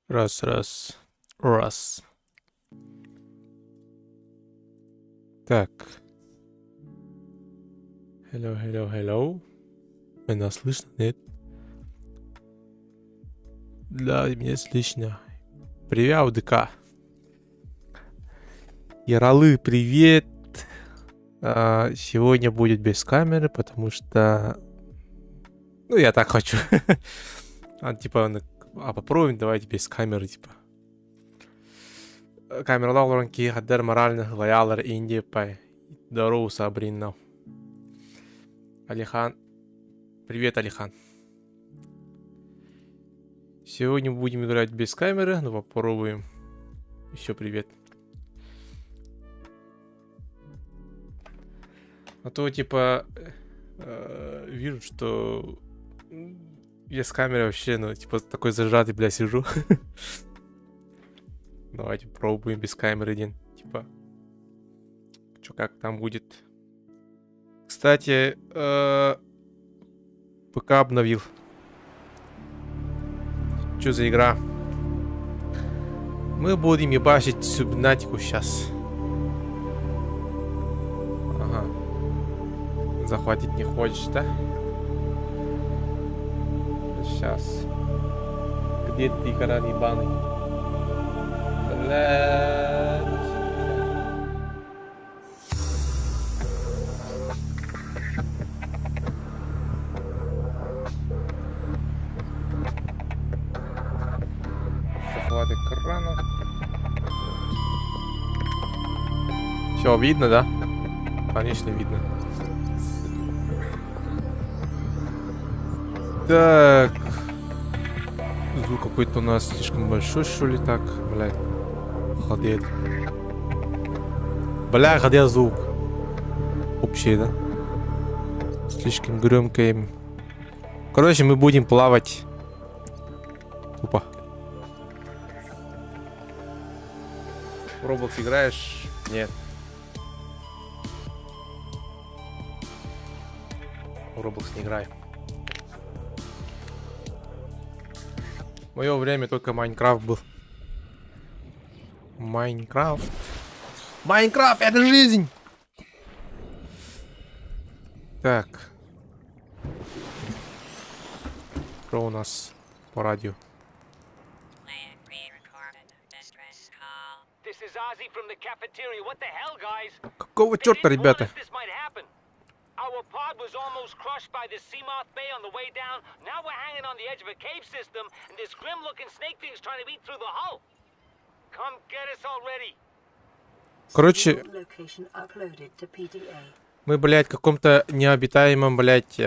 Раз, раз, раз. Так. Hello, hello, hello. Меня слышно, нет? Да, меня слышно. Привет, АУДК. Яралы, привет. Сегодня будет без камеры, потому что... Ну, я так хочу. Типа, попробуем, давайте без камеры, типа. Камера лауранки, хадер моральных лоялер Индии, пай. Здорово, Сабрина. Алихан. Привет, Алихан. Сегодня будем играть без камеры, но попробуем. Еще привет. А то, типа, вижу, что я с камерой вообще, ну, типа, такой зажатый, бля, сижу. Давайте пробуем без камеры один. Типа, что как там будет. Кстати, ПК обновил. Что за игра? Мы будем ебашить Субнатику сейчас. Ага. Захватить не хочешь, да? Сейчас. Где ты, каран ебаный? Блядь. Захват экрана. Все видно, да? Конечно, видно. Так. Звук какой-то у нас слишком большой, что ли, так? Блядь. Ходит. Бля, ходил звук. Общий, да? Слишком громкий. Короче, мы будем плавать. Тупо. В Roblox играешь? Нет. В Roblox не играю. В мое время только Майнкрафт был. Майнкрафт. Майнкрафт, это жизнь! Так. Что у нас по радио? Какого черта, ребята? Our pod was almost crushed by the Seamoth Bay on the way down. Now we're hanging on the edge of a cave system, and this grim-looking snake thing's trying to eat through the hull. Come get us already. Короче, мы, блядь, в каком-то необитаемом, блядь,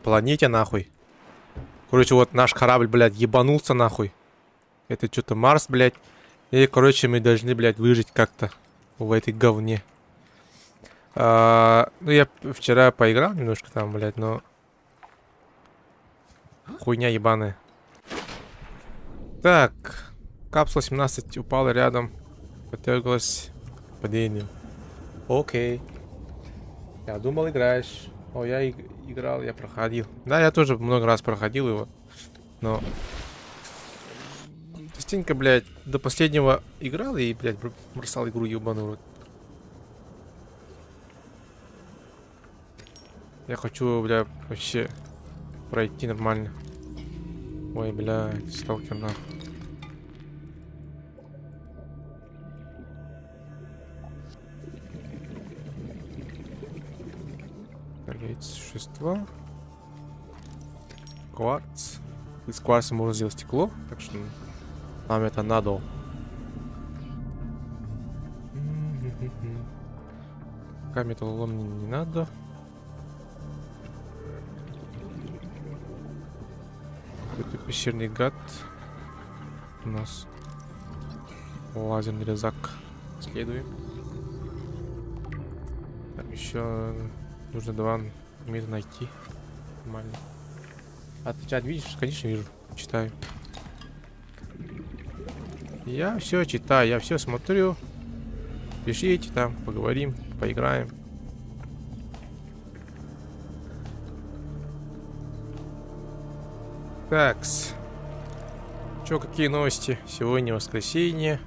планете, нахуй. Короче, вот наш корабль, блядь, ебанулся, нахуй. Это что-то Марс, блядь. И, короче, мы должны, блядь, выжить как-то в этой говне. Ну, я вчера поиграл немножко там, блядь, но... Хуйня ебаная. Так. Капсула 17 упала рядом. Подверглась падению. Окей. Я думал, играешь. О, я играл, я проходил. Да, я тоже много раз проходил его. Но... Частенько, блядь, до последнего играл и, блядь, бросал игру ебаную. Я хочу, бля, вообще пройти нормально. Ой, бля, сталкер нахуй. Горит существа. Кварц. Из кварца можно сделать стекло, так что нам это надо. Пока металлолом мне не надо. Какой-то пещерный гад. У нас лазерный резак. Следуем. Там еще нужно 2 метра найти. Нормально. А ты чат видишь? Конечно, вижу. Читаю. Я все читаю, я все смотрю. Пишите там, поговорим, поиграем. Такс. Чё, какие новости? Сегодня воскресенье.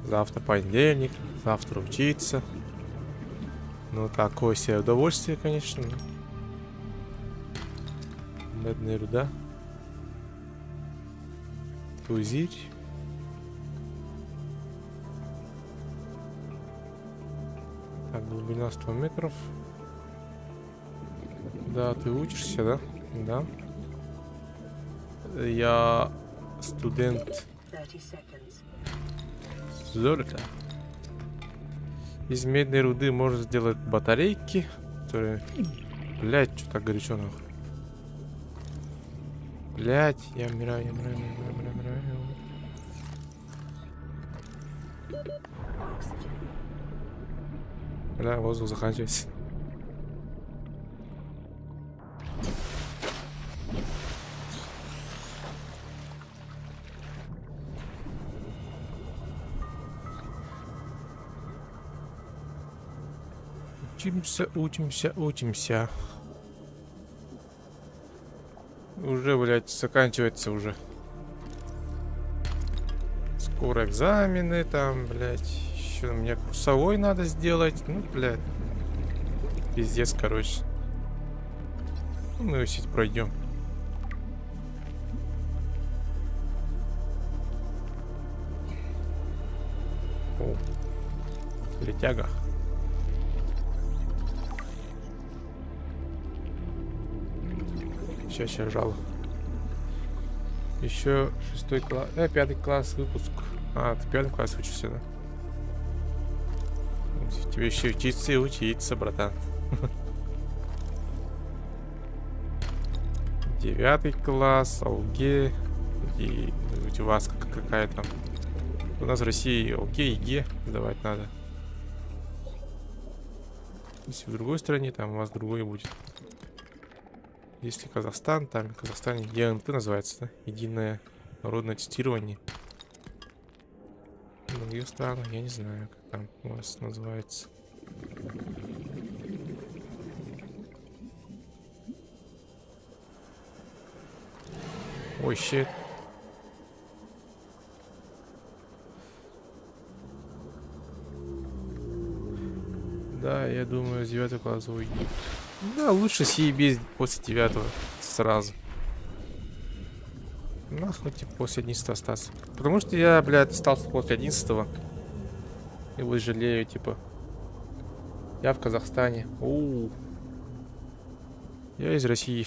Завтра понедельник. Завтра учиться. Ну, такое себе удовольствие, конечно. Медная руда. Пузырь. Так, глубина 100 метров. Да, ты учишься, да? Да. Я студент. Золото. Из медной руды можно сделать батарейки, которые... Блять, что так горячо, нахуй. Блять, я умираю, я умираю, я умираю, я умираю. Бля, воздух заканчивается. Учимся, учимся, учимся. Уже, блядь, заканчивается уже. Скоро экзамены там, блядь. Еще мне курсовой надо сделать. Ну, блядь. Пиздец, короче. Ну, мы его сеть пройдем. О, летяга. Сейчас жало. Еще 6 класс. 5 класс выпуск. А, ты 5 класс учишься, да? Тебе еще учиться и учиться, братан. 9 класс, АУГ. И у вас какая там? У нас в России АУГ и ЕГЭ сдавать надо. Если в другой стране, там у вас другое будет. Если Казахстан, там в Казахстане ЕНТ называется, да? Единое народное тестирование. В других странах я не знаю, как там у вас называется. Ой, щит. Да, я думаю, с 9 класса уйдет. Да, лучше съебись после 9 сразу. Нахуй, типа, после 11 остаться. Потому что я, блядь, остался после 11 и вот жалею, типа. Я в Казахстане. Я из России.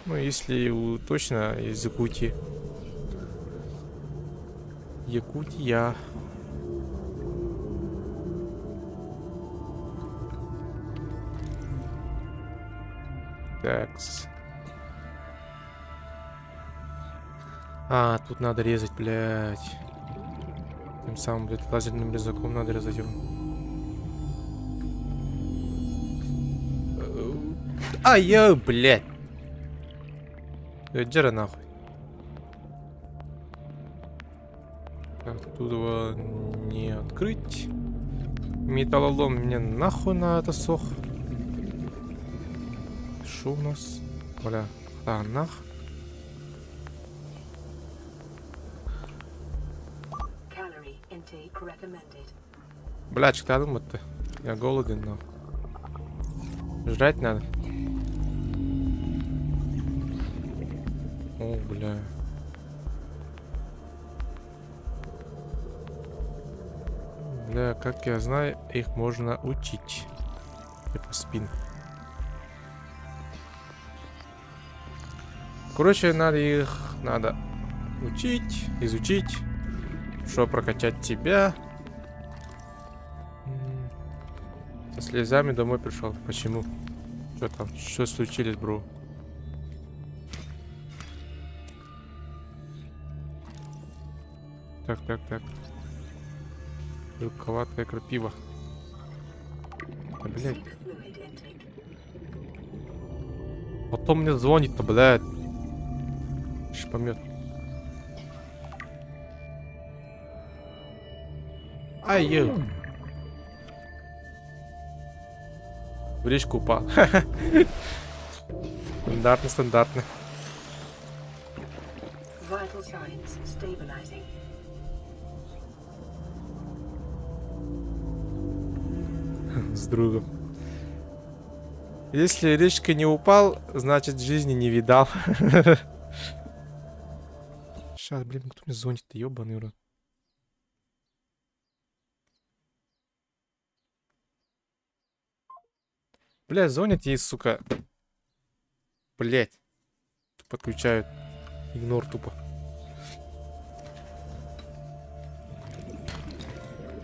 Ну, если точно из Якутии. Якутия. Такс. А, тут надо резать, блядь. Тем самым, блядь, лазерным резаком надо резать его. Ай, блядь. Джера нахуй. Так, тут его не открыть. Металлолом мне нахуй на это сох. Что у нас? Бля, да, нах. Бля, что ты думаешь-то? Я голоден, но. Жрать надо. О, бля. Бля, как я знаю, их можно учить. Типа спин. Короче, надо учить, изучить, чтобы прокачать тебя. Со слезами домой пришел. Почему? Что там? Что случилось, бро? Так. Жутковатая крапива. А, блядь. Потом мне звонит-то, блядь. Помет. Ай, в речку упал. Стандартно. С другом. Если речка не упал, значит жизни не видал. Сейчас, блин, кто мне звонит-то, ёбаный рот. Бля, звонят ей, сука. Блять. Подключают. Игнор тупо.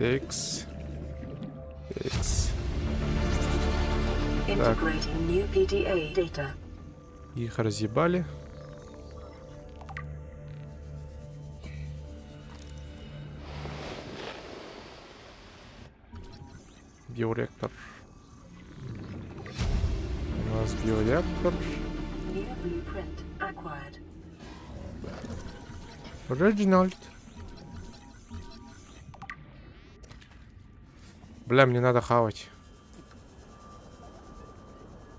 Экс. Так. Их разъебали. Биореактор. У нас биореактор. Реджинальд. Бля, мне надо хавать.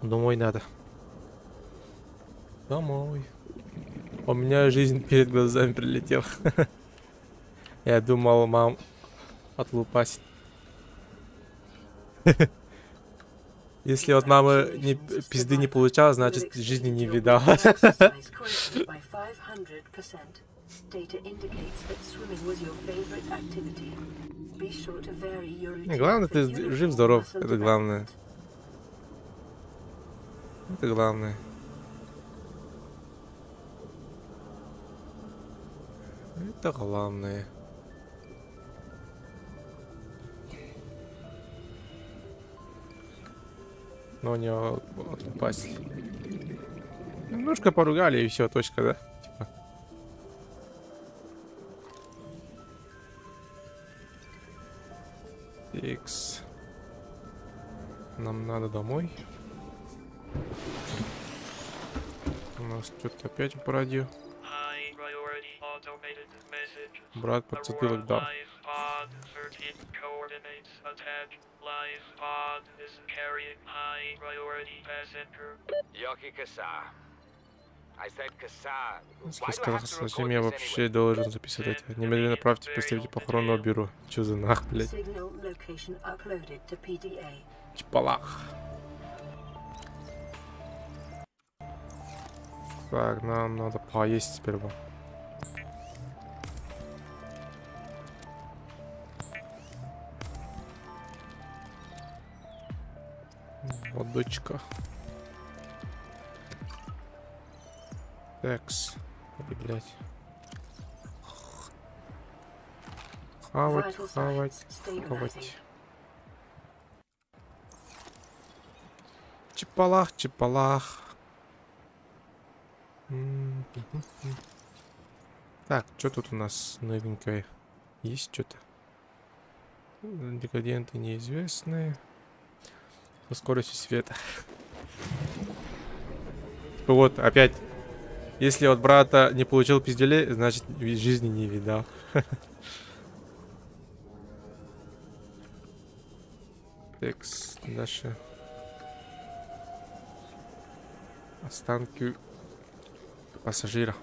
Домой надо. Домой. У меня жизнь перед глазами прилетела. Я думал, мам отлупасит. Если от мамы пизды не получала, значит жизни не видал. Главное, ты жив-здоров. Это главное. Это главное. Это главное. Но у него отпасть. Немножко поругали и все, точка, да? Типа. Икс. Нам надо домой. У нас что-то опять по радио. Брат подцепил дал. Yoki Kasa. I said Kasa. Сказал, зачем я вообще должен записывать это? Немедленно направьте представителя похоронного бюро. Чё за нах, блядь? Чпалах. Так, нам надо поесть сперва. Вот дочка. Такс. Ой, блядь. Хавать, хавать, хавать. Чипалах, чипалах. Так, что тут у нас новенькое? Есть что-то? Декаденты неизвестные. Со скоростью света. Вот, опять. Если от брата не получил пизделей, значит жизни не видал. Текст, дальше. Останки пассажира.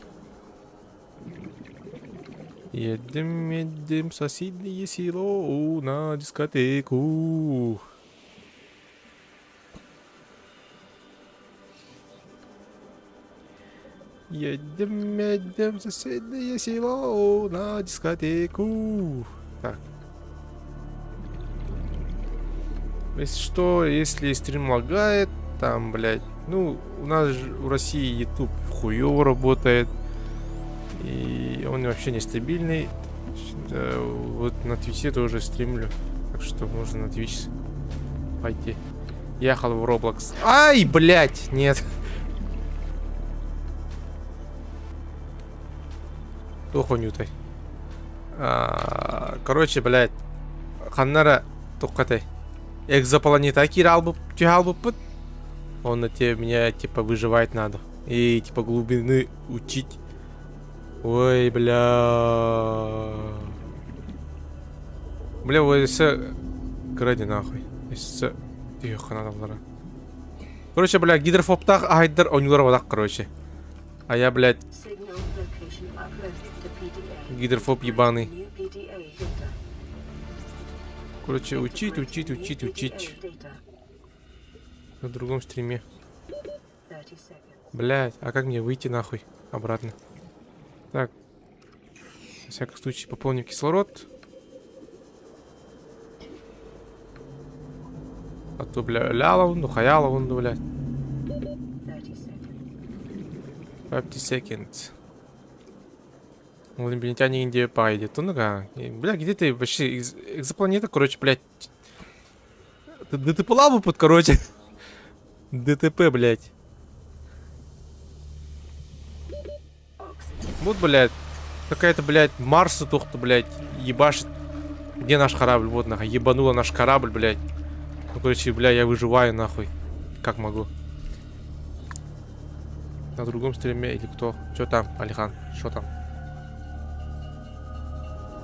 Едем в соседнее село на дискотеку. Едем в соседнее село на дискотеку. Так. Если что, если стрим лагает, там, блядь, ну, у нас же в России YouTube хуёво работает. И он вообще нестабильный. Вот на Твиче тоже стримлю. Так что можно на Twitch пойти. Ехал в Roblox. Ай, блядь, нет. Тухонютай. Короче, блядь. Ханнара тухкатай. Экзопланета киралбу, тюгалбу пыт. Он на тебе меня типа выживать надо. И типа глубины учить. Ой, бля. Бля, ой, кради нахуй. Тихо, надо было. Короче, бля, гидрофоптах, айдер, онюлар, короче. А я, блядь, гидрофоб ебаный. Короче, учить. На другом стриме. Блядь, а как мне выйти нахуй обратно? Так. На всякий случай пополним кислород. А то, бля, лялаунду, хаялаунду, блядь. 50 seconds. Инопланетяне Индия пойдет. Ну-ка. Бля, где ты вообще? Экзопланета, короче, блядь. ДТП лаву под, короче. ДТП, блядь. Вот, блядь. Какая-то, блядь, Марса тухта, блядь, ебашит. Где наш корабль? Вот, нахуй. Ебанула наш корабль, блядь. Ну, короче, бля, я выживаю, нахуй. Как могу. На другом стриме или кто? Что там, Алихан? Что там?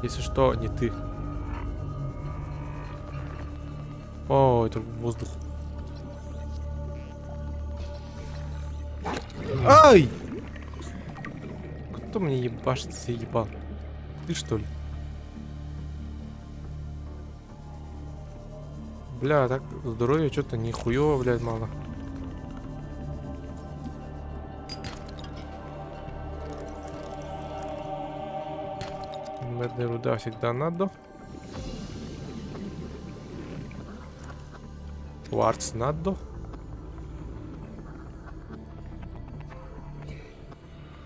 Если что, не ты. О, это воздух. Ай! Кто мне ебашит, заебал? Ты что ли? Бля, так здоровье что-то нихуево, блядь, мало. Медная руда всегда надо. Кварц надо.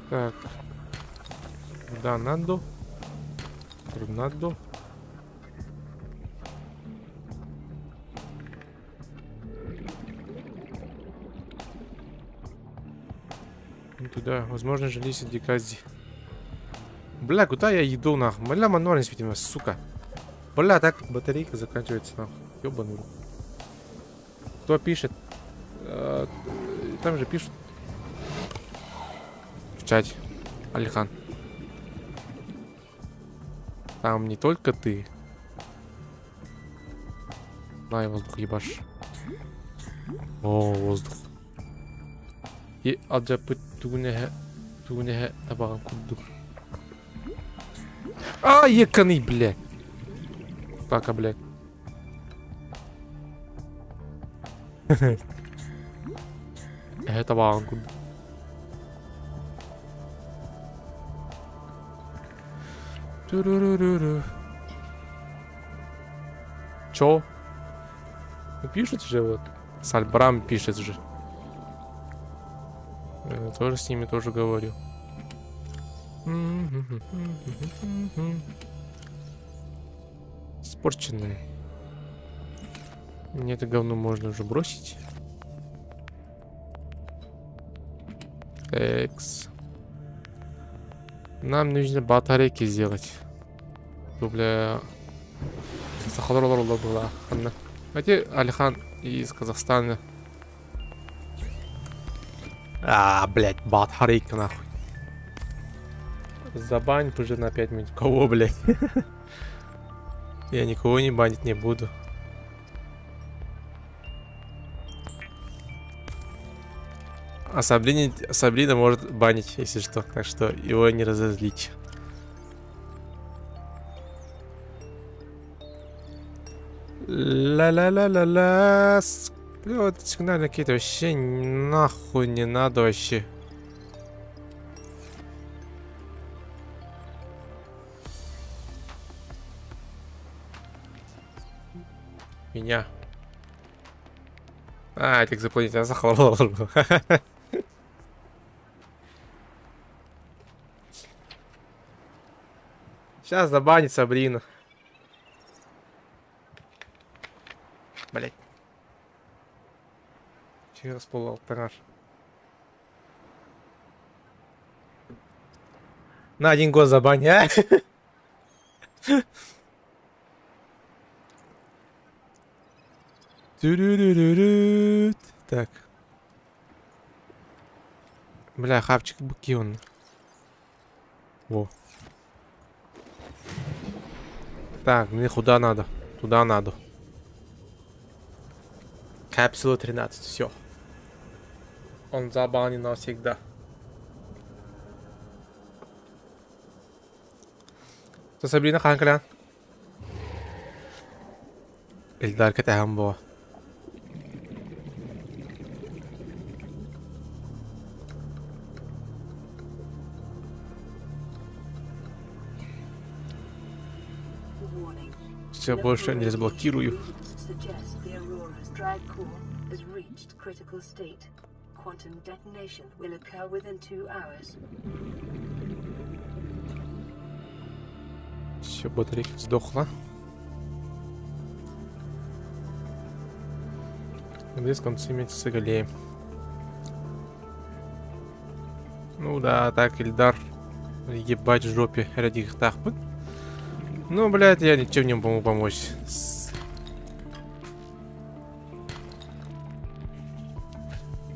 Так. Да, надо. Надо. Не туда. Возможно, жились Дикази. Бля, куда я иду, нахуй? Бля, мануально светим, сука. Бля, так батарейка заканчивается, нахуй. Ёбаный. Кто пишет? Там же пишут. В чате. Алихан. Там не только ты. На, воздух ебашь. О, воздух. И аджапы тугнеге табаган кудду. А, ебаный, блядь. Так, блядь. Это вангу. Чё? Ну, пишет же вот. Сальбрам пишет же. Я тоже с ними тоже говорю. Испорченные. Мне это говно можно уже бросить. Экс. Нам нужно батарейки сделать. Бля. Хотя Алихан из Казахстана. Блять, батарейка нахуй. Забань уже на 5 минут. Кого, блять? Я никого не банить не буду. А Саблина может банить, если что. Так что его не разозлить. Ла-ла-ла-ла-ла. Вот сигналы какие-то вообще нахуй не надо вообще. Меня. Этих заплатить, я захвалил. Сейчас забанит Сабрину. Блять. Через полалтараж. На 1 год забань, а? Так. Бля, хапчик буки он. Во. Так, мне куда надо? Туда надо. Капсула 13, все. Он забанен навсегда. Сабрина Ханкалян. Эльдар Катахамбо. Все, больше не разблокирую. Все, батарейка сдохла. Здесь концы имеется сыгалеем. Ну да, так, Ильдар. Ебать в жопе ради их тахпы. Ну, блядь, я ничем не могу помочь.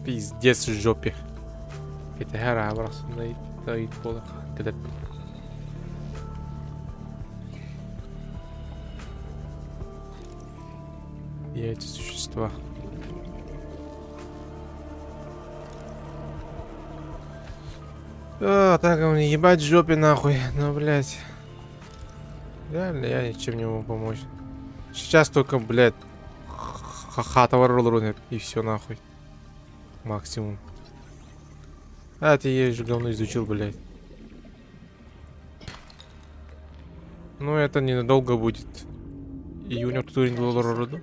Пиздец в жопе. Это гора просто стоит полок. Я эти существа. Так, мне ебать в жопе нахуй. Ну, блядь. Реально, я ничем не могу помочь. Сейчас только, блядь, хата воролрунет и все нахуй. Максимум. Ты я же говно изучил, блядь. Ну, это ненадолго будет. Июня турин доллару.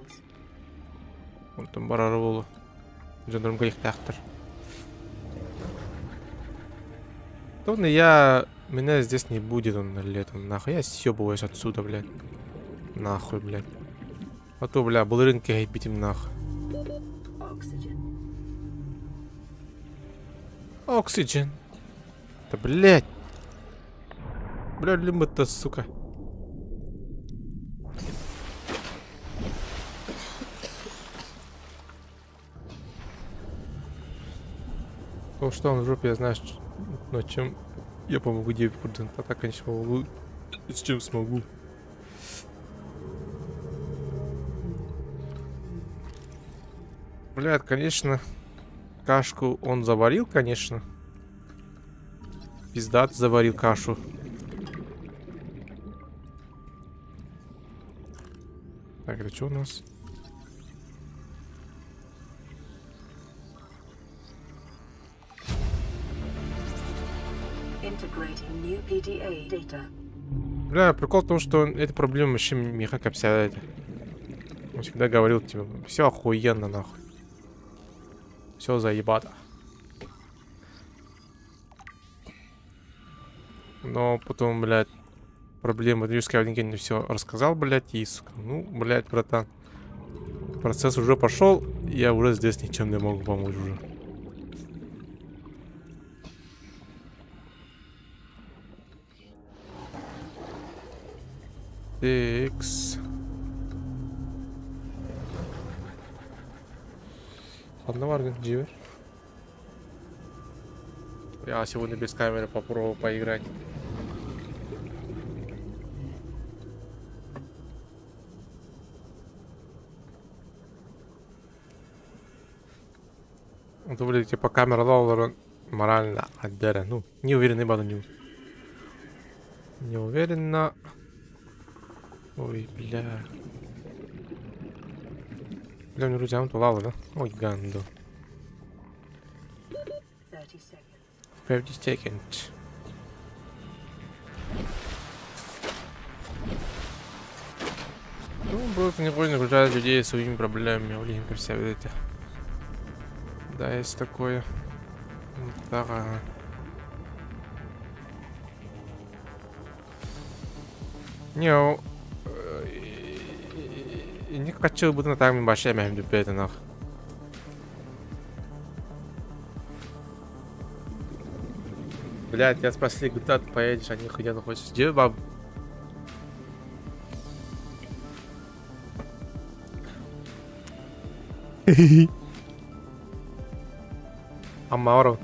Он там барарволу. Жандарм их тахтар. Товно меня здесь не будет он летом. Нахуй я съебываюсь отсюда, блядь. Нахуй, блядь. А то, бля, был рынки гайбить им нахуй. Oxygen. Да, блядь. Бля, лимит-то, сука. То, что он в жопе, я знаю, но чем я помогу 9%. А так, конечно, помогу. С чем смогу. Блядь, конечно. Кашку он заварил, конечно. Пиздат заварил кашу. Так, это что у нас? Бля, прикол в том, что эта проблема вообще мне как обсядает. Он всегда говорил, типа, все охуенно, нахуй. Все заебато. Но потом, блядь, проблема Юрского не все рассказал, блядь, и, сука, ну, блядь, братан. Процесс уже пошел, я уже здесь ничем не могу помочь уже. Текс. Ладно, Варган, живешь? Я сегодня без камеры попробую поиграть. Это будет типа камера доллара морально отдельно. Ну, не уверен, буду не уверенно. Ой, бля. Бля, мне друзьям то лава, да? Ой, ганду. 50 seconds. Ну, просто не хочет нагружать людей своими проблемами. Блин, представляете. Да, есть такое. Да. Не, не хочу быть на такими большими любителях. Блять, я спасли, куда ты поедешь, а нихуя не хочешь. Где баб? Амаро.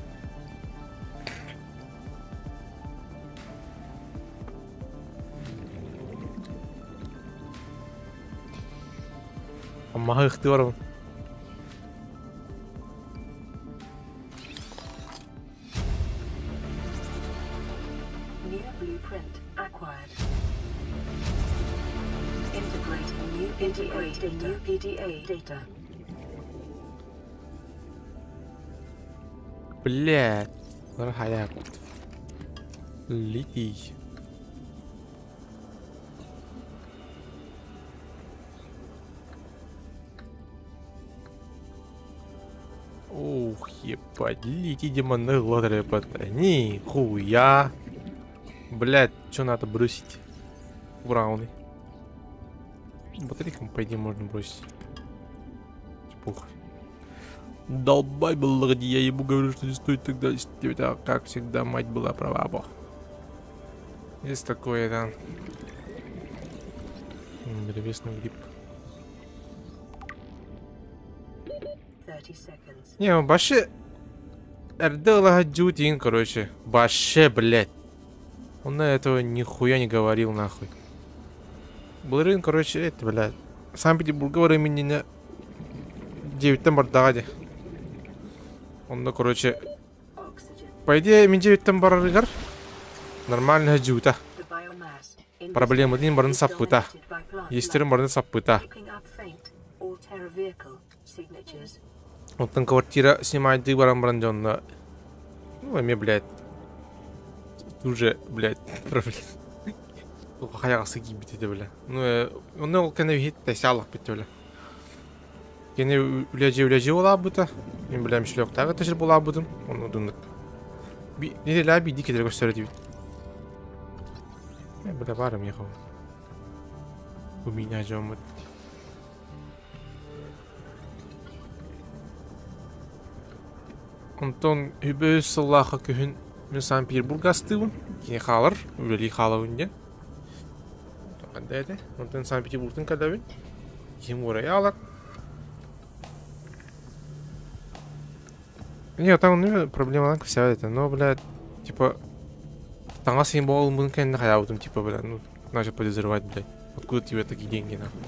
Амаро ихтиором. Integrating new PDA data. Блядь, рахая. Лети. Ух, ебать, лети демоны лотеры пота. Нихуя. Блядь, что надо бросить? Брауны. Батарейкам, по идее, можно бросить. Похуй. Долбай был, где я ему говорю, что не стоит тогда. Как всегда, мать была права, бог. Есть такое, да. Древесный гриб. Не, он вообще... Эрдела Дютин, короче. Вообще, блядь. Он на этого нихуя не говорил, нахуй. Блырин, короче, это, блядь. Санкт-Петербург времени на 9 марта. Он, ну, короче... По идее, мне 9 марта нормально дюта. Проблема один барн саппыта. Есть барн саппыта. Вот там квартира снимает ты баран но... Ну, мне, блядь. Уже, блядь, проблема. Хаяқсы киіп бітеді, бля. Ну, оны ол кәне вихетті сялық бітті, бля. Кәне үләже ола бұты. Мен біләм шілі оқтағы тәжір бола бұдым. Оны ұдындық. Неде лә бейді кедер көстері дейбіт. Мен бля барым еқау. Бұл мені ажауым бұд. Онтон үбөс сыллаха күхүн мен Санкт-Петербург астыбын. Кене халар, үлели халауынде. Кандай да? Онтон Санкт-Петербургтун кадабын. Кем орая алат. Не, там ну, проблема вся это, но, блядь, типа, там вас не было мынка на хаябутым, типа, блядь, ну, начал подозревать, блядь, откуда тебе такие деньги, нахуй.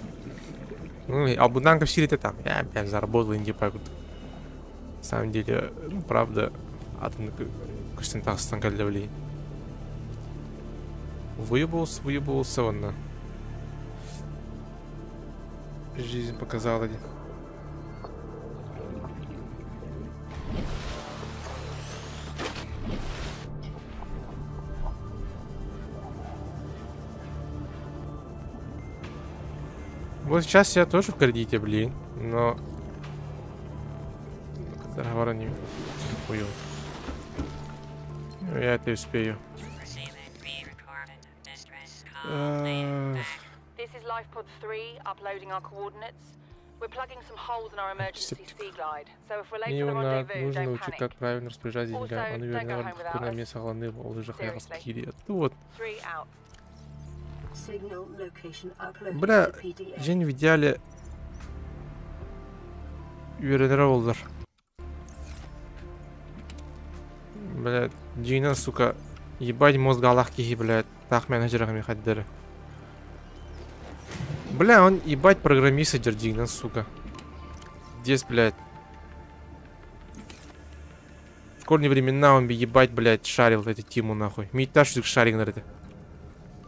Ну, а Буданка все это там, я, блядь, заработал инди пакут. На самом деле, ну, правда, Костянтиновском кадавли. Выебался, он на. Жизнь показала. Вот сейчас я тоже в кредите, блин, но договора не хуёво. Ну, я это успею. This is LifePod 3, uploading our coordinates. We're plugging some holes in our emergency sea glide, so if we're late Мне for the rendezvous, нужно don't научить, как panic. правильно распоряжаться деньгами. Also, Он don't go уверен, home without на us. мне согласны, он уже хаял Seriously. спахили. Вот. 3 out. Signal location uploaded Бля, to PDA. Жень в идеале үйренер болдыр. Блядь, Джина, сука, ебать мозг Аллах кихи, блядь, так менеджерами ходили. Бля, он ебать программист Джина, сука. Здесь, блядь. В школьные времена он бы ебать, блядь, шарил эту тиму, нахуй. Митаж шарик на это.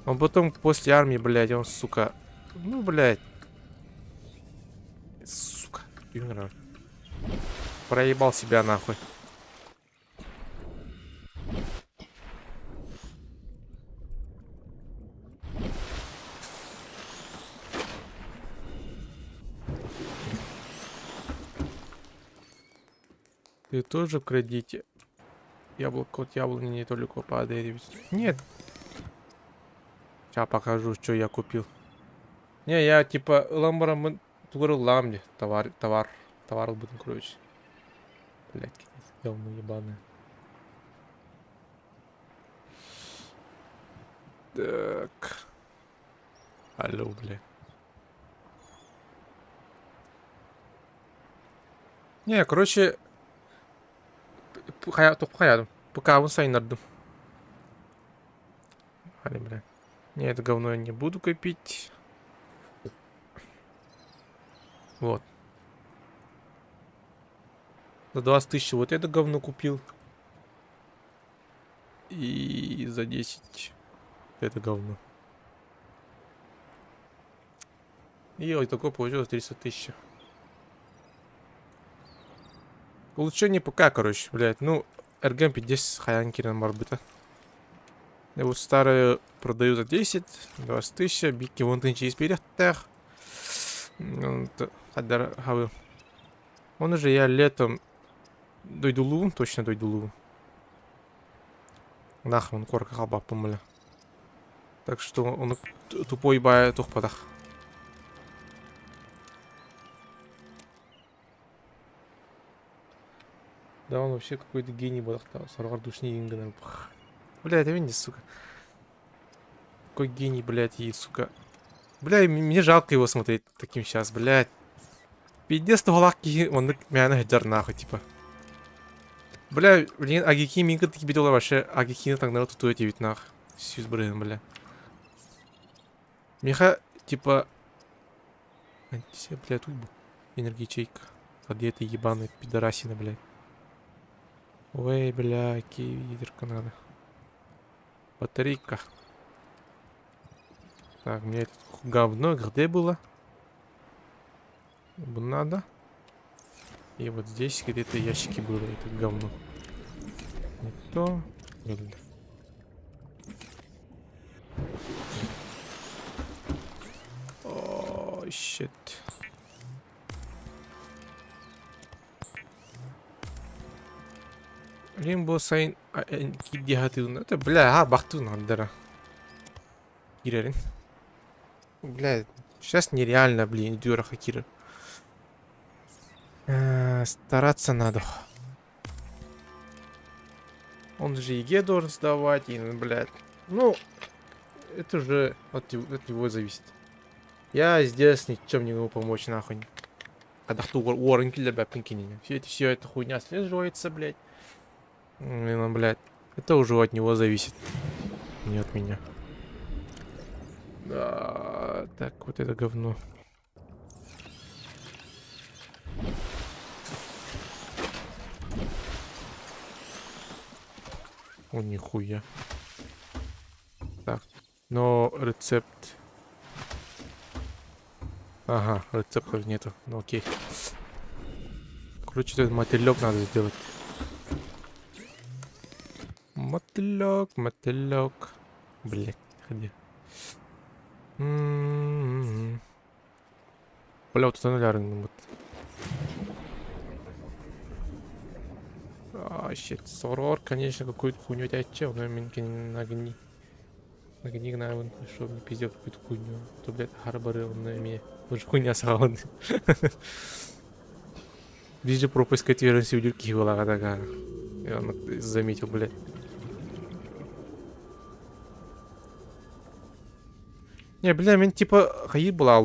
Он потом после армии, блядь, он, сука. Ну, блядь. Сука. Проебал себя, нахуй. Ты тоже в кредите? Яблоко от яблони не только падает. Нет. Сейчас покажу, что я купил. Не, я типа ламбаром тугрыл ламди. Товар будем, короче. Блять, говно ебаное. Так. Алло, блядь. Не, короче. Хаядом. Пока он сайнардым. Али, бля. Не, это говно я не буду копить. Вот. За 20 тысяч вот это говно купил. И за 10 это говно. И вот такое получилось 300 тысяч. Улучшение ПК, короче, блядь. Ну, RGM50 хаянкина марбита. Я вот старую продаю за 10, 20 тысяч. Бики вон тынчи из перехтах. Он уже я летом дойдулу, точно дойдулу. Нахуй он корка хаба помыля. Так что он тупой бая тухпадах. Да он вообще какой-то гений был. Сорвар душни ингана. Бля, это видите, сука. Какой гений, блядь, и, сука. Бля, мне жалко его смотреть таким сейчас, блядь. Пиздец, то лаки, он меня хеджар нахуй, типа. Бля, блин, агики минка таки бедола вообще, агики так народ тут эти ведь нах. Сьюз, блин, бля. Меха, типа... Антися, бля, тут был. Энергичейка. А где это ебаная пидорасина, блядь. Ой, бля, кивидерка надо. Батарейка. Так, мне это говно где было? Надо. И вот здесь где-то ящики были, это говно. Не то. О, щит. Римбо сайн кидиатун. Это, бля, бахтун надо. Гирерин. Бля, сейчас нереально, блин, дюра хакира. Стараться надо. Он же ЕГЭ должен сдавать, и, блядь. Ну, это уже от него зависит. Я здесь ничем не могу помочь, нахуй. Когда кто уоррен киллер, все эта хуйня слеживается, блядь. Ну, блядь. Это уже от него зависит. Не от меня. Да, так, вот это говно. О, нихуя. Так, но рецепт... Ага, рецептов нету. Ну окей. Короче, этот мотылек надо сделать. Мотылек, мотылек. Блять, ходи. Бля, вот это нулярный. А, щит, сорор, конечно, какую-то хуйню тяче, но минки нагни. Нагни, наверное, что мне пиздел какую-то хуйню. То, блядь, харбары, он на меня. Уже хуйня сауны. Вижу пропуск, как вернусь в дюрки была, такая. Я заметил, блядь. Не, бля, мен типа хаи была.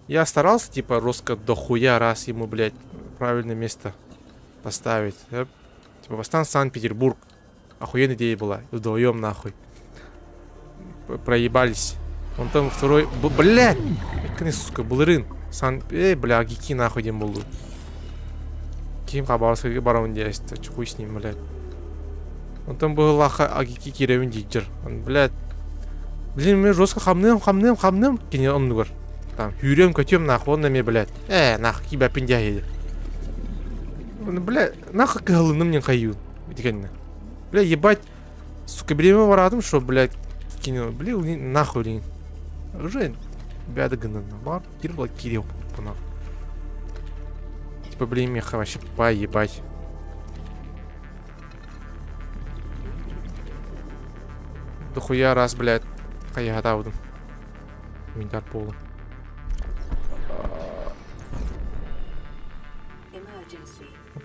Я старался, типа, роско дохуя раз ему, блядь, правильное место поставить. Я, типа, восстан Санкт-Петербург. Охуенная идея была. Вдвоем, нахуй. Проебались. Он там второй... Блядь! Сука, булырын. Бля, гики нахуй дем булду. Ким хабарскайга барамын дейсті. Хуй с ним, блядь. Он там был лаха агики киревин диджер. Он, блядь. Блин, мен жестко хамнем. Кене он нугар. Там, юрем, котем, нахуй, он на мне, блядь. Нахуй, киба пиндяги. Он, блядь, нахуй калыным мне хаю. Бля, ебать. Сука, беремен варадым, что, блядь. Кене, блин, нахуй, блин. Уже бядыгынан бар. Кир была кирев. Типа, блин, меха вообще поебать. Дохуя раз, блядь. Я готов. Минтар пола.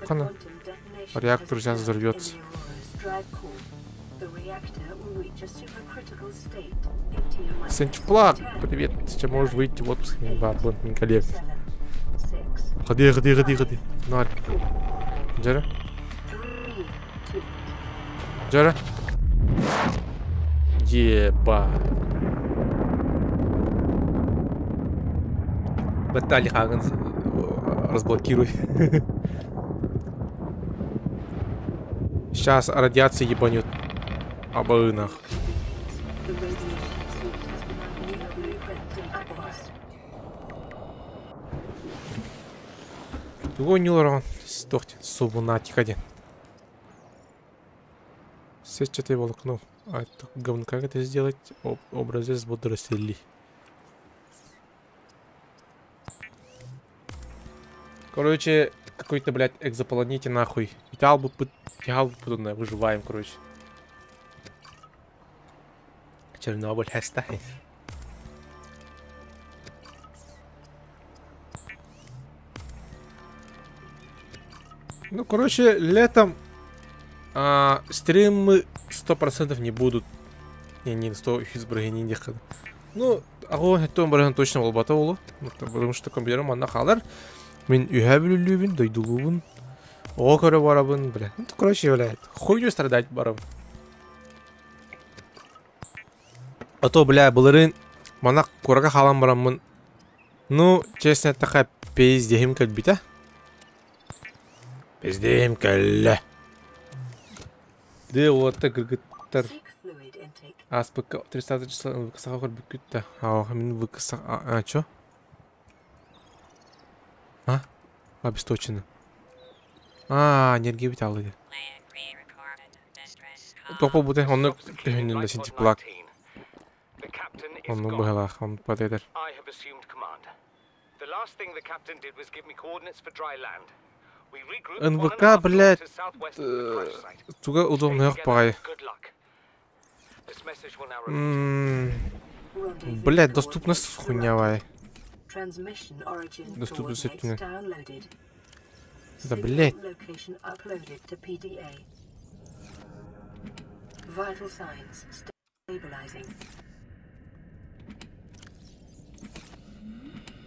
Кана. Реактор сейчас взорвется. Сенчплак, привет. Сейчас можешь выйти в отпуск. Бабон, коллег. Ходи. Ноль. Джера. Еба. Батали Хаген. Разблокируй. Сейчас радиация ебанет. Обоинах. Другой не урон. Сдохнет. Субуна, тихо. Сетчатое волокно. А это говно, как это сделать? Образец бодростели. Короче, какой-то, блядь, экзопланете нахуй. Тягал бы туда, выживаем, короче. Чернобыль, хэстайм. Ну, короче, летом стримы 100% не будут. Не 100 из брагини. Ну, огонь то брагин точно был батовлу. Потому что компьютером она халар. Мен үйәбілілуін, дойдулуын. О, көрі барабын, бля. Ну, короче, блядь, хуйню страдать барабын. А то, бля, бұлырын, мана кораға халам барамын. Ну, честно, такая пиздехим кәлбит, а? Пиздехим кәлі. Де, олатта кіргіттар. Аспыка 300 числа выкысаға көр бүкітті. Мен выкысаға... А, чё? А? Обесточено. Энергия бит алды. Топал буде, он на синтеплак. Он быгалах, он подойдет. НВК, блядь, туга удобно пай. Блядь, доступность хуйнявая. Доступность это. Да, блядь. Vital signs stabilizing.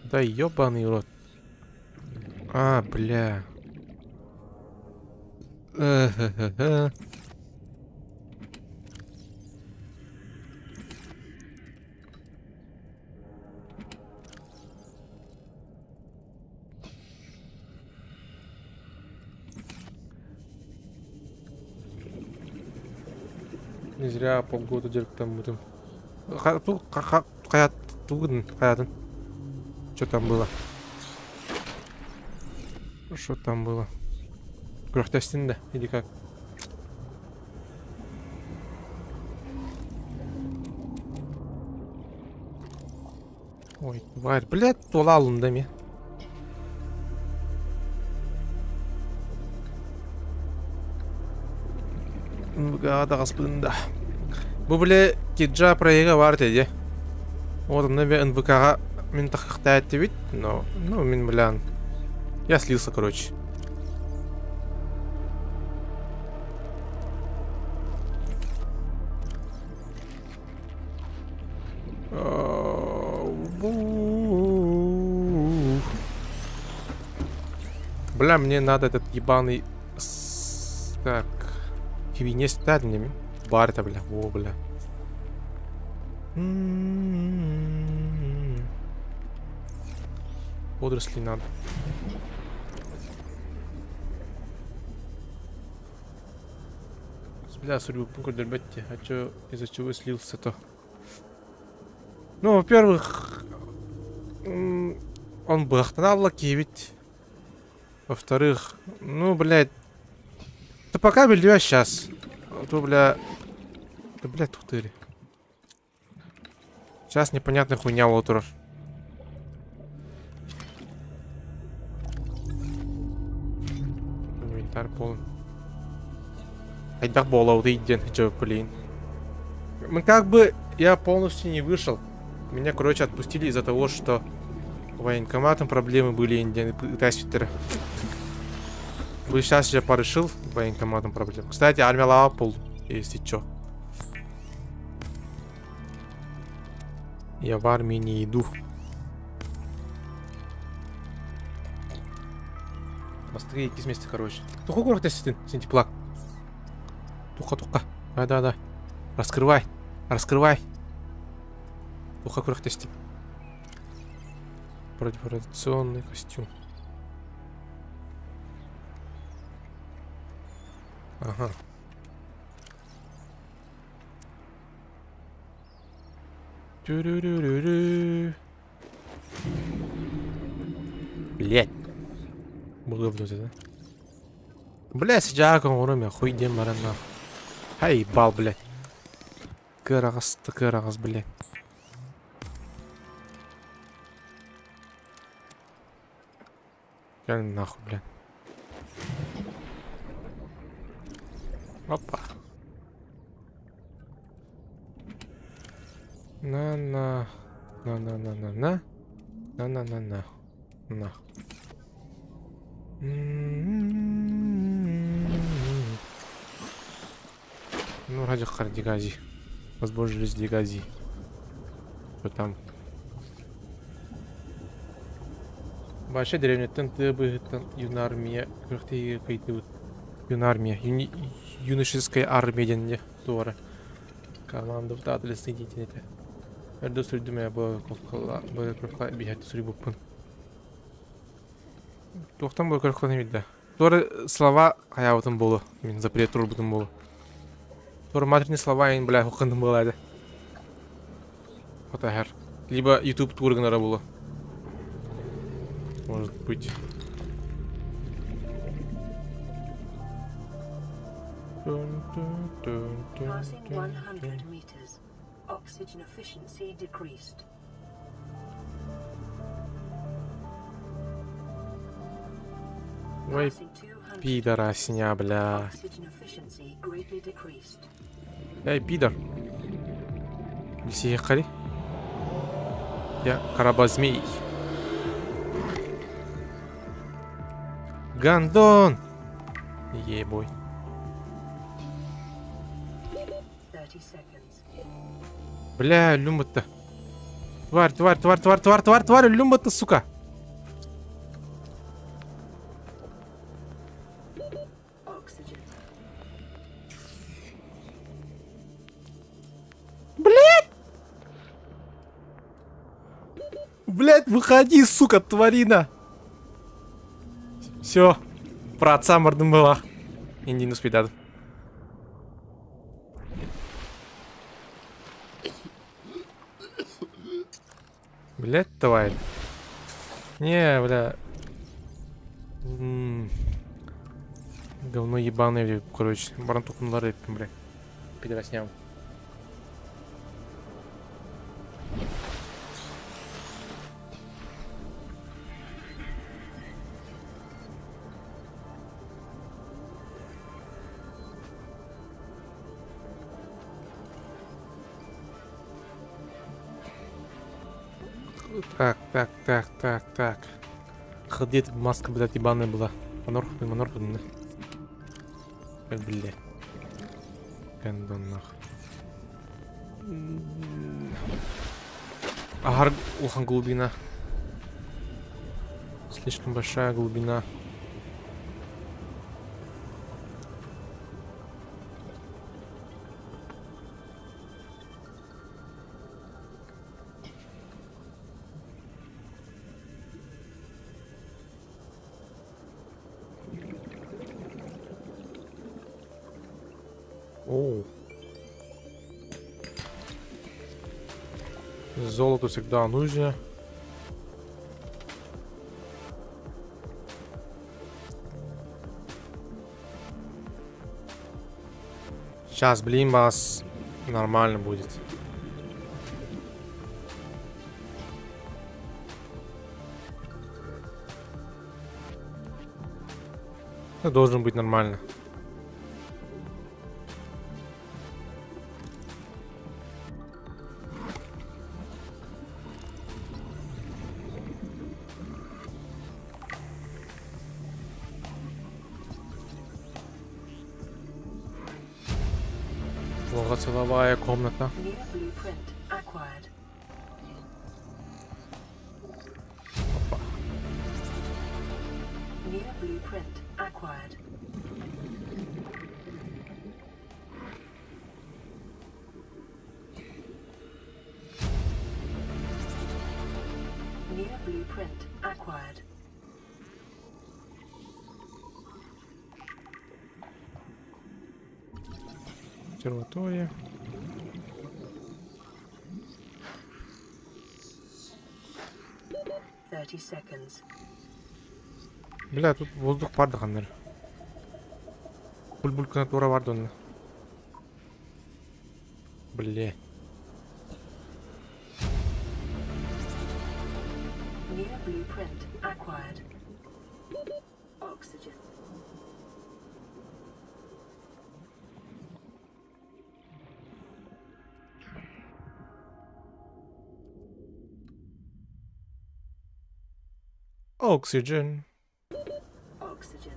Да ёбаный рот. А, бля. Не зря полгода держит там будем. Хаятын. Что там было? Что там было? Грохтастин, да? Или как? Ой, тварь, блядь, тулалым да мне. Да. Бу бля киджа проега бар деди. Вот на НВК мен тахтает вид, но мен блян. Я слился, короче. Бля, мне надо этот ебаный... Так... не стать мне. Бар-то, бля. О, бля. Водоросли надо. Бля, судьбу пункт, а чё, из-за чего слился-то? Ну, во-первых, он бахтанал лаки, ведь. Во-вторых, ну, блядь. Да пока белье сейчас. А то, бля. Да, блядь, тухтыри. Сейчас непонятная хуйня утро. Инвентарь полный. Айдак болау иден, чё, блин. Мы как бы... Я полностью не вышел. Меня, короче, отпустили из-за того, что военкоматом проблемы были. Вы сейчас я порешил военкоматом проблем. Кстати, армия Лапул, если чё. Я в армии не иду. Быстрее якісь месте, короче. Туху город если синтеплак. Туха. Да. Раскрывай. Туха город тести. Противорационный костюм. Ага. Блять. Было вновь, да? Блять, сейчас он время хуй дем барана. Ай, бал, блять. Кырагас, блять. Я нахуй, блядь. Опа. На. Ну, ради хардигази. Возбожились дигази. Что там? Большая деревня Тентебы, юнармия. Крахты какие-то юнармия. Юношеская армия не Тора. Команда в дату следите это. Эрдо средумя было крахла бегать срибупын. Тохтан было крахла не видно. Тора слова, а я в этом было. Именно запрет тур бутым было. Тора матерные слова, я бля, хуханым было это. Вот агар. Либо YouTube тур гнара было. Может быть. Passing 100 meters. Oxygen efficiency decreased. Ой, пидорасня, бля. Oxygen efficiency greatly decreased. Эй, пидор. Если ехали. Я карабазмей. Гандон! Ебой. Бля, люмба-то. Тварь, люмба-то, сука. Oxygen. Блять, выходи, сука, тварина. Все. Про отца мордом была. Индину спидат. Блять, тварь. Не, бля. Говно ебаное, короче. Барантукнлары, бля. Пидороснял. Так. Ходит маска, блядь, ебаная была. Манор, да. Бля. Гандон нахуй. Агар, ухан глубина. Слишком большая глубина. Оу. Золото всегда нужно. Сейчас, блин, вас нормально будет. Это должен быть нормально. Многоцеловая комната. New blueprint acquired. Опа. New blueprint acquired. New blueprint acquired. Обсерватория. Seconds. Бля, тут воздух бар дағандар. Буль-буль тура барды оны. Бля. New blueprint acquired. Oxygen. Oxygen. Oxygen.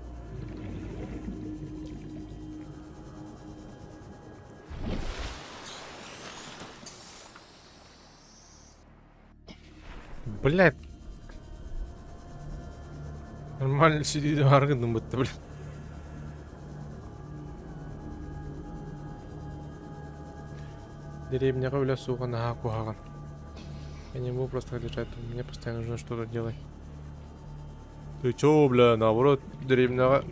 Блядь. Нормально сидит аргандым бітті, блядь. Деревняға бля суға наға куғаған. Я не могу просто лежать, мне постоянно нужно что-то делать. Ты чё, бля, наоборот, деревняға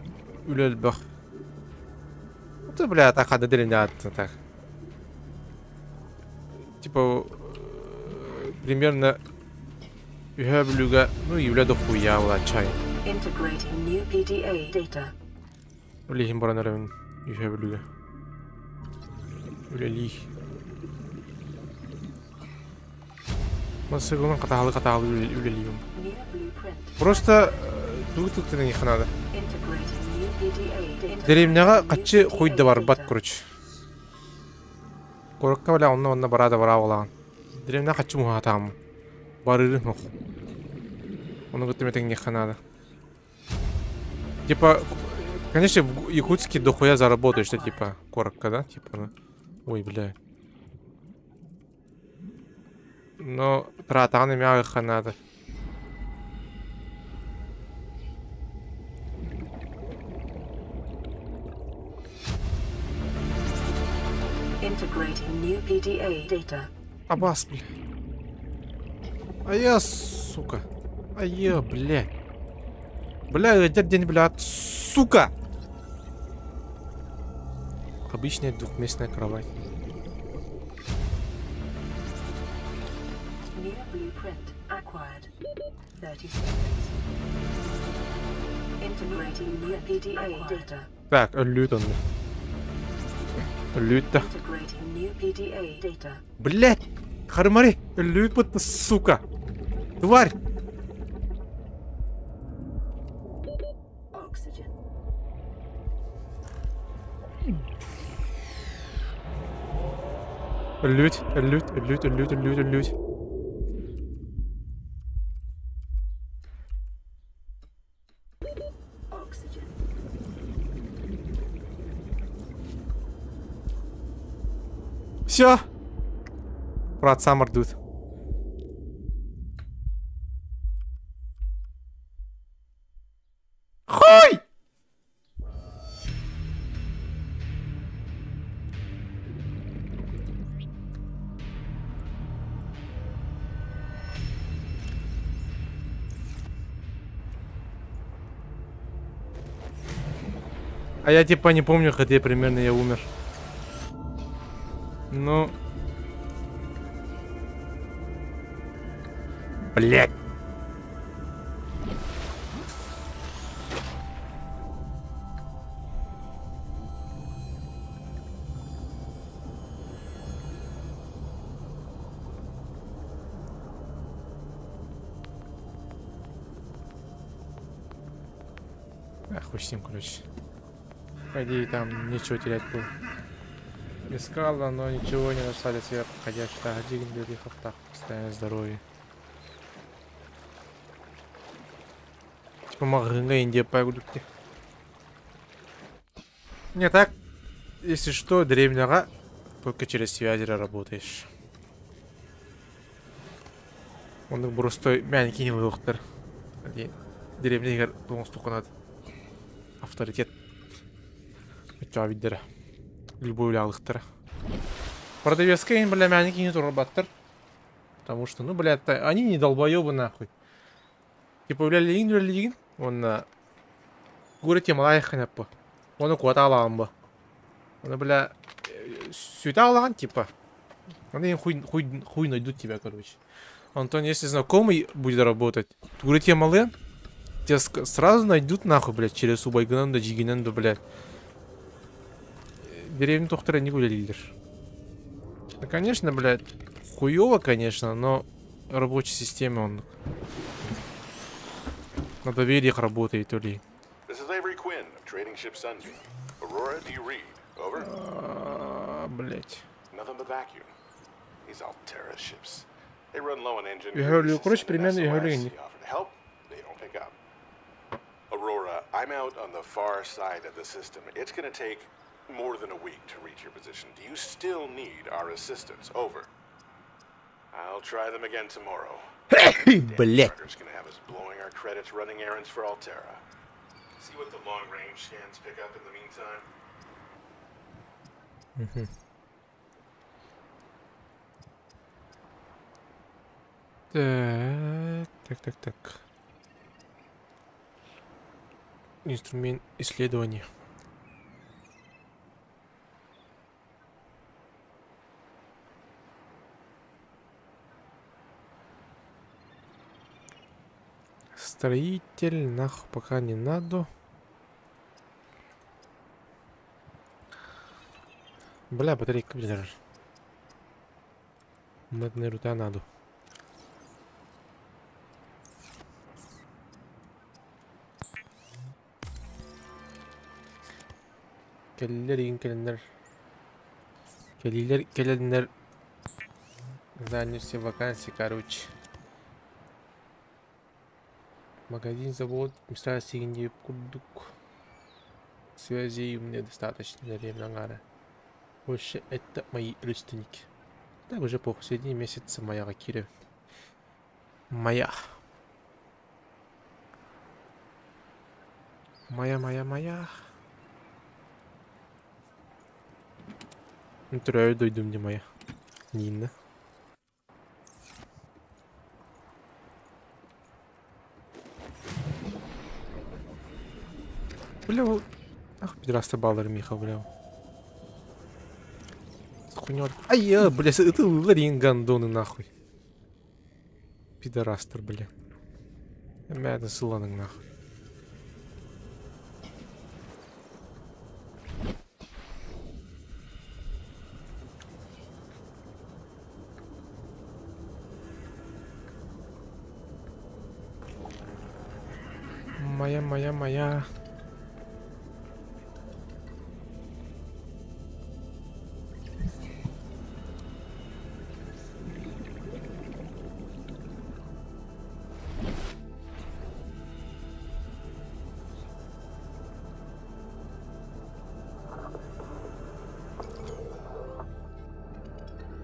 үлел бақ. Ты, бля, так хады деревня аттың, так. Типа, примерно үйә білуге, ну, үледі хуя, ола, чай. Integrating new PDA data. Үлейхін баран әрімін үйә білуге. Үлелейх. Масығынан қатағалы үлелейхім. New blueprint. Просто туғытықтың не қанады. Integrating new PDA data. Деревняға қатшы қойды бар, бат, короче. Қорыққа бля, онна барады бара олаған. Деревня қатшы мұға атағым. Барыры мұқ. Оны күттіметің не қанады. Типа, конечно, в Якутске дохуя заработаешь, что типа, коротко, да? Типа, ну. Ой, бля. Но тратаны мягко надо. Integrating new PDA data. Абас, бля. А я, сука. А я, бля. Бля, этот день, бля, сука. Обычная двухместная кровать. New blueprint acquired. 30 seconds. Integrating new PDA data. Так, лют он. Лют-то. Integrating new PDA data. Блять! Хармари! Лют будто, сука! Тварь! Oxygen. Лють, лють, лють, лють, лють, лють. Oxygen. Все! Брат, сам рдут. Хуй! А я типа не помню, где примерно я умер. Ну... Блять. Ах, хуй с ним, короче. По идее, там ничего терять было. Искала, но ничего не нашла для себя подходящего. Один для их так, постоянное здоровье. Типа магазина Индия погулки. Не так, если что, древнего только через связи работаешь. Он просто маленький не лохтер. Древний игр полностью канат. Авторитет. Это видно. Любой лялыхтер. Продавец Кейн, бля, маленький не турбаттер. Потому что, ну, блядь, они не долбоёбы нахуй. Типа, бля, легин, он говорит, я малайха, по. Он куда ламба. Он, бля, сюда лан, типа. Они хуй найдут тебя, короче. Антон, если знакомый будет работать, говорит, я малый, тебя сразу найдут нахуй, блядь, через Убайганан до Джигинан, блядь. Деревню доктора не гуляли. Ну, конечно, блядь, хуёво, конечно, но рабочей системе он на довериях работает, то ли. Блядь. Я говорю, короче, примерно я говорю. Aurora, I'm out on the far side of the system. It's gonna take more than a week to reach your position. Do you still need our assistance? Over. I'll try them again tomorrow. Блять. Carter's gonna have us blowing our credits running errands for Altera. See what the long-range scans pick up in the meantime. Так. Инструмент исследования. Строитель, нахуй пока не надо. Бля, батарейка, бля. Медная рута надо. Келлер. Занялся вакансии, короче. Магазин, завод, места сигнии, курдук. Связей у меня достаточно для времени. Больше это мои родственники. Так уже по последние месяцы моя Кири. Моя. Моя. Натураю дойду мне моя. Нина. Бля, ах, пидраста баллар Миха, бля. Хуйня. Ай, бля, это ларин гандоны нахуй. Пидорастер, бля. Мәді сыланың нахуй. Моя.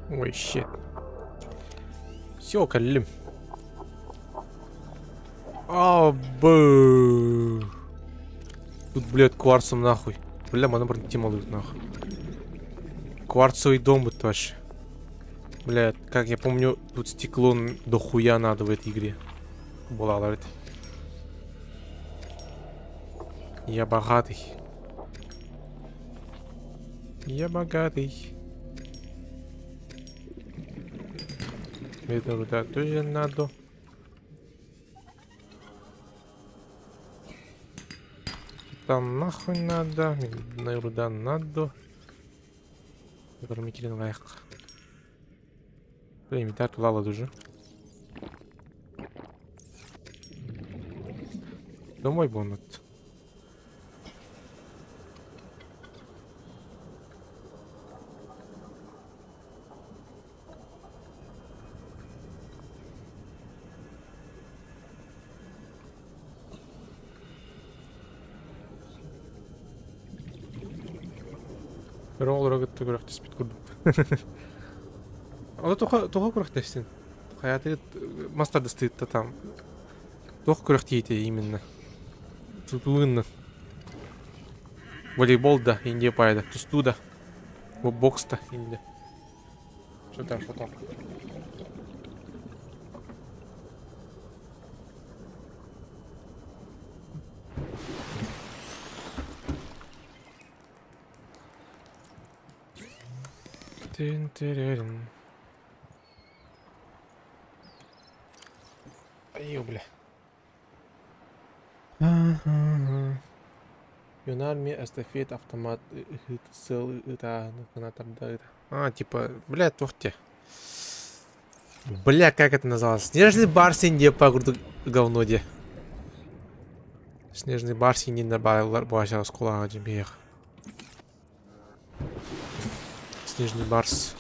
Ой, щит. Все, калим. Абы. Тут, блядь, кварцем нахуй. Бля, мана бір тема лут нахуй. Кварцевый дом будет вообще. Блядь, как я помню, тут стекло до хуя надо в этой игре. Была, говорит. Я богатый. Это руда тоже надо. Там нахуй надо. На руда надо. Көрмекелен лайық. Блин, тартып алады уже. Домой бонут. Рол рогатты көрөк теспит көрдүм. Ала тоха көрөк тестин. Хаяты мастарда стоит там. Тох көрөк дейте именно. Тутуынны. Волейболда инде пайда. Тустуда. Бокста инде. Что там? Ай, бля. Юнарми, эстафет, автомат, сел, это, это. А, типа, бля, тохте. Бля, как это называлось? Снежный барсин, где погруду говно, где. Снежный барсин, не добавил, бача, скула, джимбех. Снежный барс.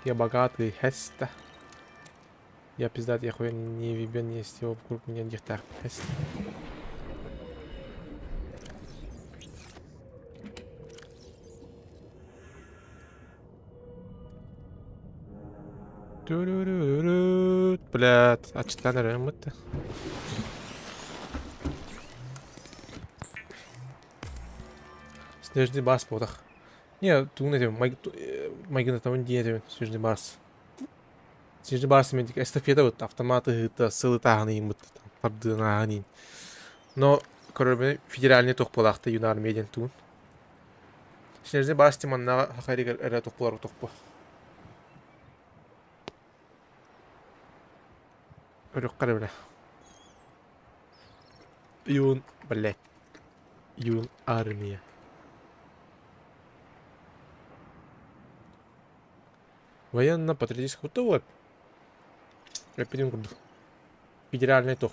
Я богатый, хеста. Я пиздат, я хуя не вибен, есть его вокруг меня дихтар. Хеста. Блядь, а что надо ремонт-то? Снежный барс потах. Не, тут не тем, майгина там не тем, снежный барс. Снежный барс имеет эстафета, вот автоматы, это силы таганы им, там, поддынаганы. Но, кроме федеральный тох полахта юнар медиан тун. Снежный барс тем на хахари эра тох полару тох по. Өрөк кары бля. Юн, блядь. Юн армия. Военно-патриотический вот. Я перейду. Федеральный тох.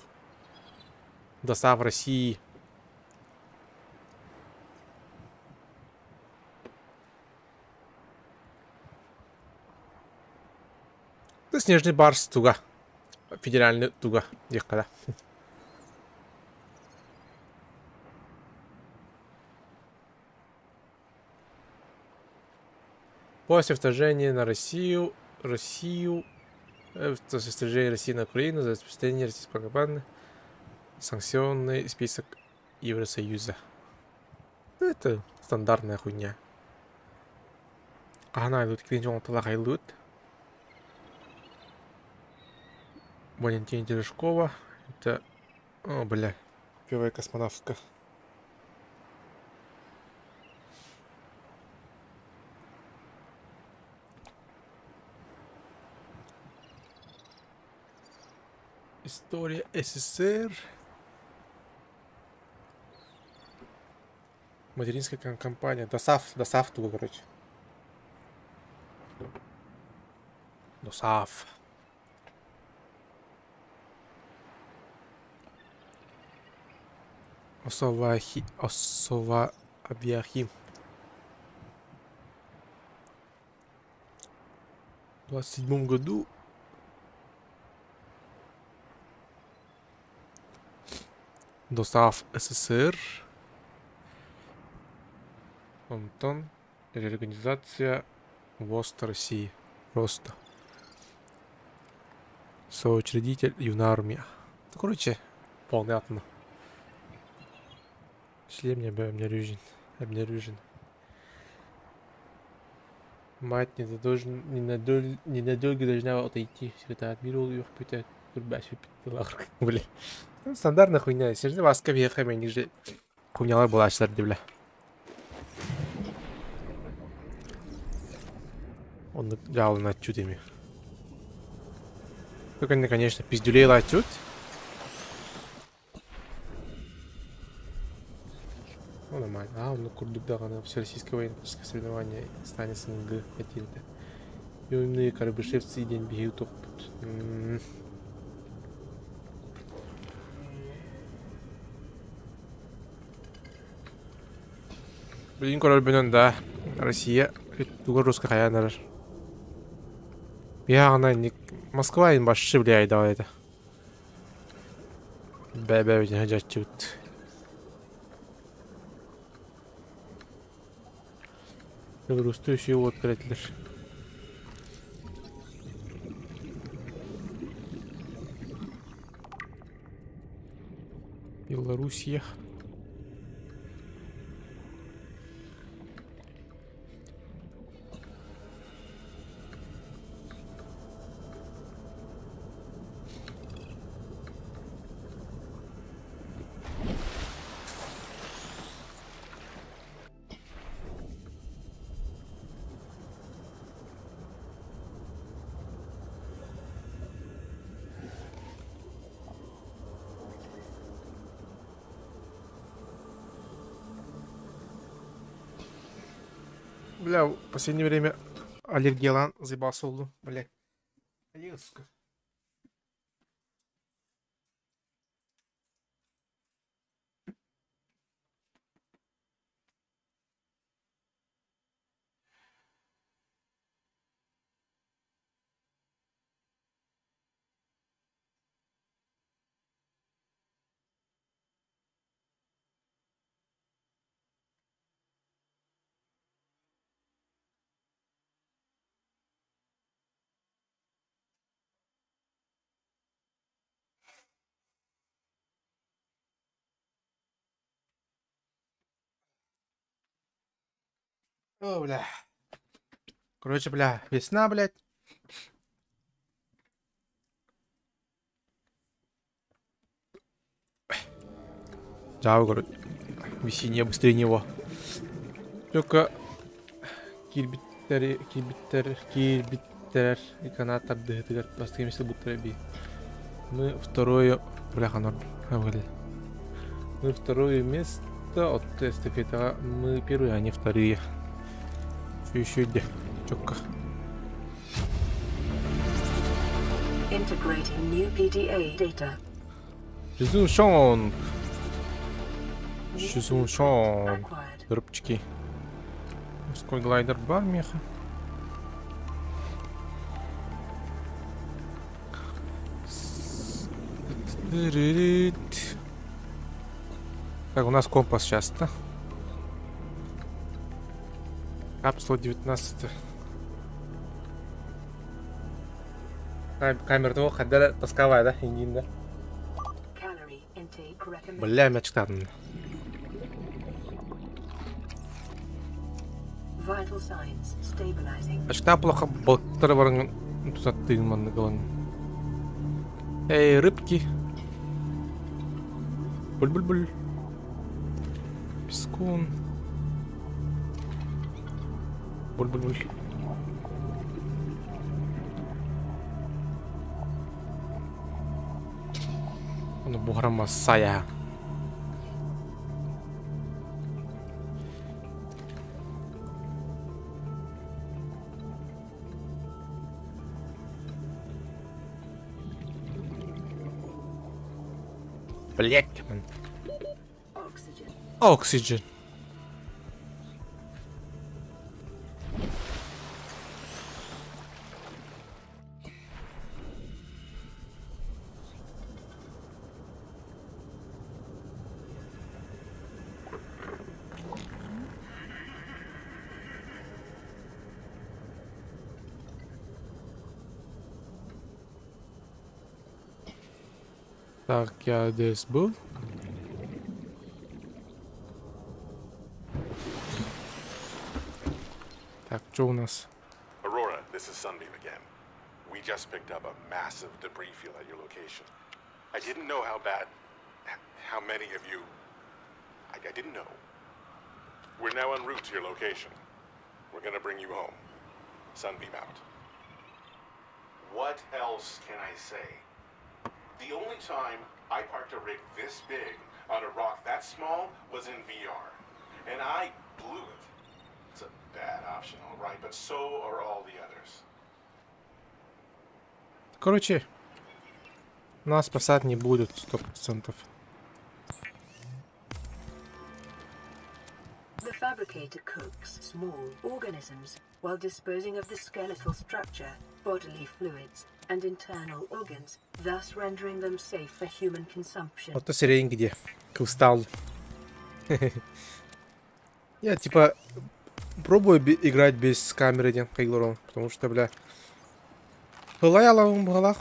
Доса в России. Это снежный барс туга. Федеральный туга. Ехала. После вторжения на Россию, после вторжения России на Украину за распространение российской пропаганды, санкционный список Евросоюза. Это стандартная хуйня. Она идут к нему талахайлут. Валентина Терешкова. Это... О, бля. Первая космонавтка. История СССР. Материнская компания. ДОСААФ туда, короче. ДОСААФ. Осова Абьяхим. В 27 году ДОСААФ СССР. Антон. Реорганизация ВОСТ России. Просто. Соучредитель Юнармия. Ну, короче, понятно. Шлем не обнаружен. Мать ненадолго должна отойти. Секретарь адмирал ее пытает. Бля. Стандартная хуйня. Серьезно, вас кавиефами ниже. Хуйня была шарди, бля. Он дал на чудами. Только они, конечно, пиздюлей латют. Ну, нормально. А, он на Курдугдага на всероссийское военно-политическое соревнование станет СНГ хотели-то. И умные карабышевцы и день бегают опыт. Блин, король бенен, да. Россия. Тугар русская хаяна. Я она не... Москва им баши влияет, давай это. Бэбэ ведь не чуть. Рустущий вот открыть лишь. Белоруссия. Бля, в последнее время Олег Гелан заебался углу, бля. Олеговска. О, бля. Короче, бля, весна, блядь. Да, говорю, весеннее быстрее него. Только кирбиттер, и канатор дыгатыгар пластиками будто би. Мы второе, бляха, мы второе место от эстафета. Мы первые, а не вторые. Еще где? Чётко. Integrating new PDA data. Шизуншон. Acquired. Рыбчики. Морской глайдер бар меха. Так, у нас компас сейчас-то. Капсула 19. Камера-то ходила тосковая, да? Индин, да? Calorie intake recommended. Бля, меня читатын. Vital signs stabilizing. Ачта плохо болтары барың тусаттыгын манны кылын. Эй, рыбки. Буль-буль-буль. Пескун. Буль-буль-буль. Оны буграма сая. Блять, man. Oxygen. Oxygen. Так, я здесь был. Так, что у нас? Aurora, this is Sunbeam again. We just picked up a massive debris field at your location. I didn't know how bad, how many of you, I didn't know. We're now en route to your location. We're gonna bring you home. Sunbeam out. What else can I say? The only time I parked a rig this big on a rock that small was in VR. And I blew it. It's a bad option, all right, but so are all the others. Короче, нас спасать не будут 100%. The fabricator cooks small organisms while disposing of the skeletal structure, bodily fluids, and internal organs, thus rendering them safe for human consumption. Вот то сирень где. Устал. Я типа пробую играть без камеры, не, Кайлором, потому что, бля. Была я лавом в голах.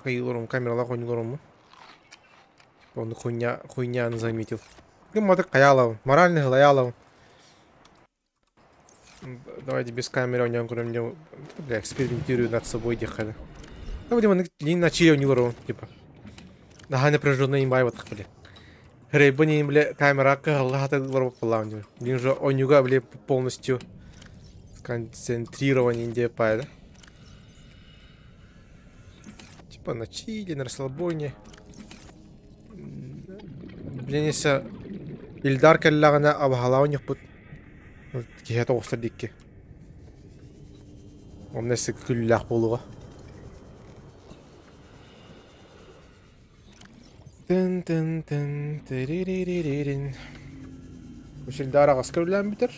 Кайлором, камера лаху не лором. Он хуйня заметил. Гыматы каялов, моральный галаялов. Давайте без камеры у него, бля, экспериментирую над собой дехали. Ну, будем не начали не лором, типа. Ага, напряженный имбай вот так, бля. Рейбани, бля, камера кагалата лором полавню. Блин же он юга, бля, полностью концентрирование индепай, да? Типа на чили, на расслабоне. Блин, если Ильдар келлагана абхалау нюхпут. Кихета остар дикки. Омнесі күллях болуға. Тын-тын-тын, тырырырырырын. Үш Ильдар ағас көрілен бітір.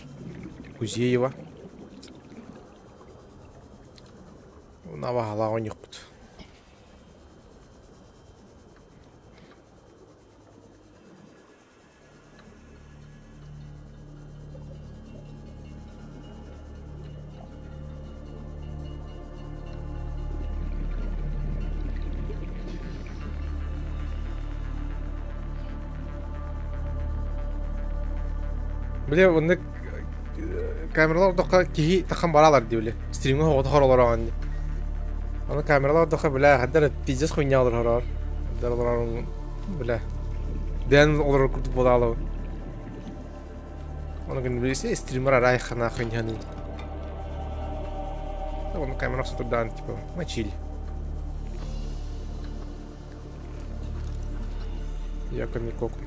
Кузеева. Оны абхалау нюхпут. Бля, оны камералар доқа кихи тахан баралар ди бля. Стримге хоғыты хоролар аған ди. Оны камералар доқа бля, хаддар пиздес хуйня алыр хорор. Хаддар олар бля. Дән олар күртіп бола алау. Оны күн білесе стример арай хана хуйняны. Оны камера сотырдан, типа, мочили. Яко никоку.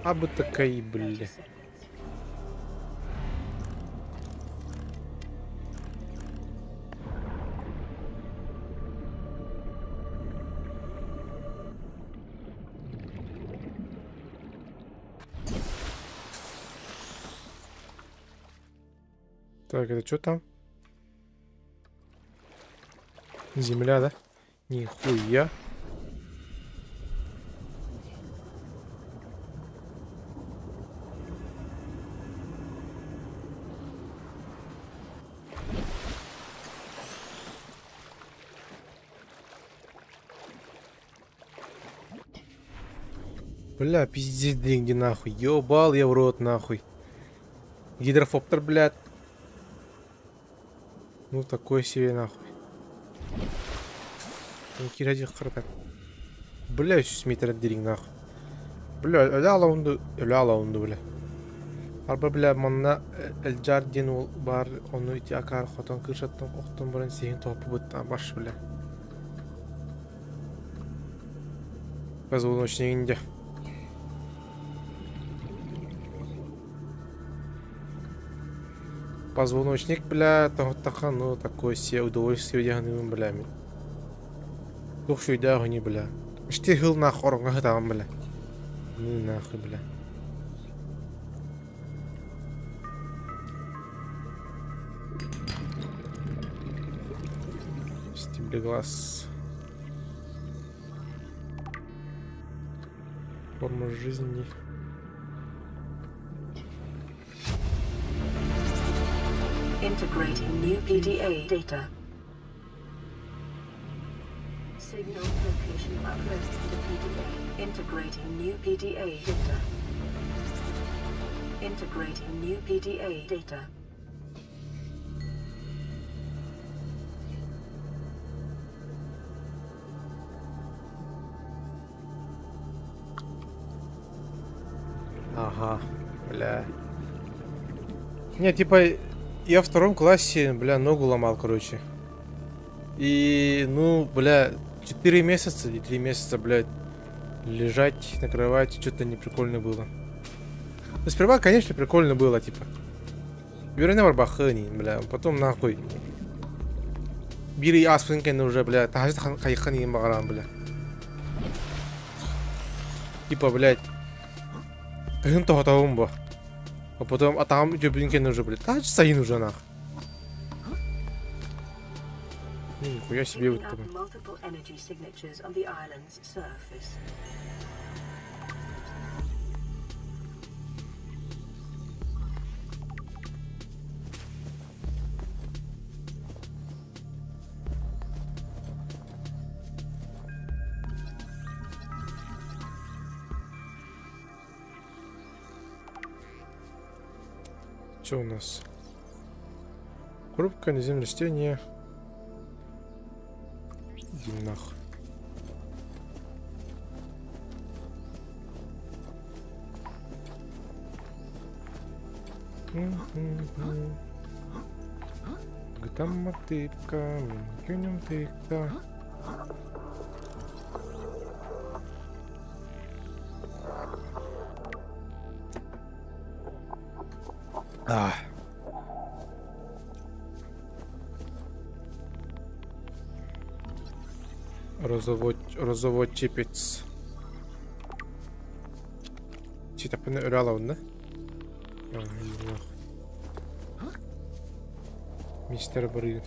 А бы такая, бля. Так, это что там? Земля, да? Нихуя. Бля, пиздец, деньги нахуй. Ёбал я в рот нахуй. Гидрофоптер, блядь. Ну такой себе нахуй. Киради хартак. Бля, 300 метр дерин нахуй. Бля, öyle alaundu bля. Arba bля manna el jardin ol бар, onu ити акар хотон кыршаттан октон баран сен топу бутта баш бля. Позвоночник. Позвоночник, бля, тахан, ну такой себе удовольствие ягным, бля. Тух шуйда гони, бля. Шти хил нахуй, там, бля. Ну нахуй, бля. Стебли глаз. Форма жизни. Integrating new PDA data. Signal location uploaded to PDA. Integrating new PDA data. Integrating new PDA data. Ага, бля. Не, типа, я в 2 классе, бля, ногу ломал, короче. И, ну, бля, 4 месяца или 3 месяца, блядь, лежать на кровати, что-то не прикольно было. Ну, сперва, конечно, прикольно было, типа. Вернее, барбахани, бля, потом нахуй. Бири асфинкен уже, бля, тахажит хайхани магарам, бля. Типа, блядь. Тахин то хатаумба. А потом, а там джобинкен уже, блядь, тахажит саин уже, нах. Нихуя себе вот это. Что у нас? Хрупкое на земле растение. Иди нахуй. Там мотыка, минкюнем тыка. Розовод чипец. Чита пene öyle alalım da. Мистер Брын.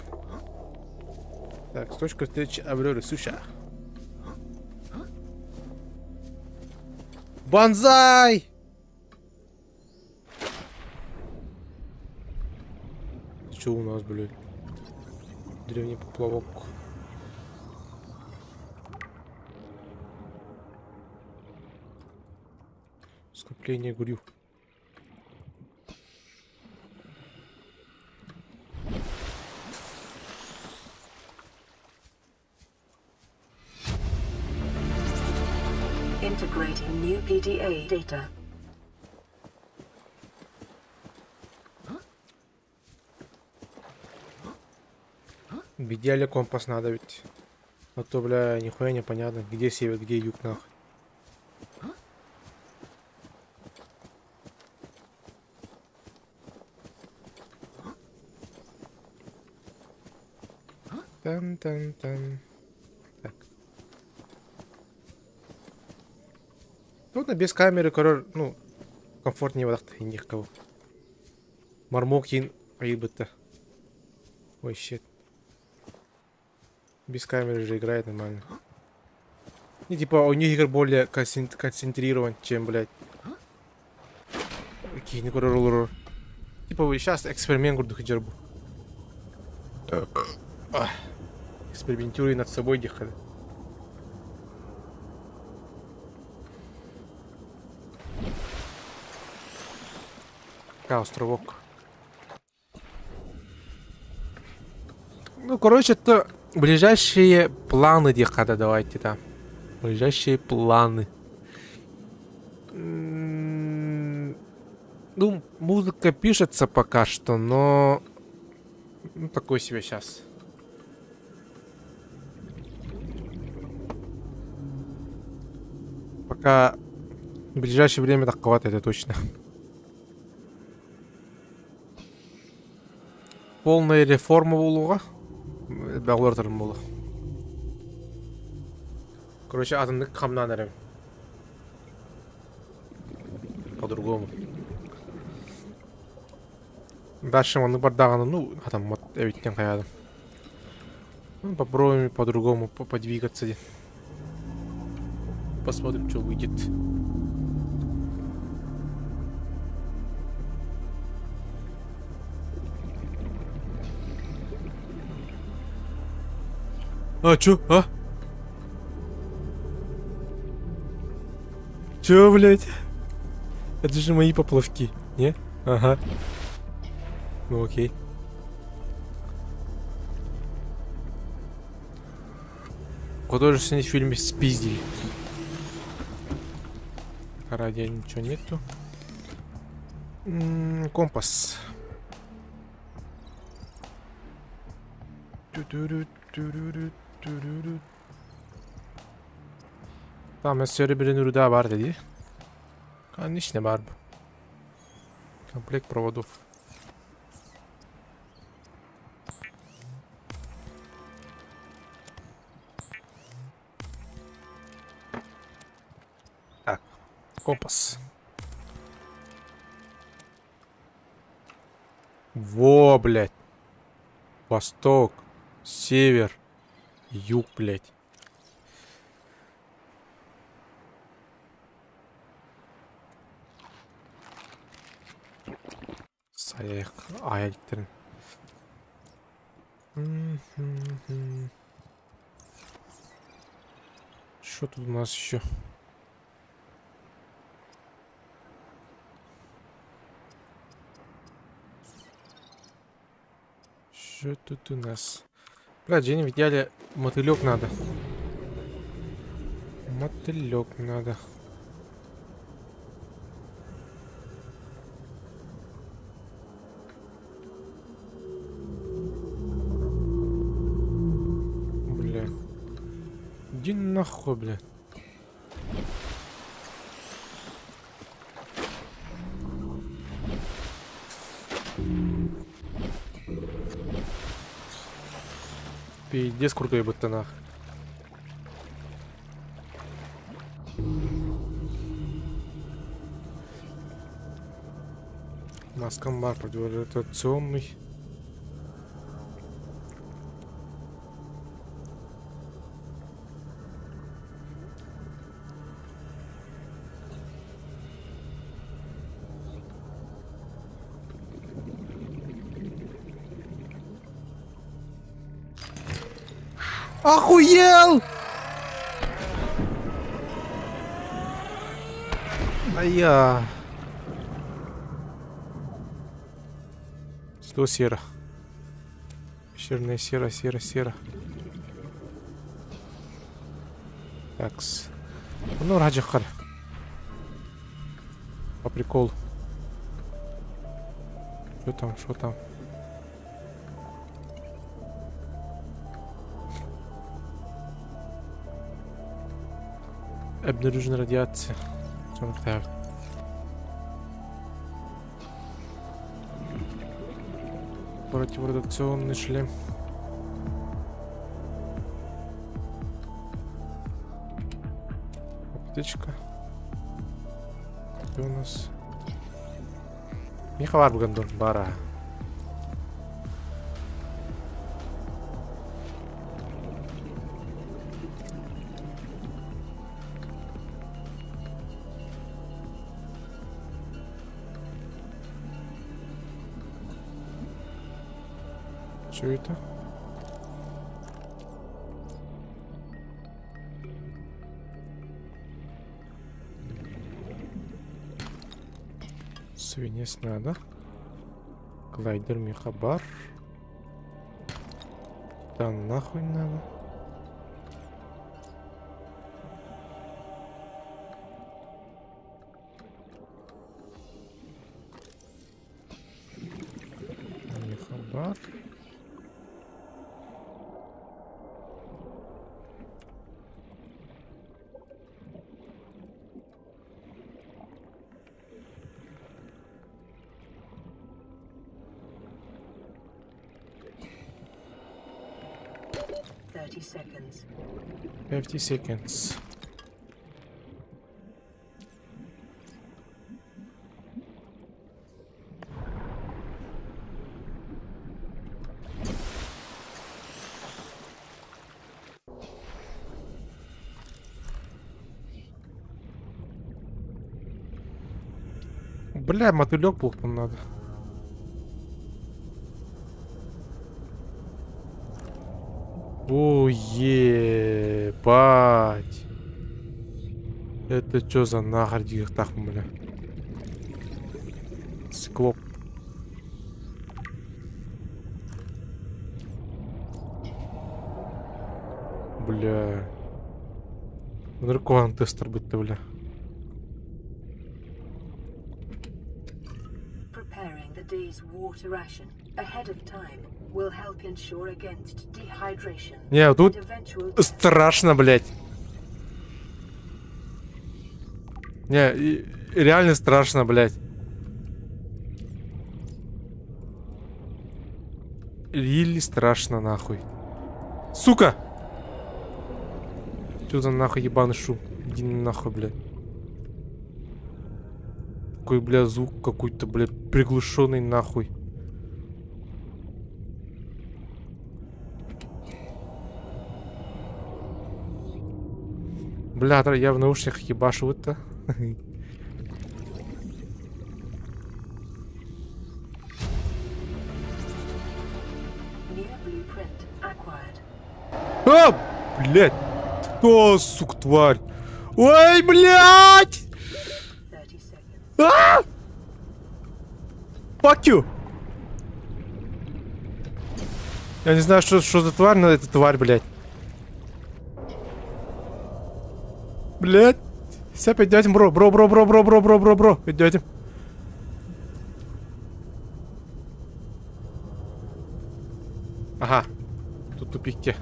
Так, с точки встречи Авроры Суша. Бонзай! Что у нас, блядь? Древний поплавок. Скопление гурю. Integrating new PDA data. В идеале компас надо ведь. А то, бля, нихуя непонятно, где север, где юг, нахуй. Тан-тан-тан. Так. Трудно без камеры, короче, ну, комфортнее вот так и никого. Мармок ин аибыта. Ой, щит. Без камеры же играет нормально. И типа у них игр более концентрирован, чем, блядь. Какие не королорор. Типа вы сейчас эксперимент гурду хиджарбу. Экспериментируй над собой, дихали. Островок. Ну, короче, это ближайшие планы, декада, давайте, да. Ближайшие планы. Ну, музыка пишется пока что, но... Ну, такой себе сейчас. Пока в ближайшее время таковато, это точно. Полная реформа болуға. Бағлар тұрым болу. Короче, атымдық қамнан әрім. По-другому. Дальше он бардағаны, ну, атам әветтен қаядым. Ну, попробуем по-другому подвигаться. Посмотрим, что выйдет. А, чё? А? Чё, блядь? Это же мои поплавки, не? Ага. Ну окей. Художественный фильм спиздили. Ради ничего нету. Компас. Tamam, ben söyle bir ürün daha var dedi. Конечно, бар. Комплект проводов. Так, компас. Во, блядь. Восток, север, юг, блядь. Саяк, аяльтырын. Что тут у нас еще? Что тут у нас? Бля, Дженни, в идеале мотылек надо. Мотылек надо. Бля. Иди нахуй, бля. Пиздец, крутой ботанах. Маскамбар противорадиационный. Охуел! А я... Что сера? Пещерная сера, сера. Такс. Ну, раджахар. По приколу. Что там? Обнаружена радиация. Противорадиационный шлем. Аптечка. Что у нас? Михавар Бугандон бара. Что это? Свинец надо. Глайдер мехабар. Да нахуй надо. Мехабар. Seconds. 50 seconds. Бля, мотылек был, там надо. О, ебать. Это чё за нахер так, бля? Циклоп. Бля. Дракон тестер быть-то, бля. Preparing the day's water ration ahead of time will help ensure against dehydration. Не, тут and eventual страшно, блядь. Не, реально страшно, блядь. Really страшно, нахуй. Сука! Чё за нахуй ебаный шум? Иди нахуй, блядь. Какой, бля, звук какой-то, блядь, приглушенный, нахуй. Бля, я в наушниках ебашу это. А, блядь! Кто, сука, тварь? Ой, блядь! А! Fuck you! Я не знаю, что за тварь, но это тварь, блядь. Блядь. Все, идем, бро. Идем. Ага. Тут тупик.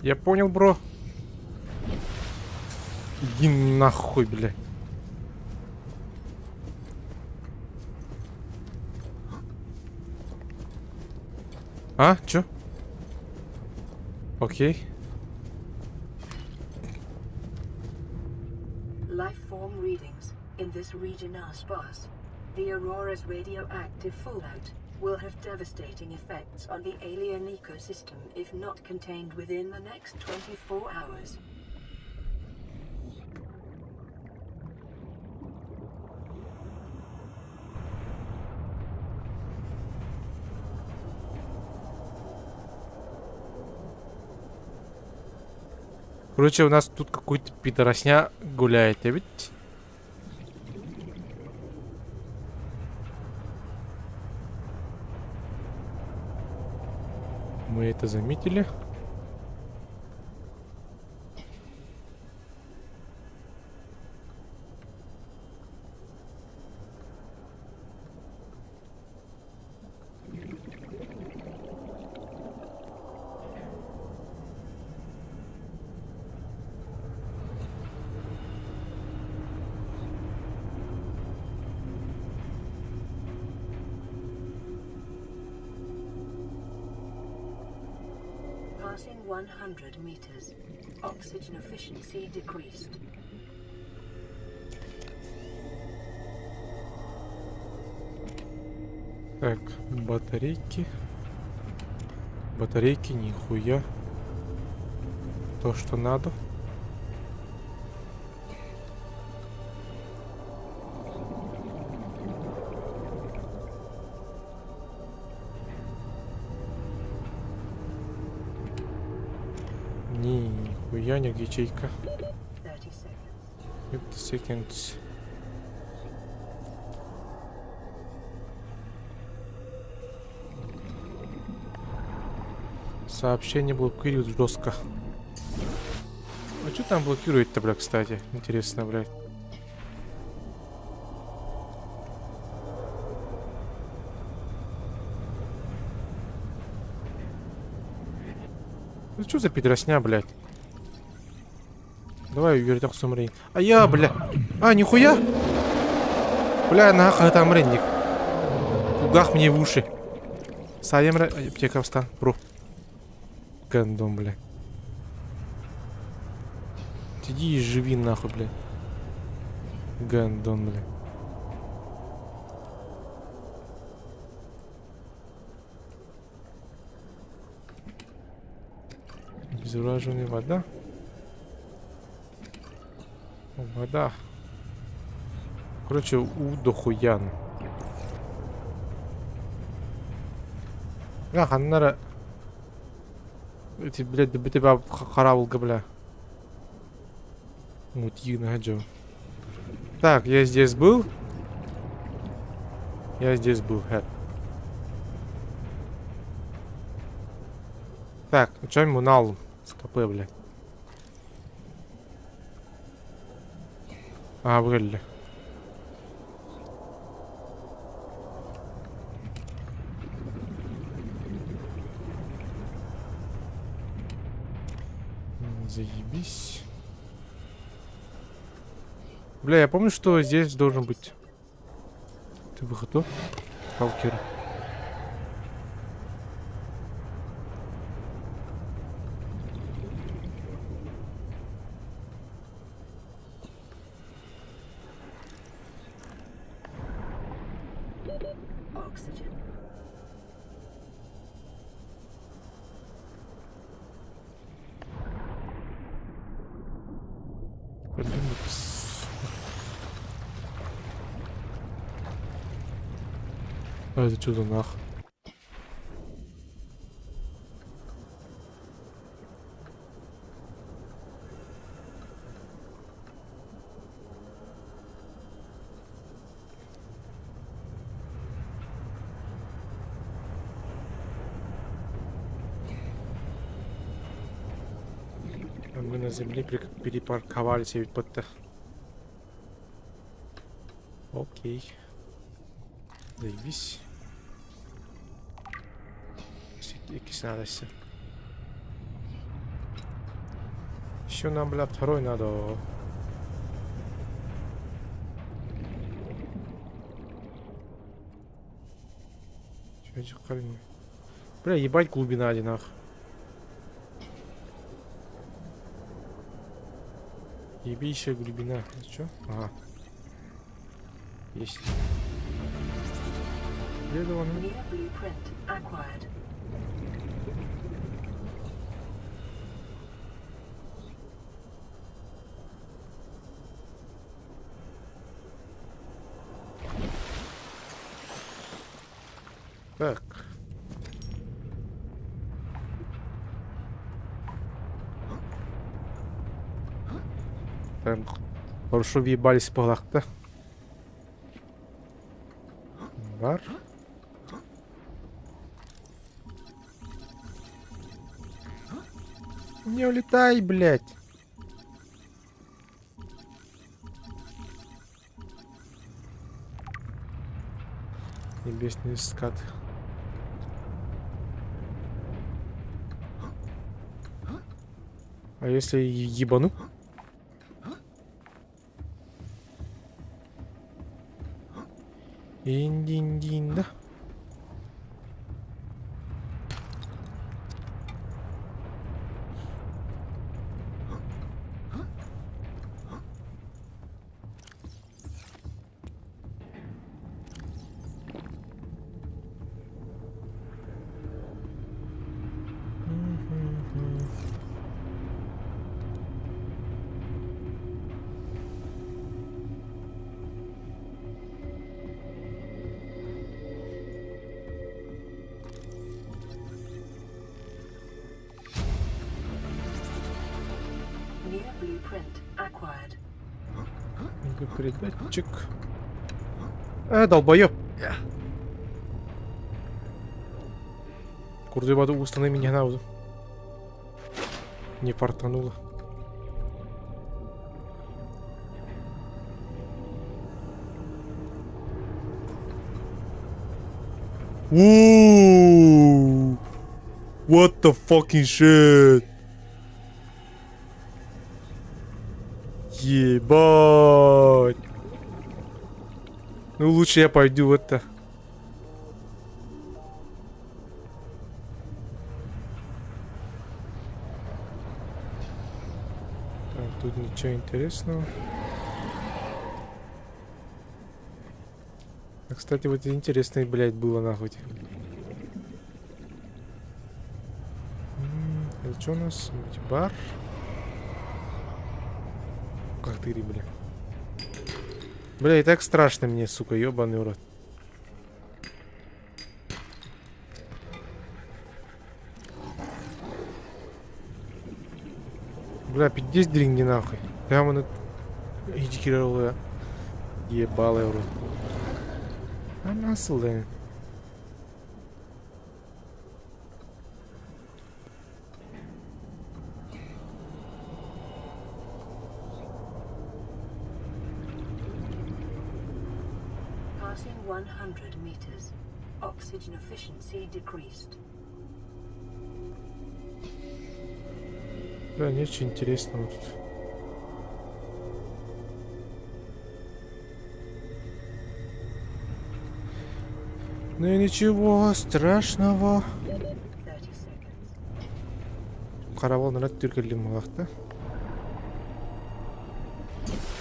Я понял, бро. Иди нахуй, блядь. А? Чё? Окей. Life form readings in this region are sparse. The Aurora's radioactive fallout will have devastating effects on the alien ecosystem if not contained within the next 24 hours. Короче, у нас тут какой-то пидоросня гуляет, а ведь? Мы это заметили. Passing 100 meters. Oxygen efficiency decreased. Так, батарейки. Батарейки, нихуя. То, что надо. Нихуя, не ячейка. 30 seconds. 50 seconds. Сообщение блокирует жестко. А что там блокирует-то, бля, кстати? Интересно, блядь. Ну что за пидоросня, блядь? Давай вернем сумрень. А я, бля. А, нихуя! Бля, нахуй там ренник. Угах мне в уши. Саем аптека встан, бро. Гандон, бля. Иди и живи нахуй, бля. Гандон, бля. Безураженная вода. Вода. Короче, удохуян. Ах, аннара... Эти, блядь, да тебя харабылка, бля. Мутьина, хаджо. Так, я здесь был. Я здесь был, хэт. Так, ну что ему налом? Стопы, бля. А, бля. Заебись. Бля, я помню, что здесь должен быть... Ты выход, сталкер. А это что за нах? Мы на земле перепарковались, ведь под-то. Окей. Заебись. Надо. Еще нам, бля, второй надо. Че эти хрень? Бля, ебать глубина одинах. Ебейшая глубина. Че? Ага. Есть. Где-то он? Так. Так. Хорошо въебались по лахта. Бар. Не улетай, блядь. Небесный скат. А если ебану? Дин-дин-дин, да? Передатчик. Долбоёб. Курды воду установи меня на воду. Не портануло. Ooh! What the fucking shit? Ебать! Ну лучше я пойду в это. Так, тут ничего интересного. А, кстати, вот интересное, блядь, было нахуй. Это что у нас? Бар? Коктейли, бля. Бля, и так страшно мне, сука, ёбаный урод. Бля, 50 деньги нахуй. Прямо на... Иди, ебалый урод. А насыл, да. Passing 100 meters. Oxygen efficiency decreased. Да, ничего интересного тут. Ну и ничего страшного. 30 seconds. Каравал на только для малахта.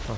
Ага.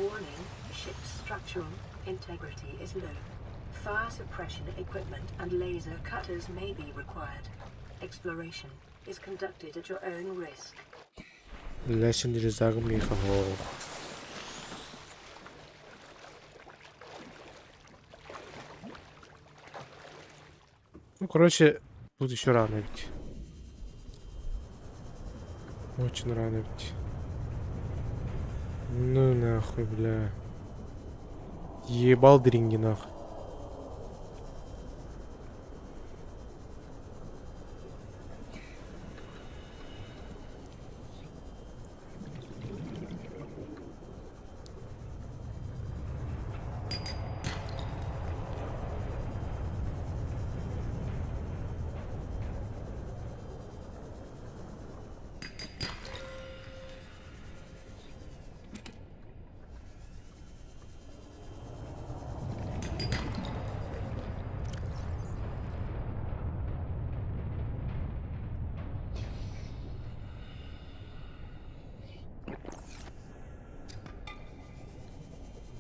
Warning, ship's structural integrity is low. Fire suppression equipment and laser cutters may be required. Exploration is conducted at your own risk. Legendary Zagmika Hall. Ну, короче, тут еще рано ведь. Очень рано ведь. Ну нахуй, бля. Ебал дринги нахуй.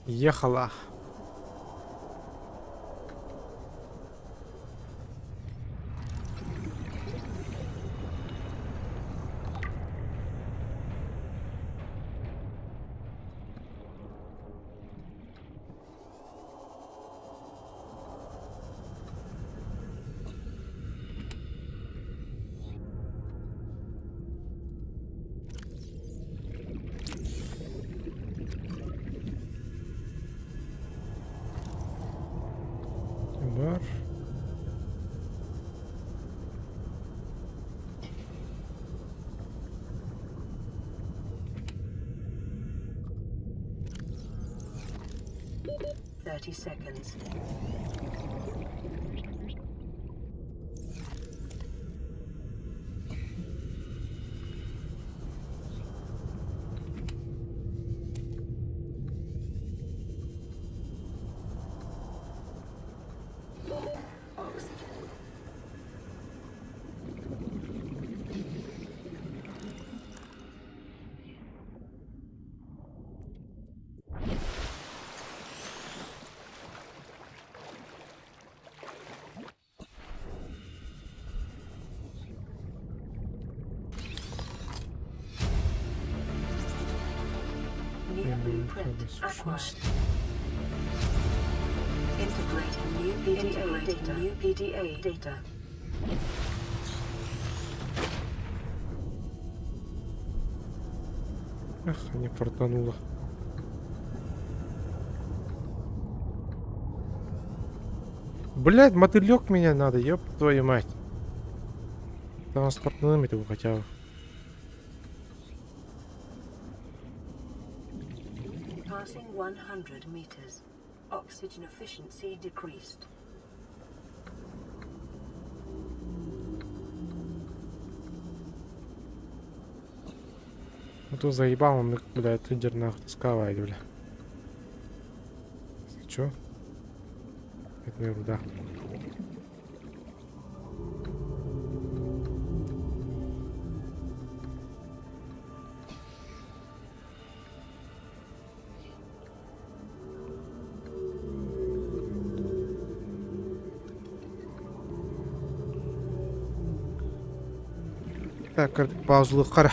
Ехала. Бар. Thirty seconds. Acquired. Integrating new PDA data. Ах, не фартануло. Блядь, мотылек меня надо, ёб твою мать. Транспортным этого хотя бы. Passing 100 meters. Oxygen efficiency decreased. Ну то заебал он, блядь, лидер нахуй таскавает, бля. Чё? Это ерунда. Так, паузу қара.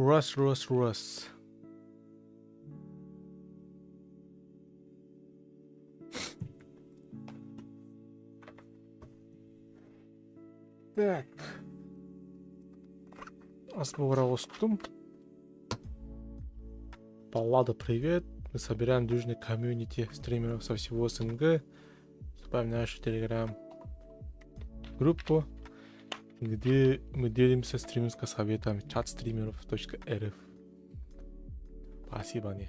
Раз. Так. Асмураостум. Паллада, привет. Мы собираем дружный комьюнити стримеров со всего СНГ. Вступаем в нашу телеграм-группу, где мы делимся стримерским советом chatstreamerов.rf. Спасибо, не.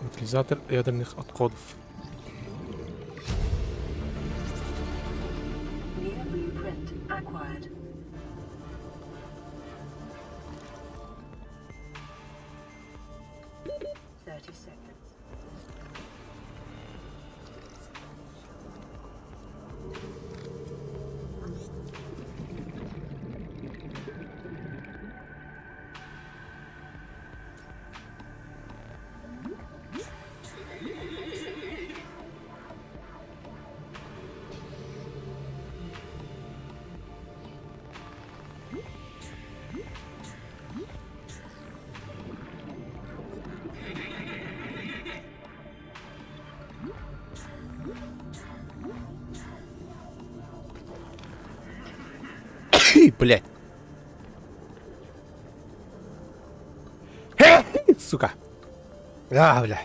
Утилизатор ядерных отходов. New blueprint acquired. Seconds. Блять. Сука. Бля.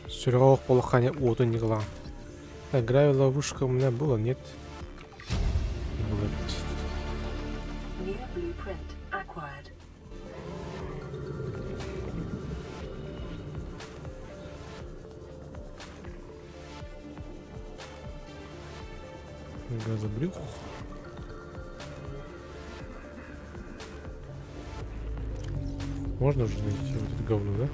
Сюрок полоханя отын не играю ловушка, у меня было, нет? New blueprint acquired. Газобрюх. Можно уже найти вот это говно, да?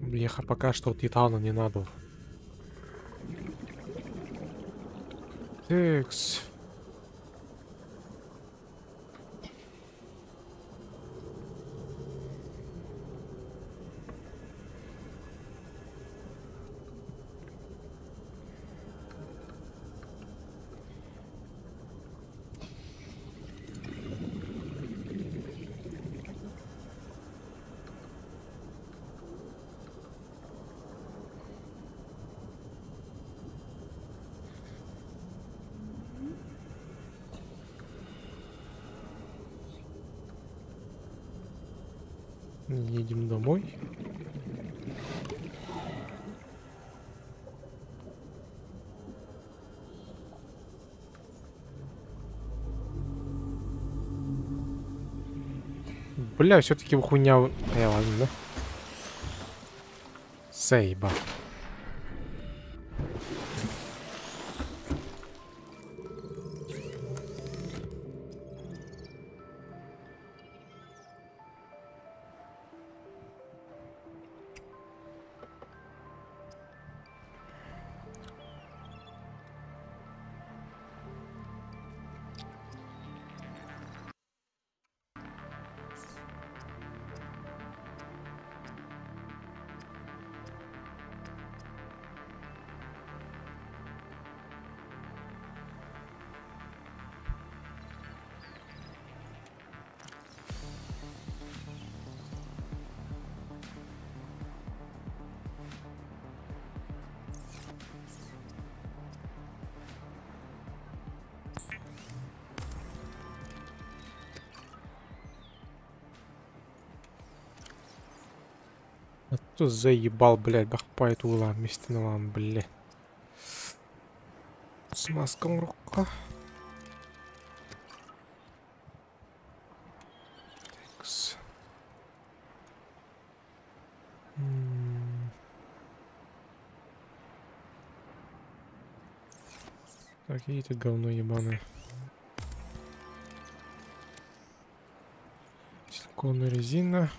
Бляха, пока что титана не надо. Текс. Едем домой. Бля, все-таки хуйня. Ладно, да? Сейба. А кто заебал, блядь, бахпает ула вместе на вам, блядь. С маском рука. Так, идите, говно ебаное. Силиконовая резина.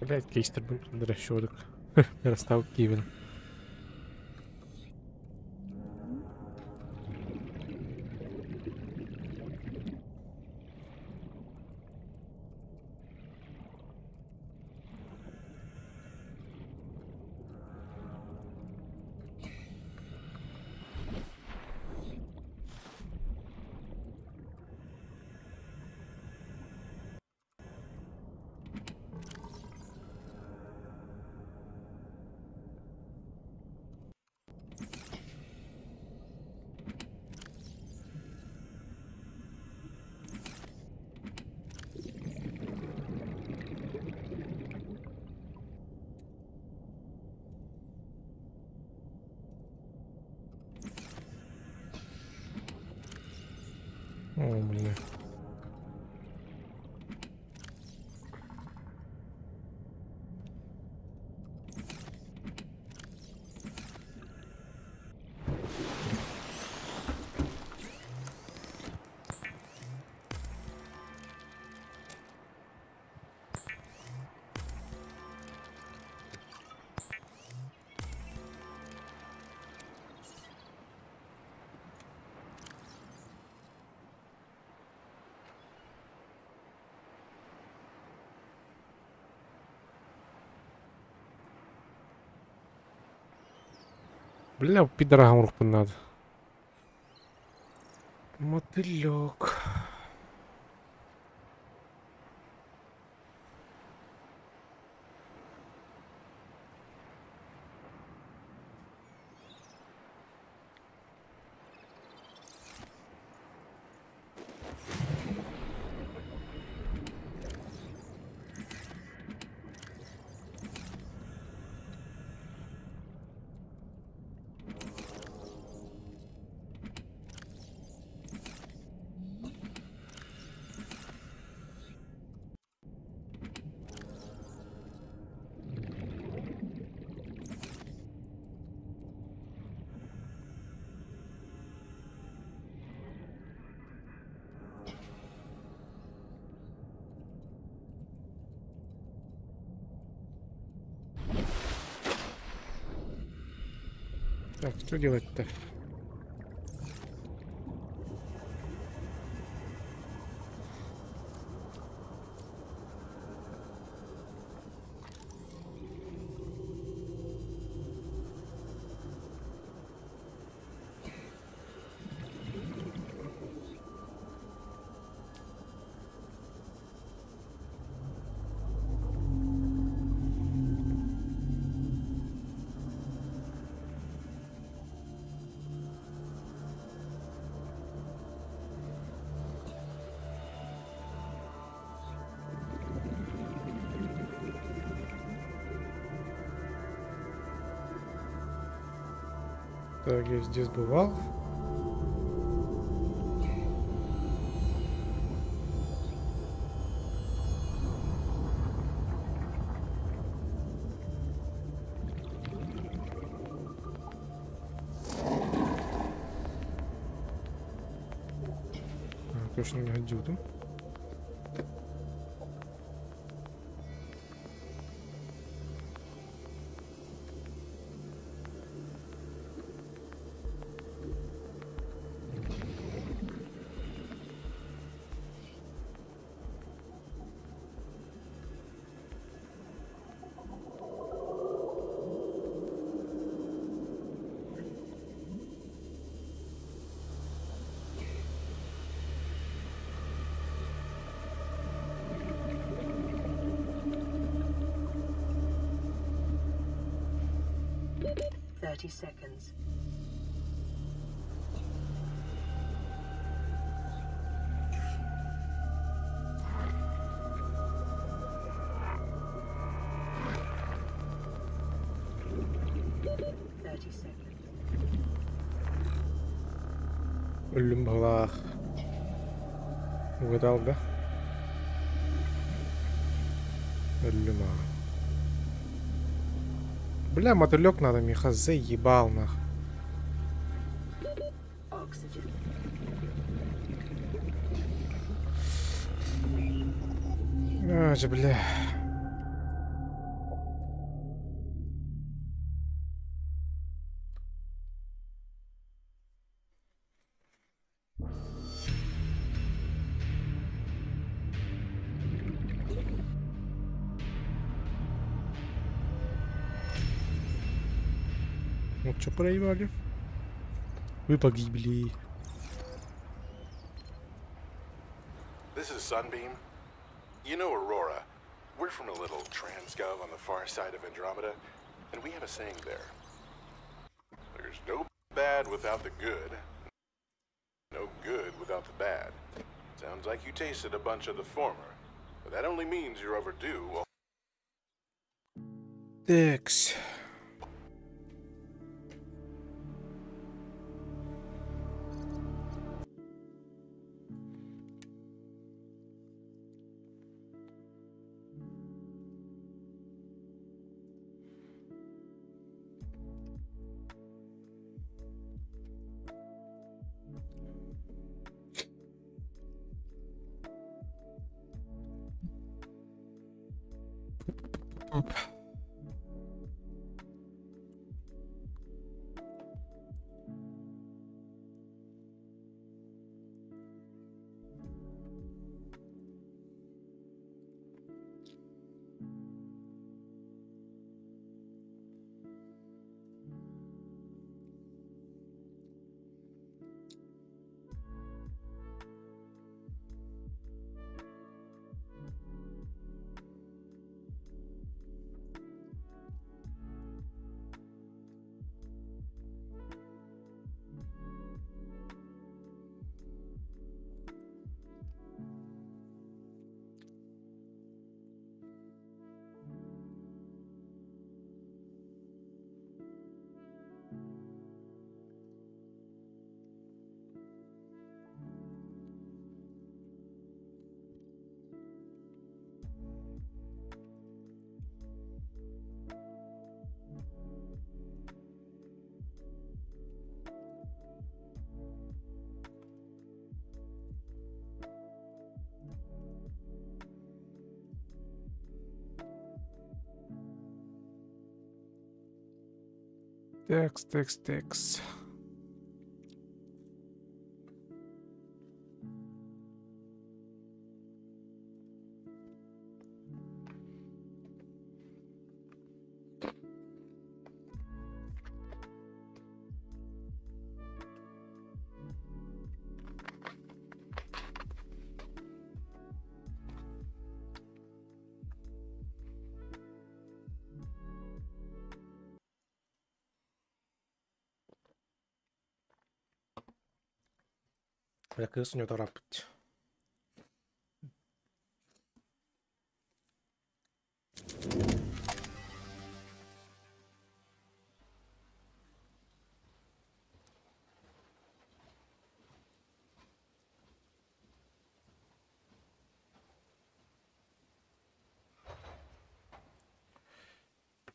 Блять, кейстер был расчеток. Расстал Кивин. О, блин. Бля, пидорам рух надо. Мотылек. Так, что делать-то? Так, я здесь бывал. Точно не отдюду. Seconds. 30 seconds. Ölüm балах. Угадал, да? Ölüm. Бля, мотылек надо, Миха, заебал нах. Oxygen. А же, бля. Ну чё проебали? Вы погибли. This is Sunbeam. You know Aurora. We're from a little Transgov on the far side of Andromeda, and we have a saying there. There's no bad without the good. No good without the bad. Sounds like you tasted a bunch of the former. But that only means you're overdue. Текс. Текс. Бля, кыз у него тарап бітті.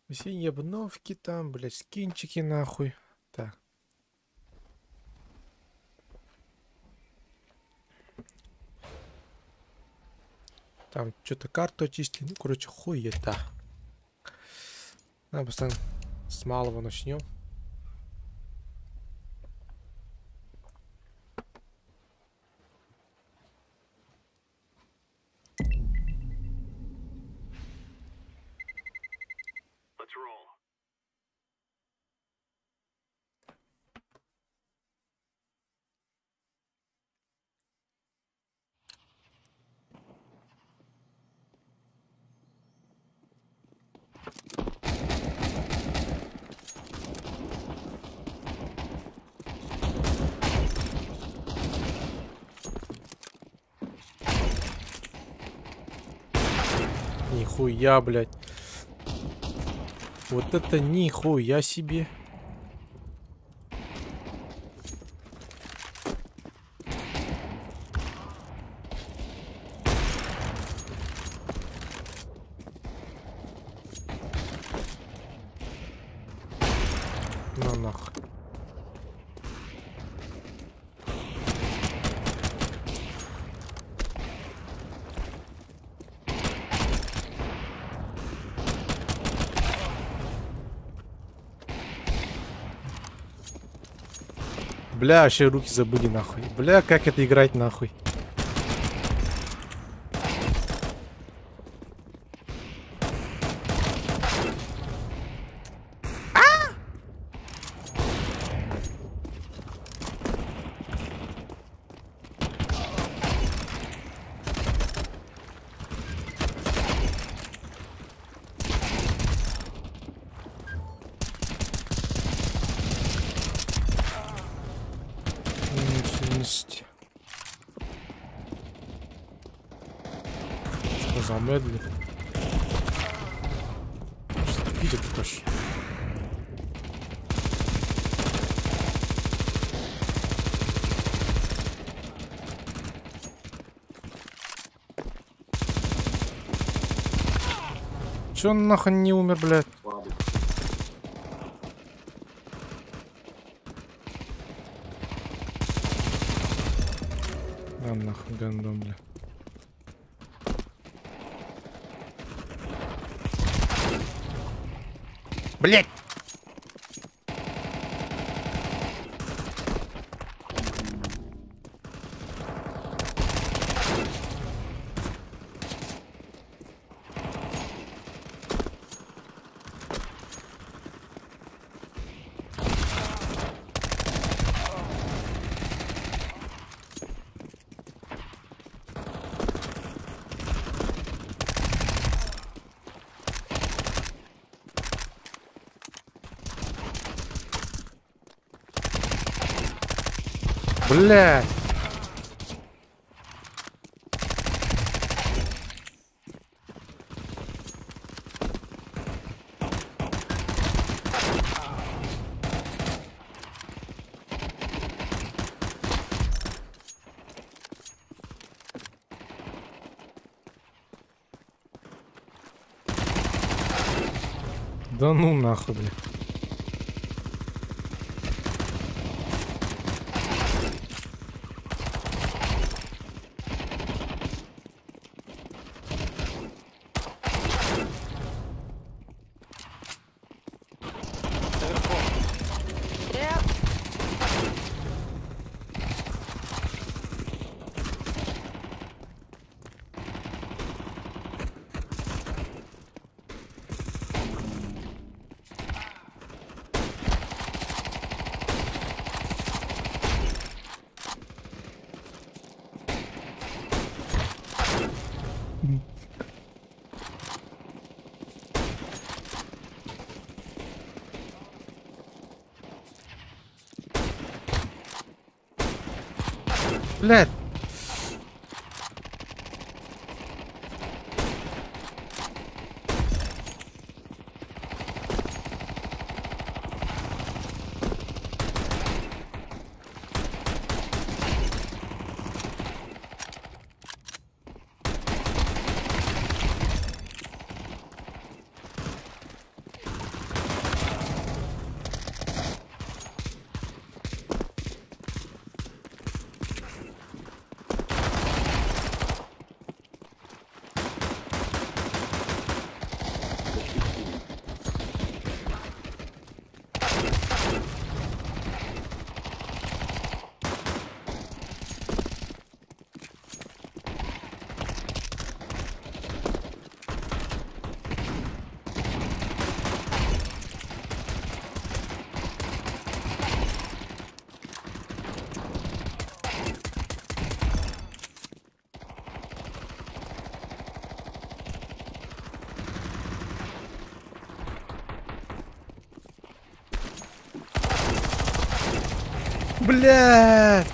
Все ебновки там, блядь, скинчики нахуй. Так. Там что-то карту очистили. Ну, короче, хуета. Давай постоянно с малого начнем. Нихуя, блядь. Вот это нихуя себе. Ну нахуй. Бля, вообще руки забыли нахуй. Бля, как это играть нахуй? Что за медли? Видит тоже. Чё он нахуй не умер, блядь? Да нахуй, гандон, бля. Блять! Бля! Да ну нахуй, бля. Блядь. Бля!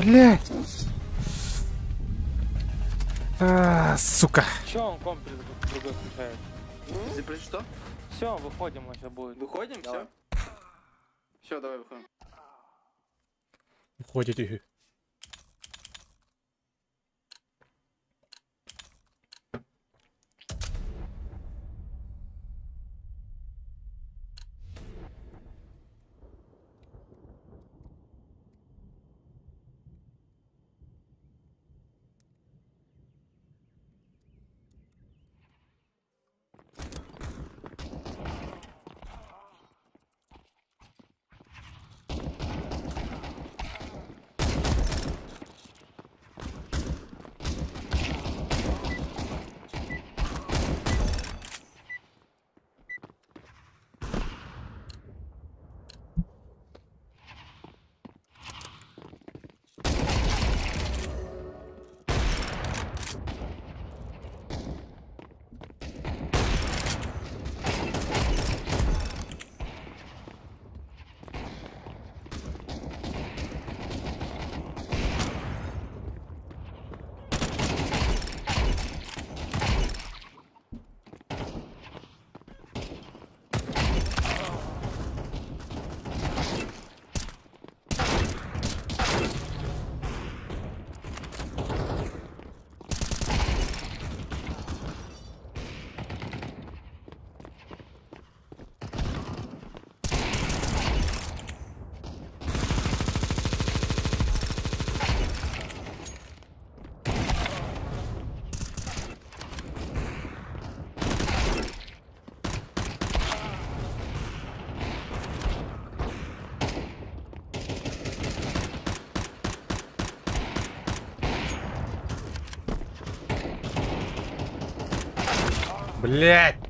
Бля! Сука! Че он комплекс другой включает? Зиплет что? Все, выходим, сейчас будет. Выходим, все? Все, давай выходим. Уходит их. Блять!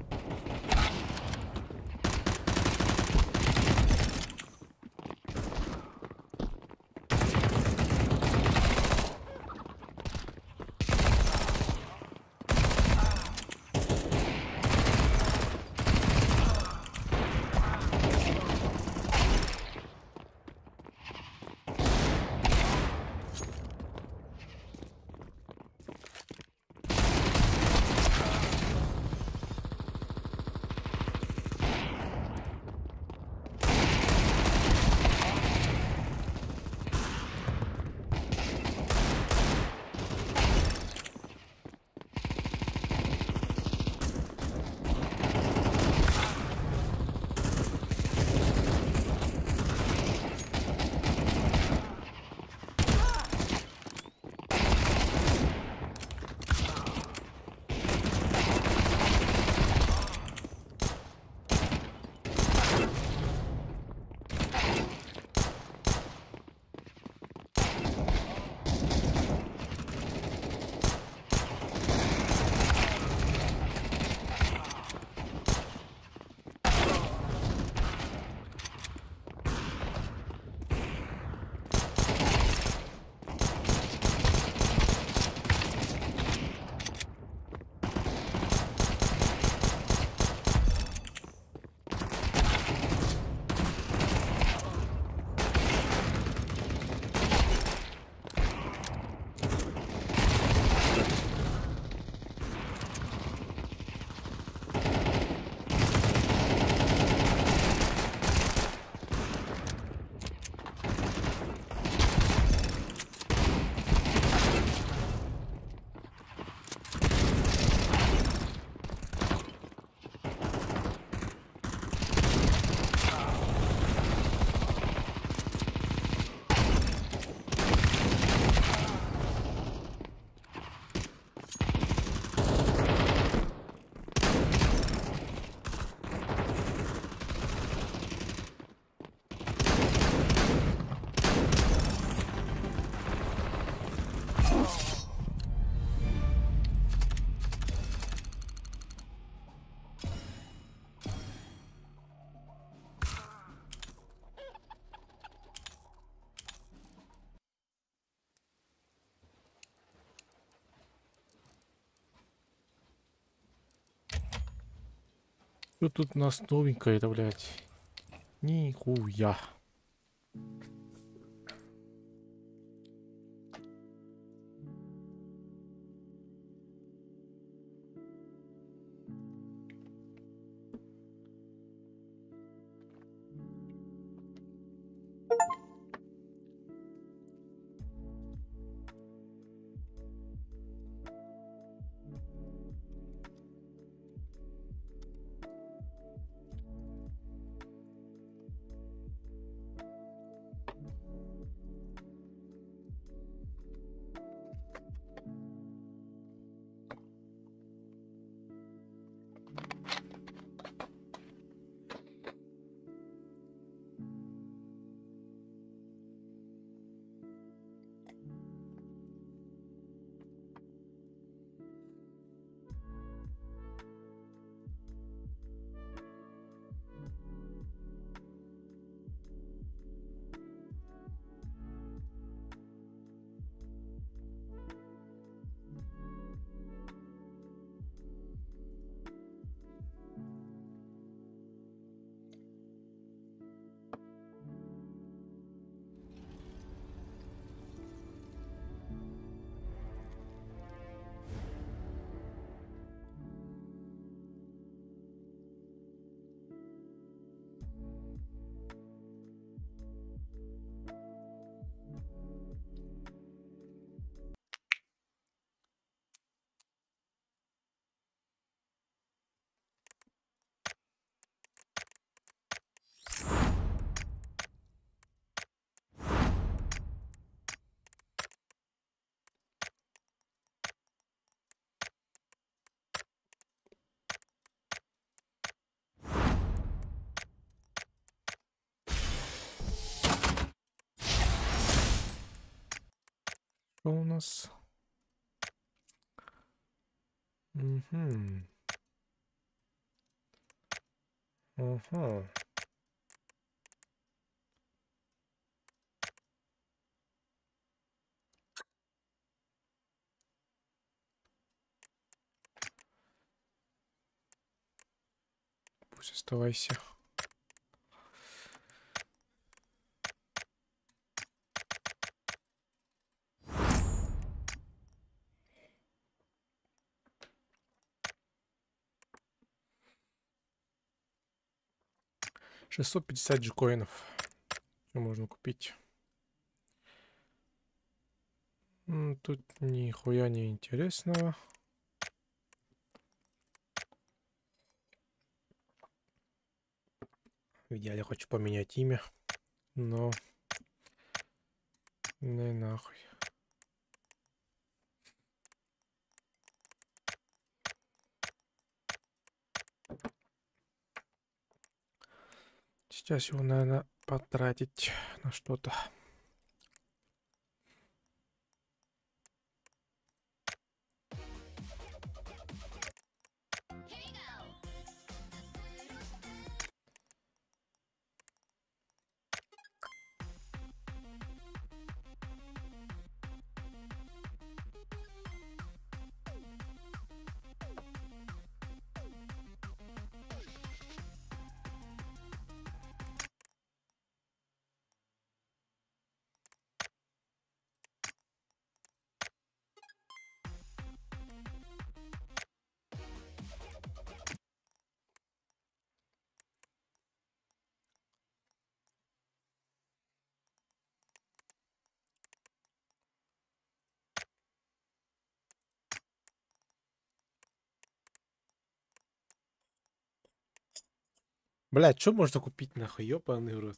Что тут у нас новенькое-то, блядь? Нихуя. Что у нас? Угу. Угу. Пусть оставайся. $650 что можно купить? Тут нихуя не интересного. В идеале хочу поменять имя, но не нахуй. Сейчас его, наверное, потратить на что-то. Блядь, что можно купить нахуй, ёбаный в рот?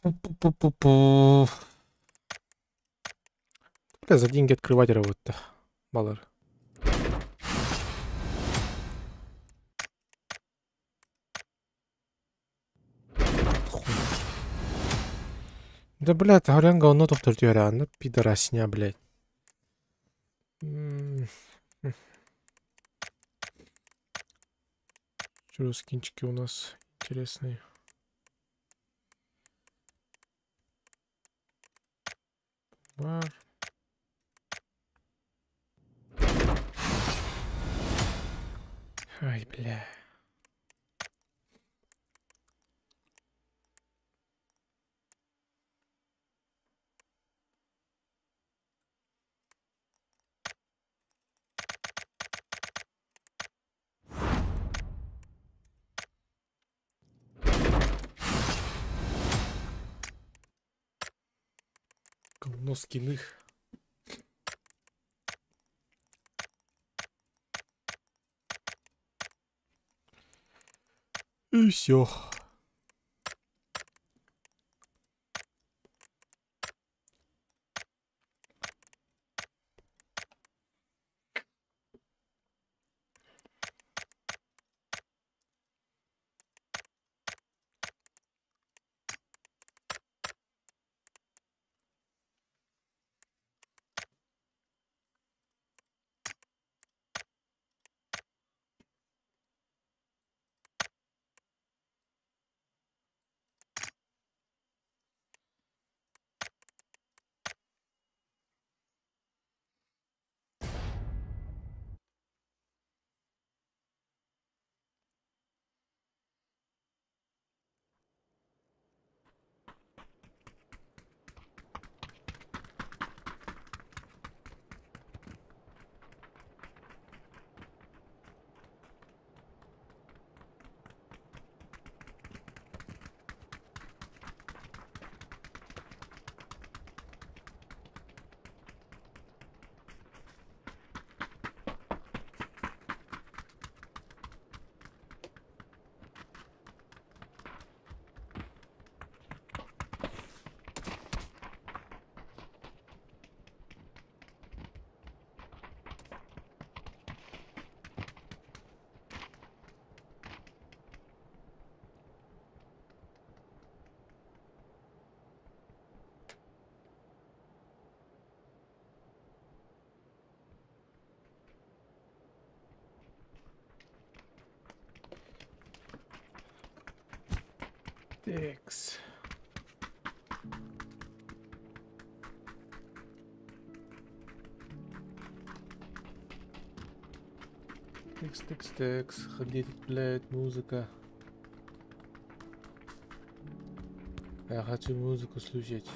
Пу-пу-пу-пу-пу. Бля, за деньги открывать работа. Баллар. Да, блядь, говорят, говно тоқтыртıyor реально. Пидорасня, блядь. Что скинчики у нас интересные? Бар. Ай, бля. Говно скины. И все. Текс. Текс. Ходить, блядь, музыка. Я хочу музыку слушать.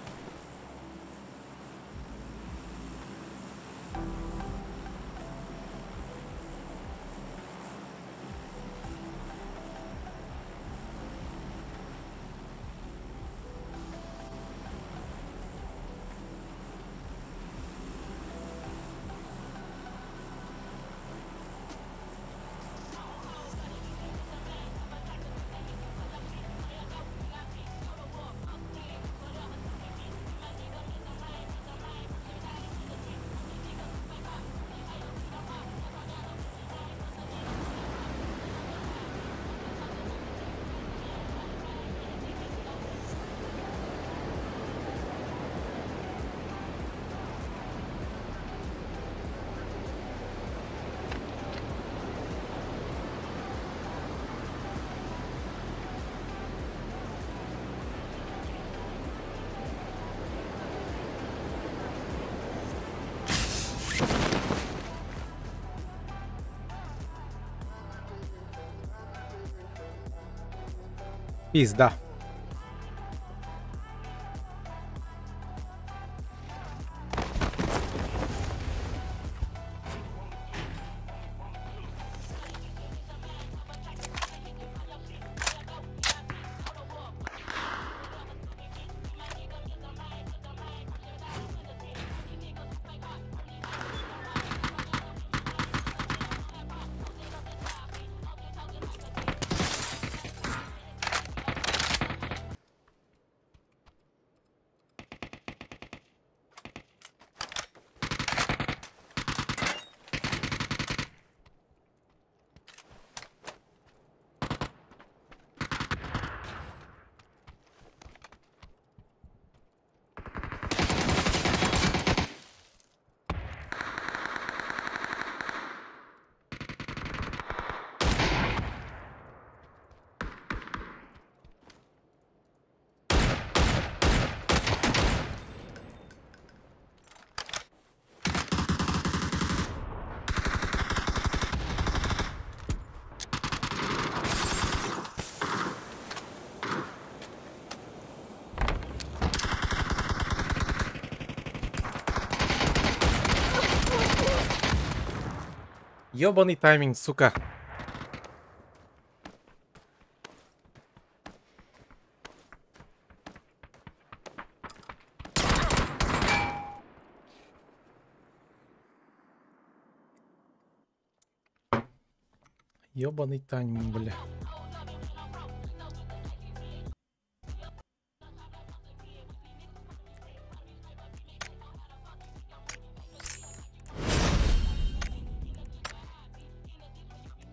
Пизда. Ёбаный тайминг, сука. Ёбаный тайминг, бля.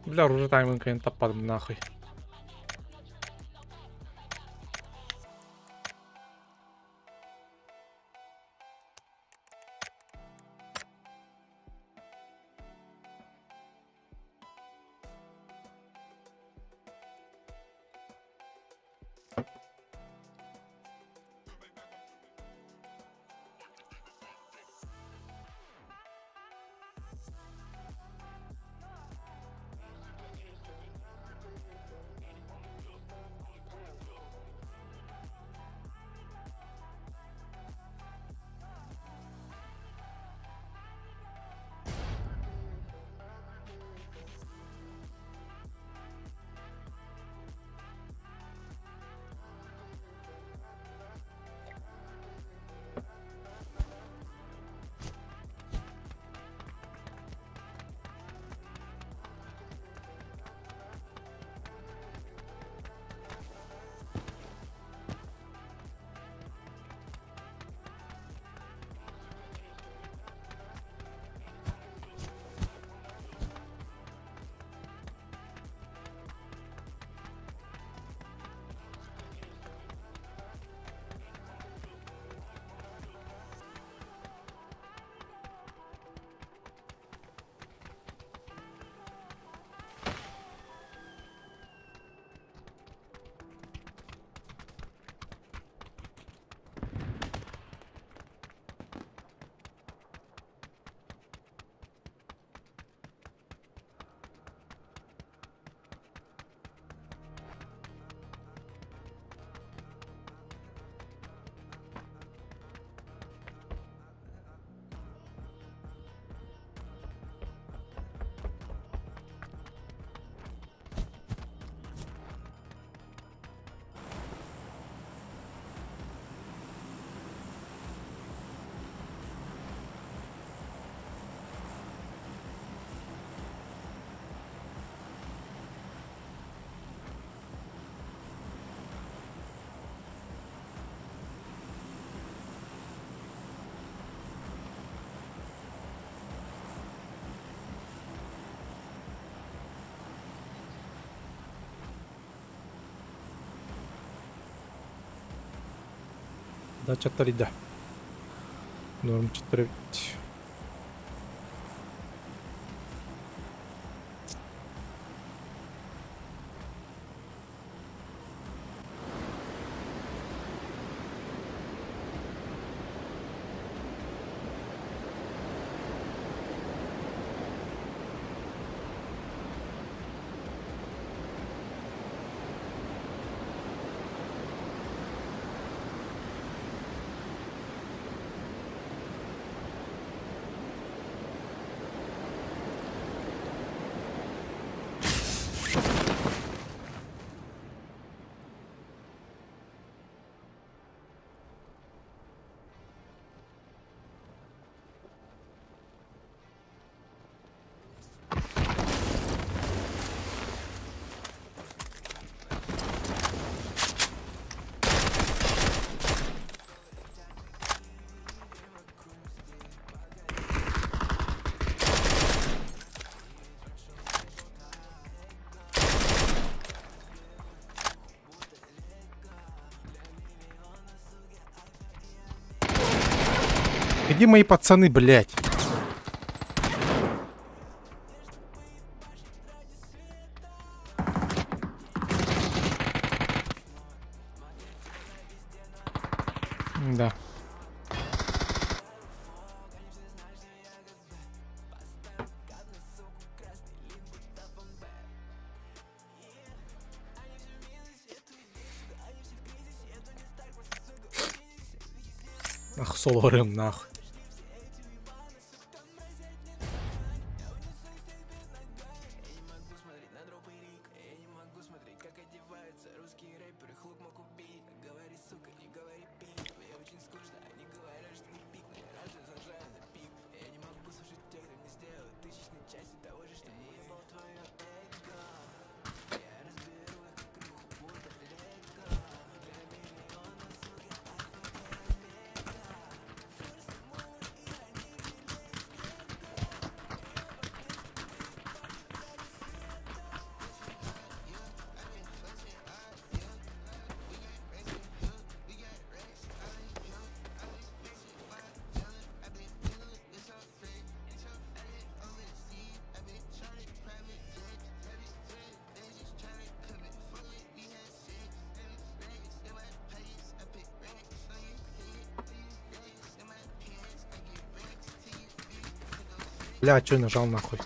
Бля, уже тайминг, конечно, топад нахуй. Да, 4 да. Норм 4. Где мои пацаны, блядь? Да. Ах, соло-рэм, нахуй. Бля, чё нажал нахуй?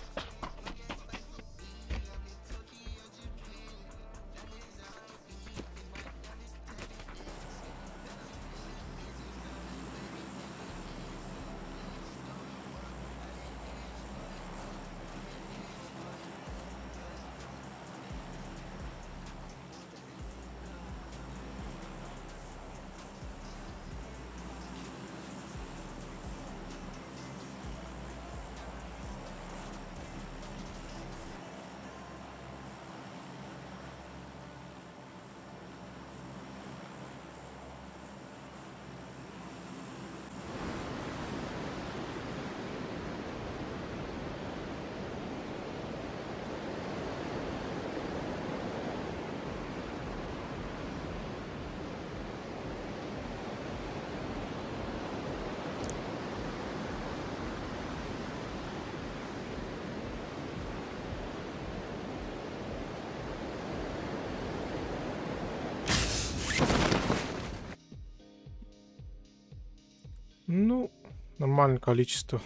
Ну, нормальное количество.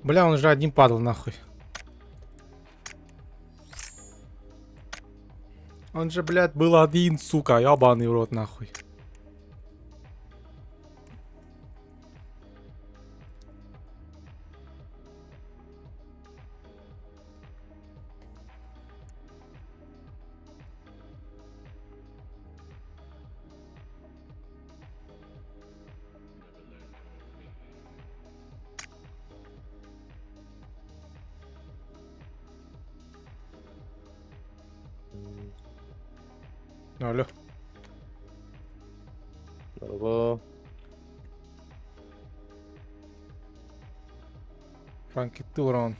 Бля, он же один падал нахуй. Он же, блядь, был один, сука, ебаный в рот нахуй. Алло. Merhaba. Франки, ты урон.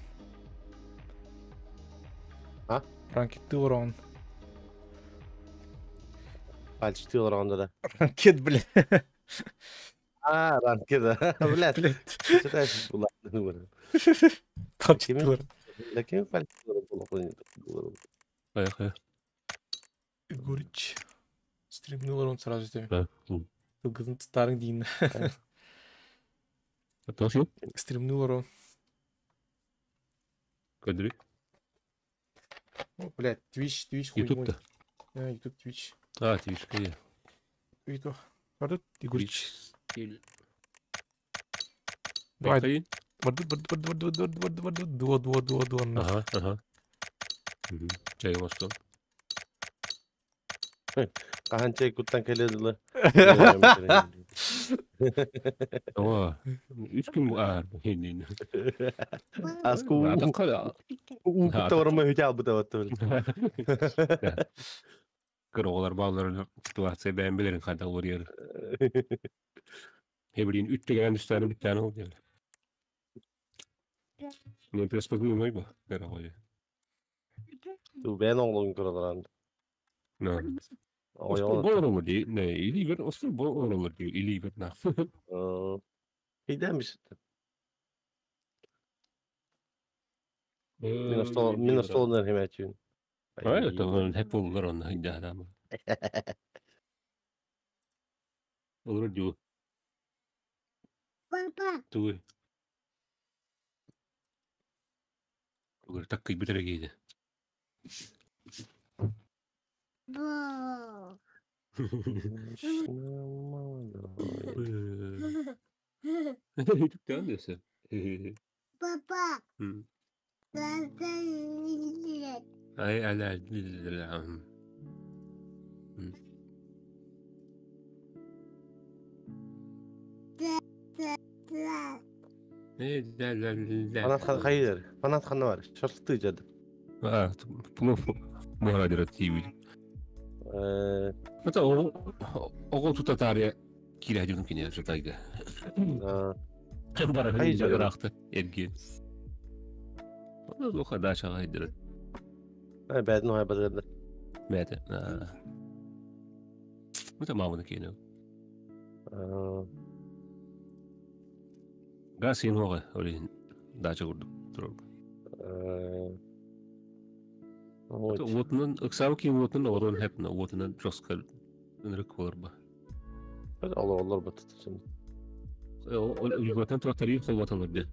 Ha? Франки, ты урон. Falçlıyor onda da. Ранкет, блядь. Ha, ben keda. Блядь. Блядь. Читай булат numara. Франки, ты урон. Lakin falçlıyor bulат. Поехали. Егорыч. Стримнул урон сразу тебе. Да. Кылгызын старың дейін. Отошел? Стримнул урон. Кадри. О, блядь, Twitch хуй мой. Ютуб-то. YouTube, Twitch. А, твичка я. Видно. А тут Егорыч. Твич. Давай. Поехали. Дуо. Ага, ага. Чай başkan. Kahançay kuttan kelediler. Ama 3 gün bu ağır bu kendini. Asku Zaten kadar. kutta varma hüca bu da vattı. Kırıqlar bağlarını situasiya ben bilirim kadar oluyor. Hebilin 3 tane üstlerine bir tane oluyor. Ne perspektifi mi bu? Kırıqlar. Du ben oğlum kuradan. Ne? Oyun. Bu olur değil. Ne? İyi bir olsun bu olur diyor. İyi bir ne? İyiden misin? Minus dollar hemen için. Evet, tamam hep olur onlar hadi ama. Olur diyor. Papa. Tuh. Olur tak kıyı bitere giydi. Bo. Tuh diyorsun. Papa. Tata. Ay ala. Fanat hayır. Fanat kanı var. Şartlı icadı. Ah, bunu bu arada TV. Hatta o tuta tarihe kiracı mümkün ya şurada. Bara Hayır canım. rahattı ergi. O kadar şahaydır. Badin o haybadı. Mete. Bu tamamını kino. Gasin hoga orayın daha çok durur. Otunun ıksam ki otunun orun hepne otunun joskal ınırık olur ba. Olur batı tutsun. O ülkeden traktarı kolvat alırdı.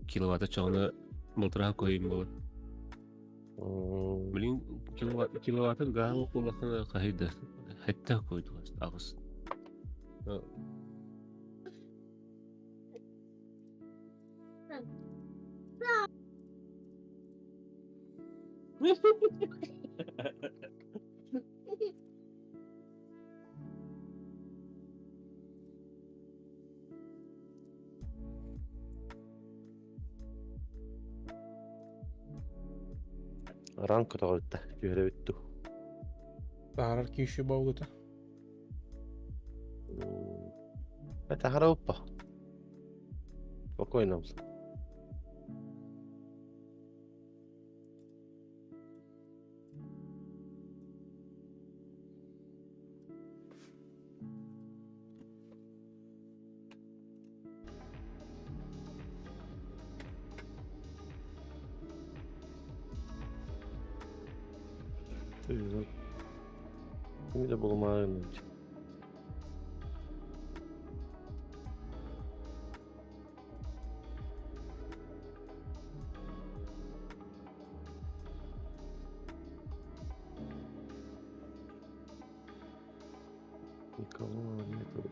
Kilovata çoğuna motora koyayım bu. Bilin kilovata gahı kulakına kahide. Hatta koydu ağız. Ranko tavoitta. Yhdä vittu. Taharar kiishy bauduta. Mitä haruppa? Koko inamsa. Kimillä bulmaa ennenkin. Никого нету.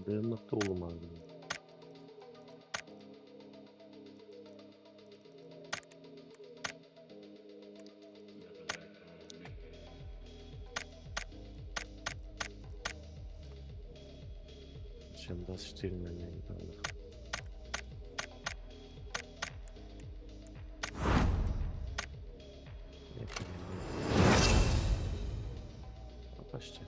Ben nokta olmaz. Чем das stehen wir nicht. Почти.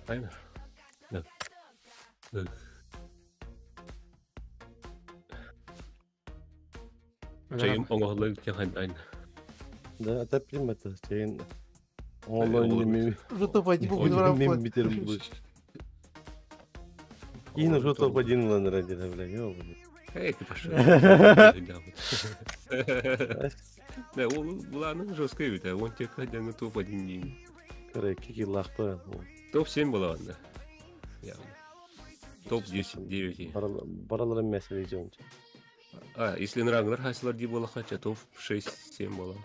Aynen. Да. Да. Чейн оңоолой кехан айна. Да, отоприм это, чейн. Он Что-то по нему мем битерим будет. И на что-то один лан ради, бля, ёбаный. Эй, ты пошел. Да, ол буланы жесткий бит, он тек ходяны топ-1 дейм. Короче, какие лахпа. Топ-7 была анда. Явно. Топ-10, 9. Баралар мәселе жон. Если нрагнар хайсылар ди бола хача, топ-6, 7 бола.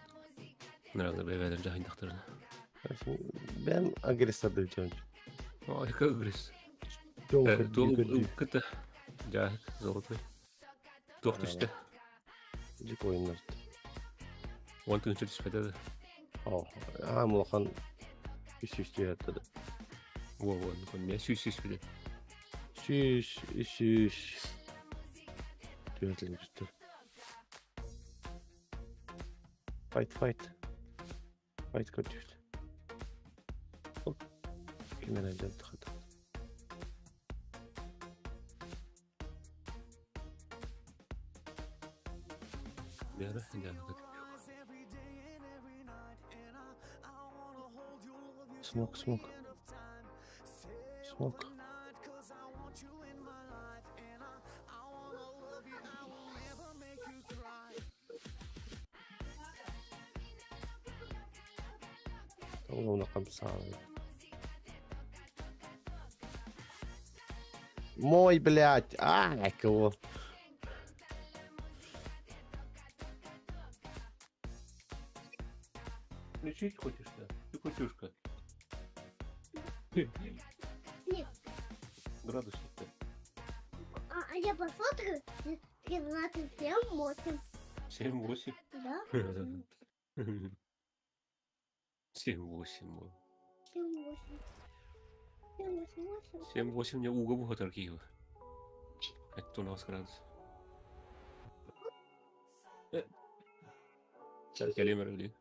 Нрагнар бәвәдер жахиндақтырына. Бәм агрессорды жон. Ой, как грыз. Жон Кыта. Жах, золотой. Тоқ түсті. Жик ойындар. Он түнші түспәді. Амылхан үсүстü яттады. Во, мен сүйсіз біле. Сүйс. Түйәтілін жүстір. Fight. Fight көтүшті. Кемен әжен тұқыды. Бәрі, Smoke. Оны қамсалы. Мой, блядь. Кого? Включить хочешь-то? Ты кутюшка. Нет. Градусник-то. А я посмотрю 13,8. 7-8. Да? 7-8. 7-8 мне угол будет архива. Это у нас градус. Сейчас я лемер или?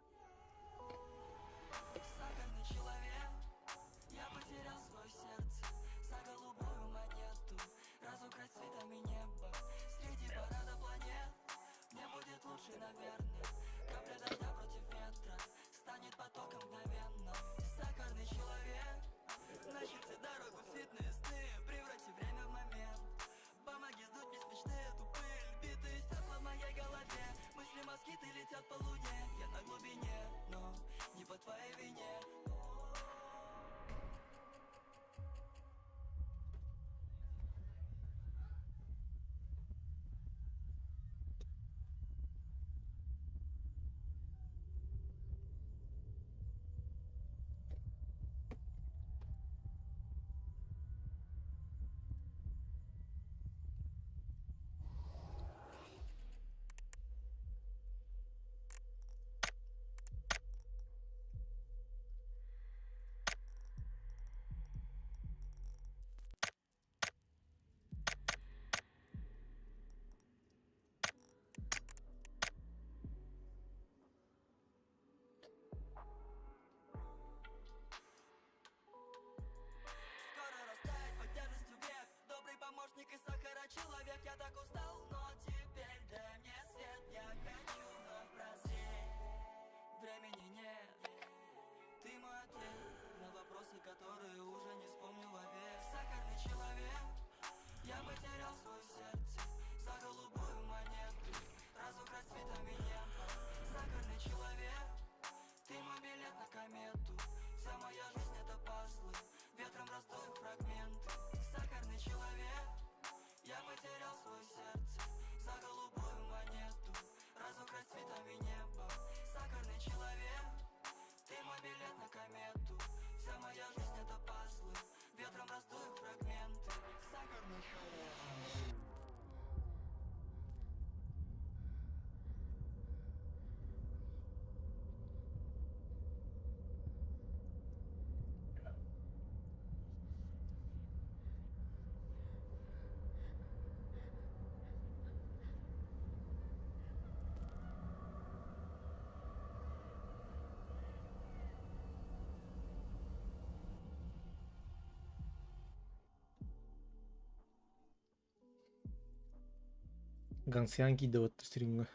Гансян киді отты стрингі.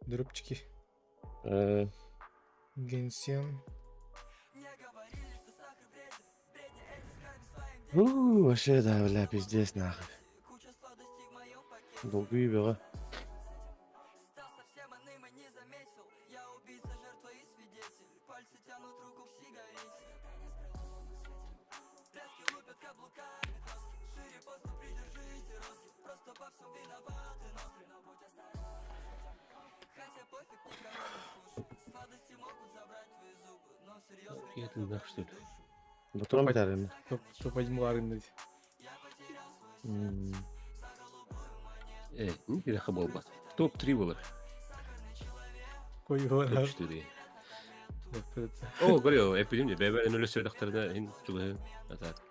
Дұрыпчики. Гансян. Вообще, да, бля, пиздец, нахуй. Долгие бела. Кетің да, что ли? Батурам бітәрін. Топ 1-ларын деді. Не переха болбат. Топ-3 болар. Қой олар. Топ-4. О, говорю, эпидемия. Бәбәлен өлі сөйлектарына ен жұлы атады.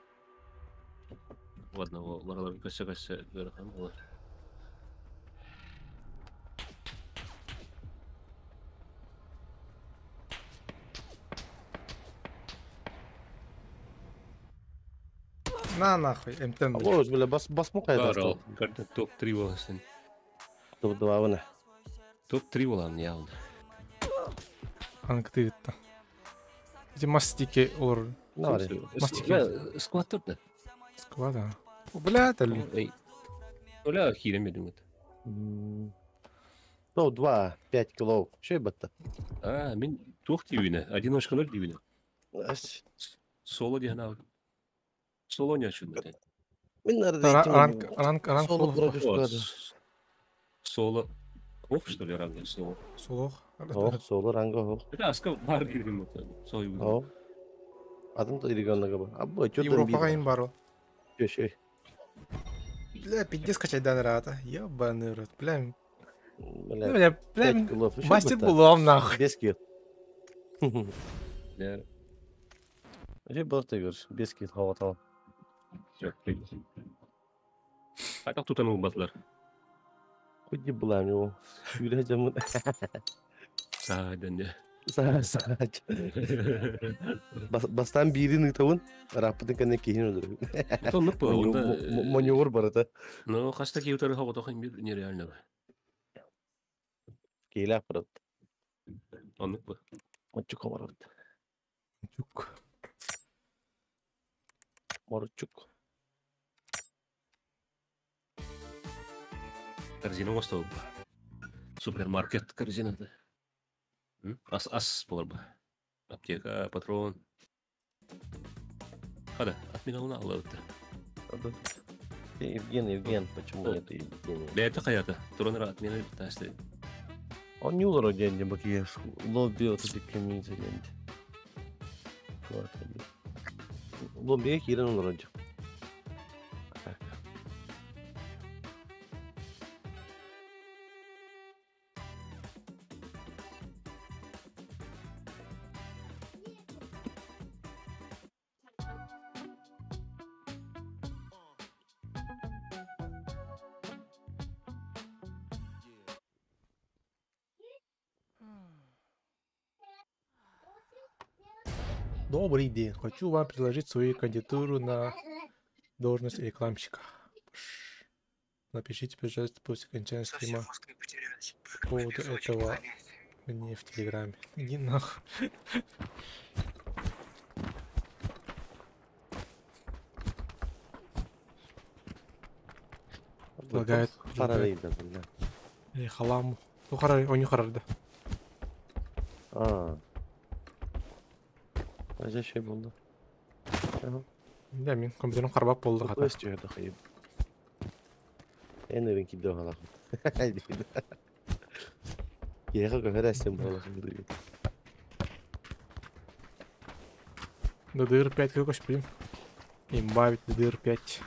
Ладно, олар көсе-көсе көріқан олар. На нахуй, МТН. Алло, бля, басму қайда? Барал, көрді топ-3 боласың. Топ-2 вона. Топ-3 болам, не алды. Анкты етті. Эти мастики олар. Сквад тұрды. Склада. Бля, тәлі. Оля хирем едім өт. Топ-2, 5 килов. Шөй бітті? Мен тоқ дейбіне, одиночкалар дейбіне. Соло дейін ау. Соло не ашын өтен. Мен ранг Соло продюсерлады. Соло. Оқ, что ли, ранг? Соло. Солох. Соло ранга оқ. Это аска бар дейбін өтен. Соло дейбін. Оқ. Адым то ирегонлага бар. Абба, чөтен Европаға ин бар ол. Шөй. Бля, 50 качайдан рата. Ебаный рот. Бля, Бля, 5 килов. мастер булам нахуй. 10 кил. Да. Вообще просто говоришь, 10 кил хаватал. Қайтақ тұтану батылар. Хоть не была у него. Юля жамын. Сағайдан не. Сач. Бастан бирин итауын, раппытын кәне кейін өдір. Тонлық бұл, онда... Маневр бар это. Но қаста кейутары хауға тоқын бір нереально ба. Кейлі аппарат. Тонлық бұл. Мачук аппарат. Чук. Маручук. Корзина остау ба. Супермаркет корзинады. Ас болар ба. Аптека, патрон. Қада, от меня уна алла өтті. Евген, почему нет Евгения? Бәйті қаяты, тұраныра от меня өтті әсті. Он не улар оденде, бак еш. Лобби от эти каминцы денде. Лобби хирен улар оденде. Добрый день. Хочу вам предложить свою кандидатуру на должность рекламщика. Напишите, пожалуйста, после окончания стрима по поводу этого мне в Телеграме. Иди нахуй. Предлагает. Параллельно, бля. Халаму. Ну, он не харар, да. Acaba şey buldu. Да, мен компьютерім қарбап болды қата. Өз түйеді қиып. Ән өрін кейді оғалақын. Еға көңір әсем болақын дейді. DDR5 көш білім. Имбавит DDR5.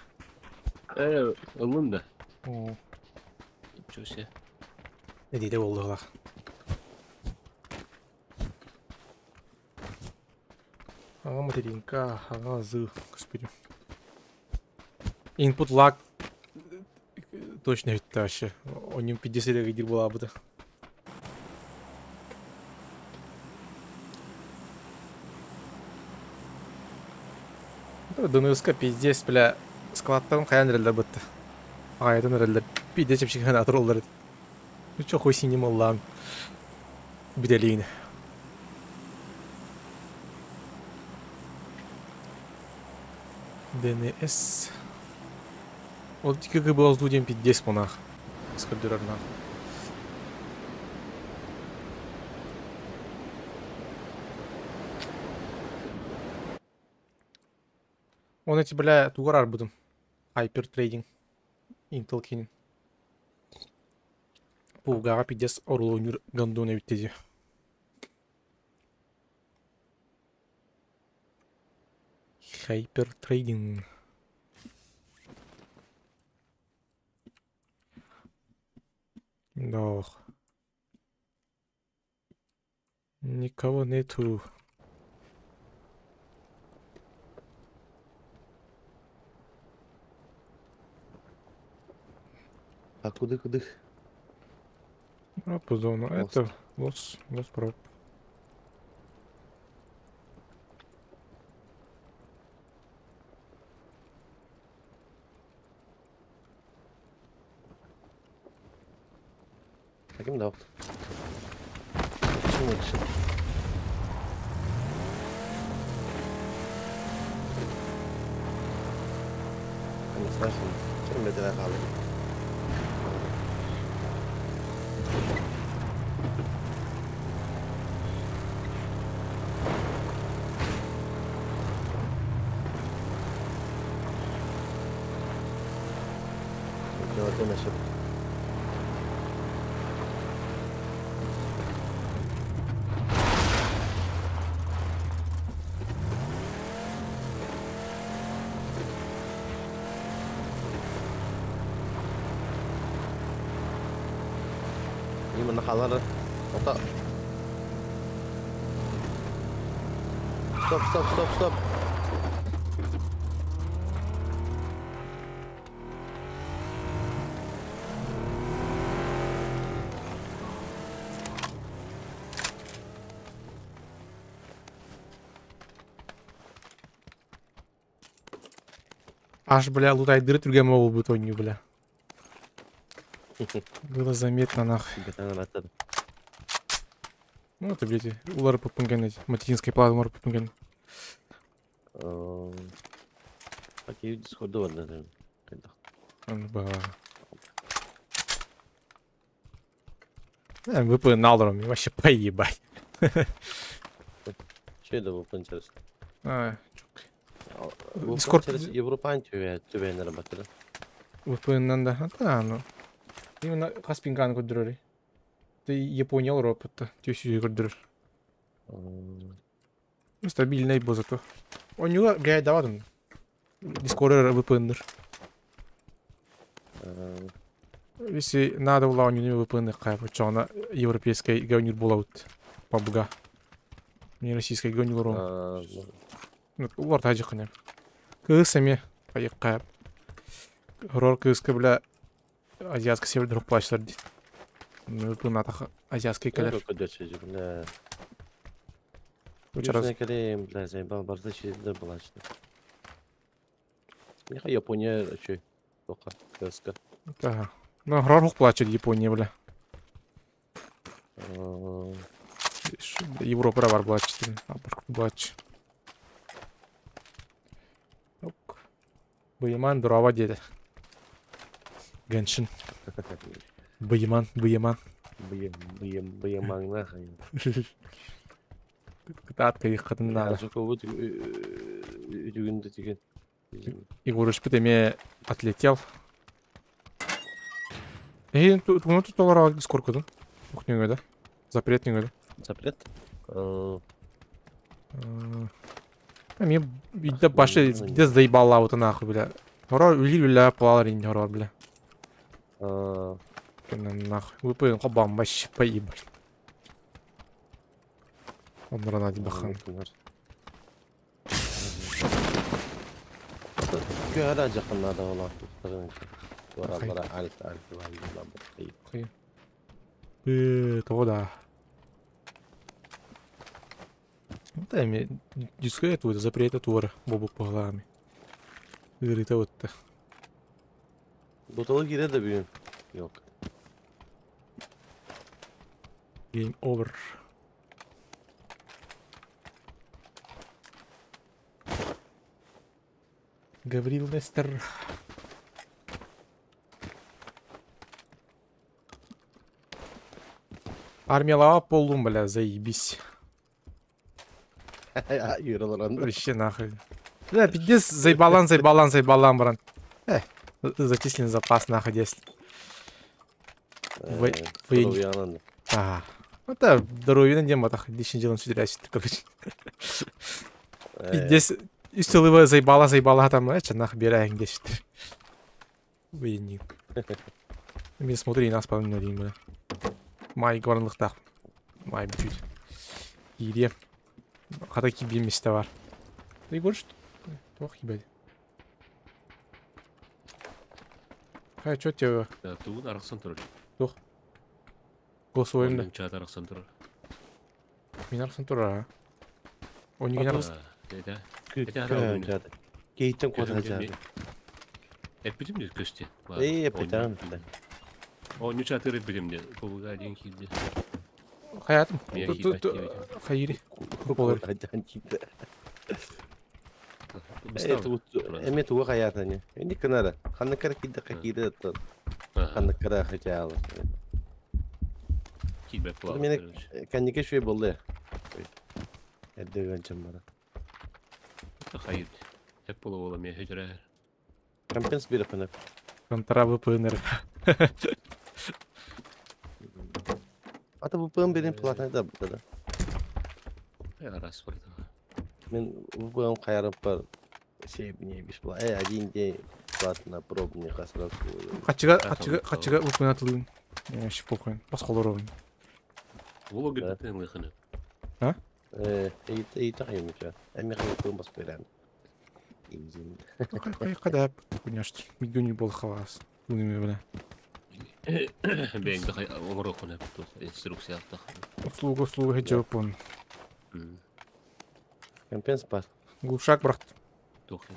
Ұлын да. Ничего себе. Не дейді болды ғалақ. Ага, материнка, ага, зы, господи. Input lag точно өтті ашы. Оның 50-ге дир бола бұды. DNS-ка пиздец, бля, складтарын қаян релдер бұдды. Ағайдың релдер. Bir de çepşik kanatır olur. Çok hoş sinim Allah'ım. Bir deliğine. ДНС. Вот как было с людьми 50 монах. Сколько нах. Он эти, бля, тугарар будем. Hyper trading. Intel Kinin. Пугара 50 орлонюр гандоне биттеди. Hyper trading. Да. Никого нету. А куда? По зону. Это лос проб. Таким да. Почему лучше? أنا ساشن شو مدري خالد. جواتنا شو. من خلاص خطأ. ستوب. Аж, бля, лутай дыры түргем ол бутонью, бля. Было заметно, нахуй. Ну, это, блядь, улары попунганы, материнской платформы попунганы. Какие дисходы, наверное. ВПН налдером, вообще поебать. Че это ВПН через? Дискорд через Европан тебе не работает. ВПН да, ну. Именно Каспинган коддырыр. Ты Япония ропотта, тюсю коддырыр. Стабильный был зато. Он не гай давадым. Дискорд ВПН. Если надо было, он не ВПН кайф, что она европейская гонир была вот побга. Не российская гонир ром. Ну, улар таджикхана. Кысами поехал. Рор кыска бля. Азиатский север друг плачет. Ну, на так азиатский колер. Южная Корея, бля, заебал, бардачи, да, плачет. Нехай Япония, че, только кыска. Да. Ну, Рор плачет Япония, бля. Европа равар плачет. Плачет. Быйман дурава деди. Геншин. Быйман. Быйман нахуй. Кытатка их катын надо. Жука вот югинды тиген. Игорыш питеме отлетел. Ну тут толара дискорд кодун. Кухнёга да? Запрет не да? Запрет? Мне да башы где заебала вот нахуй, бля. Хорор үлүлүлө плалар инде хорор, бля. Нахуй. ВПН кобам вообще поебать. Он ради бахан. Гара жакында да болот. Воралара алт того да. Да, мне дискрет вот запрет твора бобу по головами. Говорит, а вот-то. Бутылы кире да бүгүн. Yok. Game over. Говорил Нестер. Армиялап болдум, бля, заебись. Yürüler anda. Вообще нахуй. Да, пиздец, заебалан, брат. Зачислен запас, нахуй, 10. Uyanandı. Ага. Это здоровье на дематах. Лишним делом сюда, короче. Пиздец, үстілігі заебала там, нахуй, берайын, 10. Военник. Мен смотри, нас половину дейін, бля. Май горнлықтақ. Май бүйт. Ире. Қата кибемес те бар. Ты көрші? Тоқ ебәді. Қай, чё тебе? Туын арықсан тұрыр. Тоқ. Гос ойымды. Оның чат арықсан тұрыр. Мен арқсын тұр, а? О, неге арқсын? Кейттен қота жады. Әппетім де көсте. Әппетім. Оны чатыр әппетім де. Қолыға дейін келді. Hayatım. Hayır. Olur. Emet uğa hayatını. Şimdi kenara. Kanı kara kide kakide de. Kanı kara hacalı. Kibek var. Beni kendike şey buldu. Eddegan çambara. Hayır. Hep bulu olamıyor hecre. Kampens bir yapınır. Kontrabı pınır. Ata bu pığım benim platana da burada da. Ya rast var da. Ben bu pığım kayarım par şey neymiş bu. Один день платно пробный касрак. Kaçıga упын атылын. Шип оқойын. Басқалар ойын. Ол гүрден лыхыны. Ha? İyi takıyım ya. Әме қай пığım бас берән. Имзин. Қайда конечно. Мигдон не бол хавас. Бұны бля. Беңді қай оңыр оқын әп инструкция ақтақ. Услуга хеджапон. Компенс бар. Глушак брат. Тоқин.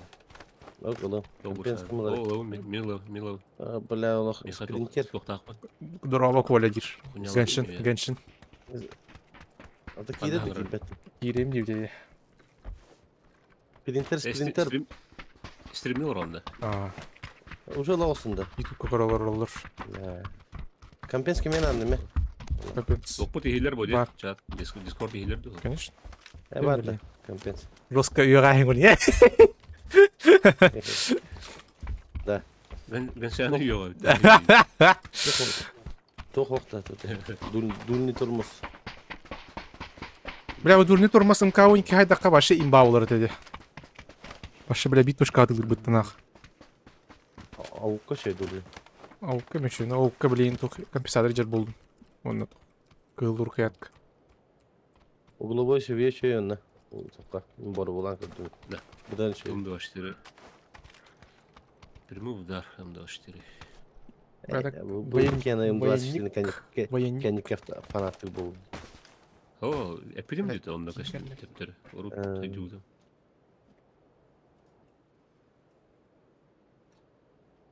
Олы. Компенс кымылар. Олы милау. Бля олық. Принтер. Тоқтақ ба. Дұрава коля дир. Геншин. Ата кейді де кейбет. Кейрем девде. Принтер. Стримнер онда. Уже лаусында. YouTube коралар olur. Компенс кемен аннеме? Компенс. Опыт ихилер боди. Чат. Дискорд ихилер ду. Конечно. Бар да. Компенс. Жестко үйеға не? Да. Ben seni yiyor. Тоқ оқта. Дулни тұрмыз. Бля, дурни тұрмасын кауынки хайдаққа башы имбаулар деді. Башы, бля, битпашқа атылыр бұттынақ. Ауыққа şey дулни. Ауыққа мешін, ауыққа білейін тоқ компенсатор жер болдым. Онна тоқ. Кылдыр қиятқа. Угловой шеве şey önüne. Тоққа. Бар болан кірді. Да. Бұдан şey. М24. Прямой удар М24. Военник М24 кәнік фанаттық болу. О, эпидем дейді онда кәсін тептері. Ұрып тәйдуді.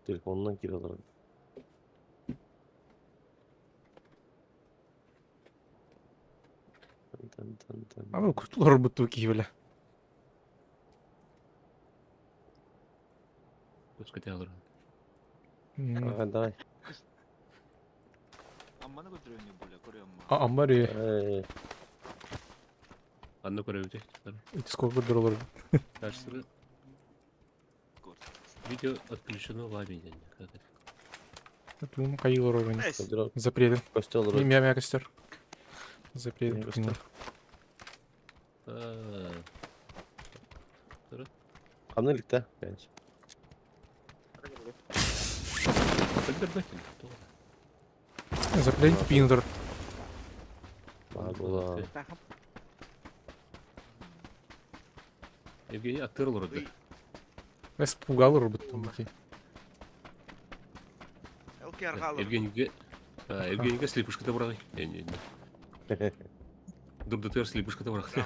Telefonundan kiralarım. Ama kutular bu ki böyle. Көскете алырын. Давай. Амманы көтөрөйүн боле көрөм. Аммари. Анны көрөбүтэ. Сколько доллар? Каршылы. Видео отключено лавинен. Тун кайылар ойын. Запретен. Костел рой. Мя костер. Запретен. Қамнылықта, бәнш. Запретен пиндер. Бағыла. Евгений аттырыл ұрды. Мен спугал ұрбыттым бәке. Евгенийге слепушката бұрағай. Дұрдытыр слепушката бұрағай.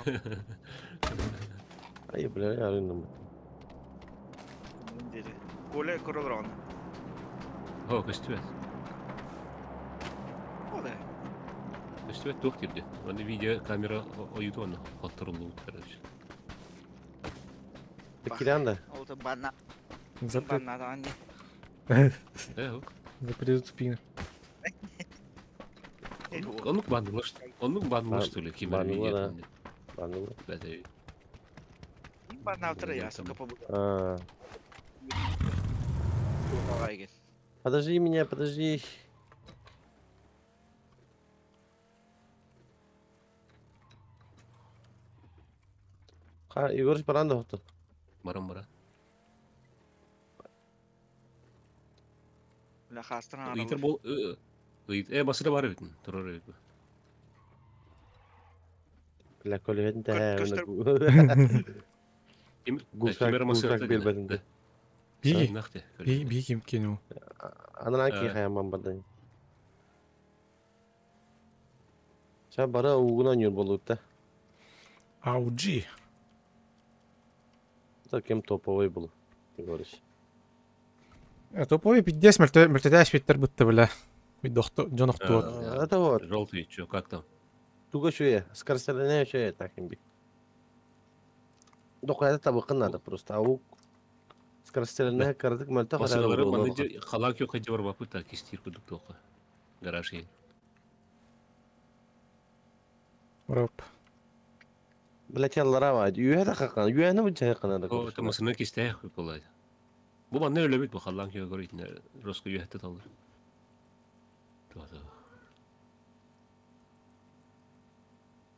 Ай, бля, арындым. Коле королрон. О, көстібет. Üstüme tuh girdi. Onu video kamera oydu onu. Hatırlıyorum. Kiran da. Oldu bana. Запрет. Bana da anne. Запрет спина. Onun banmış öyle kimin video. Banlı. Bana otur ya. Kapı bu. А, Давай. подожди меня, подожди. Егорыч баран да отто. Барам. La hastana Uyutur bol. Basıda var evet. Durur evet. La colevente Köster- Kimera masırda belbelinde. Биги. Nahte. Биги ким кену. Анан ки хаяман бардайм. Sen bara uğuna nyur bolup da. Ауджи. Таким топовый был. Егорыч. Топовый 50 мертвящий питер будто бля. Видохто, Джонохто. Это вот. Желтый, что, как там? Туга шуя. Скоростреляния шуя таким би. Только это табакын надо просто. Аук. Скоростреляния кардык мөлтө Басылары маны халак yok hadi var bapı tak istir kuduk toka. Garaj yer. Роп. Блять, аллара var. Yüye de kakana. Yüye ne bıçağı kakana da. O tamasını kisteye kolaydı. Bu bana öyle bit bu halak yok görüyor ne rosko yuhette talır. Tamam.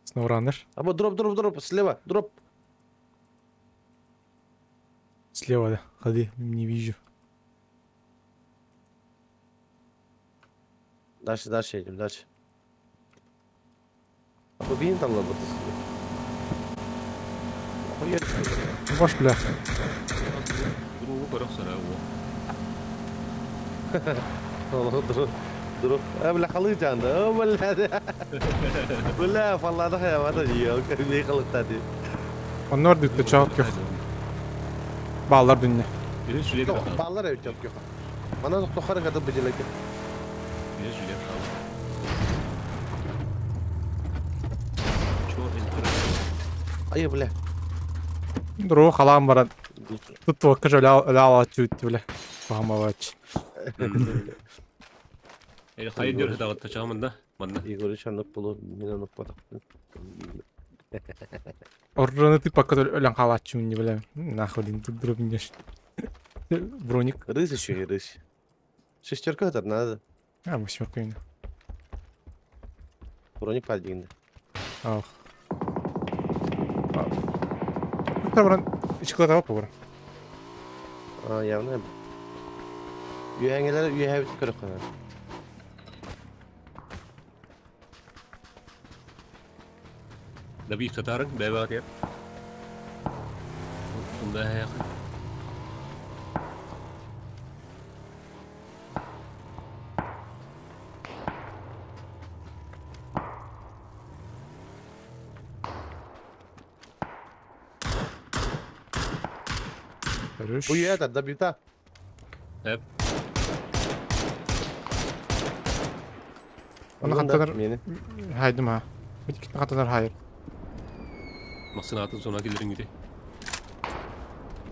Сноураннер. Ama drop. Слева. Drop. Слева, да. Ходи, не вижу. Дальше едем, дальше. А победим там лабаты. Охуеть. Бош, бля. Другу корок сара o. Drop. بلا خليت عنده. ولا والله ده يا ما تجي. كان خليت تادي. Onlar düttü çok yok. Bağlar dünne. Bir şöyle de bakalım. Bağlar ev çok yok. Bana da tokarı kadar bıcılık. Bir şöyle bakalım. Çok enteresan. Ayı bile. Дуру халам баран. Тут только же ляла чуть, бля. Памавач. Hayır diyor da taçamında. Bana. Igor şanlık bulu. Minanlık batak. Орраны ты пока ölen халачу не бля. Нахуй тут дробнешь. Броник. Рысь еще и рысь. Шестерка это надо. А, восьмерка именно. Броник падинды. Ах. Это бран. Чиклата опа бра. А, явно. Üyengeler üye hep kırık kadar. Da bir Katar'ın beyler yap. Bunda ya. Хорош. Bu üye de bir ta. Hep. Ona kadar Yeni. haydım ha. Bir iki kadar hayır. Maksinatın sona gelirin gibi.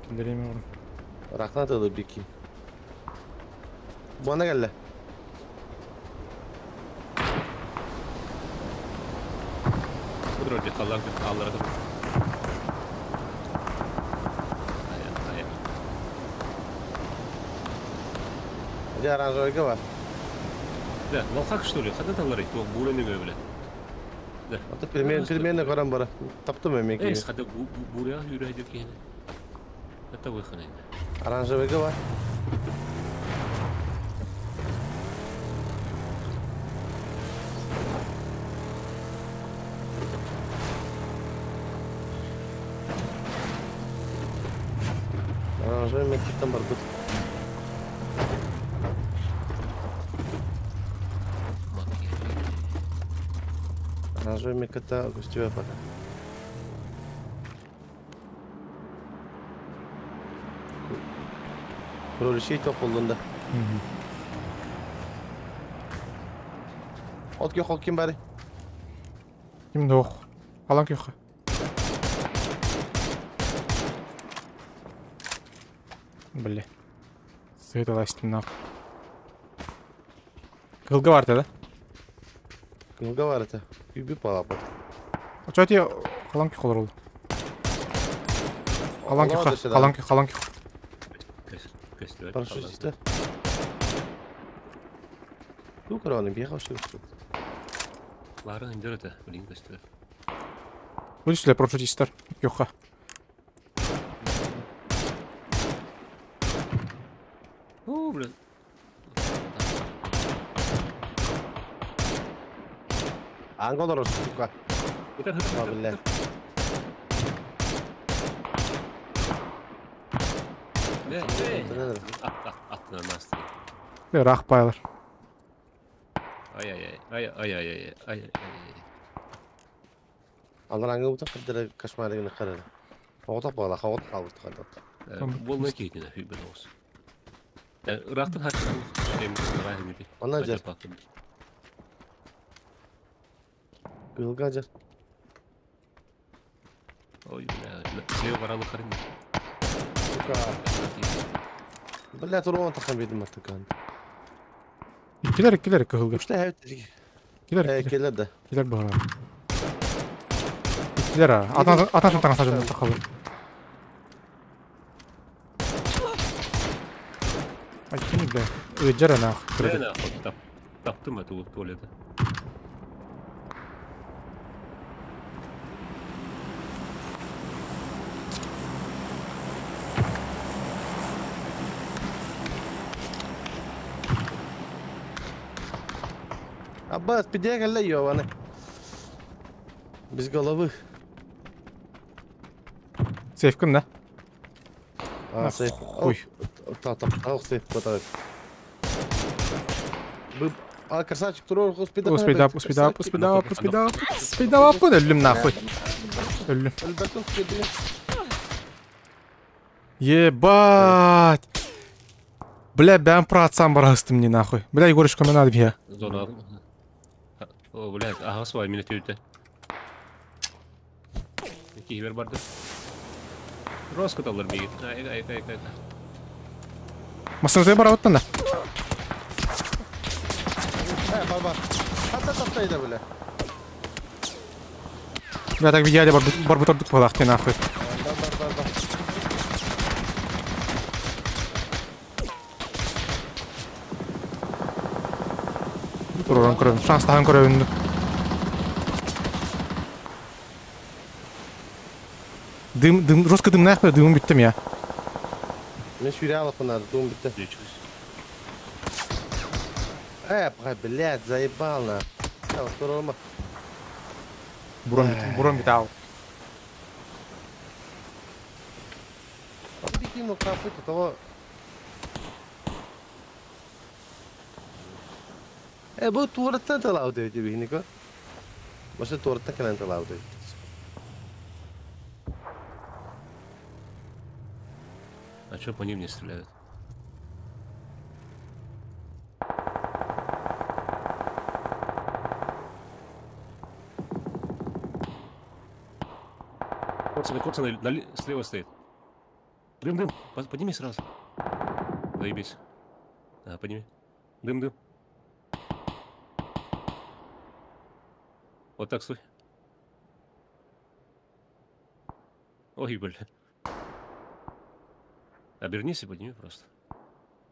Kindereyim oğlum. Rakna da bir ki. Bu ana geldi. Budur öyle kallar kallara kadar. Hayır. Hadi aranjörge var. Da, vakak что ли? Когда талары? То бураны böyle. Da. Hatta filmlerine karan bara. Taptım emek gibi. Hadi buraya yürüyecek yani. Hatta bu kanaydı. Aranjörge var. Aranjörge mektikten bardı. Aranjörge mektikten gostio yapar. Böyle şey topulduğunda. Ot yok kim bari. Kimde ok? Kalan yok. Бля. Светилась нахуй. Кылга бар да? Кылга бар это. Үбі палапа. А чё тебе каланки холор oldu? Каланки. Парашют işte. Yok oranın bir hoş yok. Лара индерете, блин, костер. Вылезли парашютистер. Юха. О, блин. Angol orası tuka. Yeter, Vallahi. Ne? Atına nasıl? Bir rahbaylar. Ay. Anlar bu takdirde kaşmarını karar. Hava bağla, hava kaldı kaldı. Bu ne ki yine hübben olsun. Rahatın hakkında şeyim rahimdi. Anlaca. Kılgaca. Oy ne? Şey var alıkarım. Tuka. Billa turu takım bedim atakan. İkiler kılga. İşte evet. İkiler. Keller de. İkiler bağlar. İkiler ha. Atan tane sacında takalım. Ay kim be? Öcer ana. Ne? Taptım mı tuvalete? Abbas bir diye gel yiyor bana. Biz galavı. Sefkin ne? Aa safe. Oy. Tamam safe fotoğraf. Bu красавчик durur Speed up. Ölüm nahуй. Ölüm. Ебать. Бля, ben праtsam барастым не нахуй. Бля, Егорочка, мне надо бья. Зона. О, блядь, ага, свой минут өтті. Кейбір барды. Роскот алыр бейгет. Ай. Масыңызға бара оттан да. Бар. Hatta tahtaydı böyle. Я так видели, бар бутердук балақ те нахуй. Бар. Тұрған көрем. Шанстаған көрем. Дым, жестко дым нахуй, дымым биттім я. Мен швырял надо, дом битті. Блядь, заебал на. Второго. Бурон битал. Битину капыта того. Bu tuvaletten talav dedi bir niko. Başta tuvaletten kelen talav dedi. А чё по ним не стреляют? Коцаны, слева стоит. Дым, подними сразу. Заебись. Подними. Дым. Вот так стой. Ой, бля. Обернись и подними просто.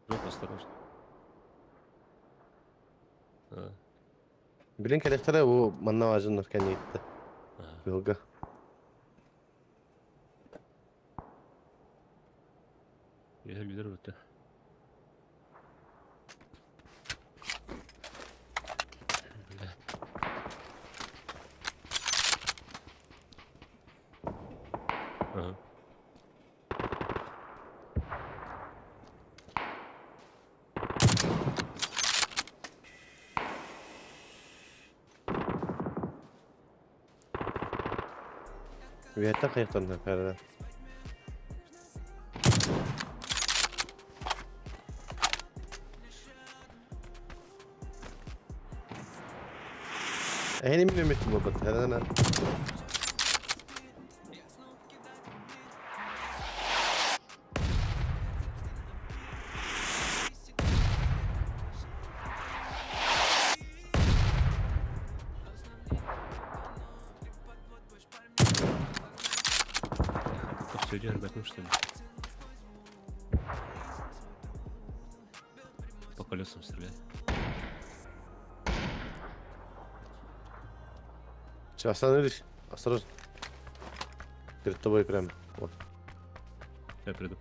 Жопу осторожно. Bilin kelektere bu manna ağacının arkana gitti. Yolga. Güzel öte. Aha. Viyette kayıklarına kararlar. Әйне мен емеспін бұл бұт. Әдана. Все дербатну, что ли? По колесам стреляй. Все, остановились. Осторожно. Перед тобой прям. Вот. Я приду.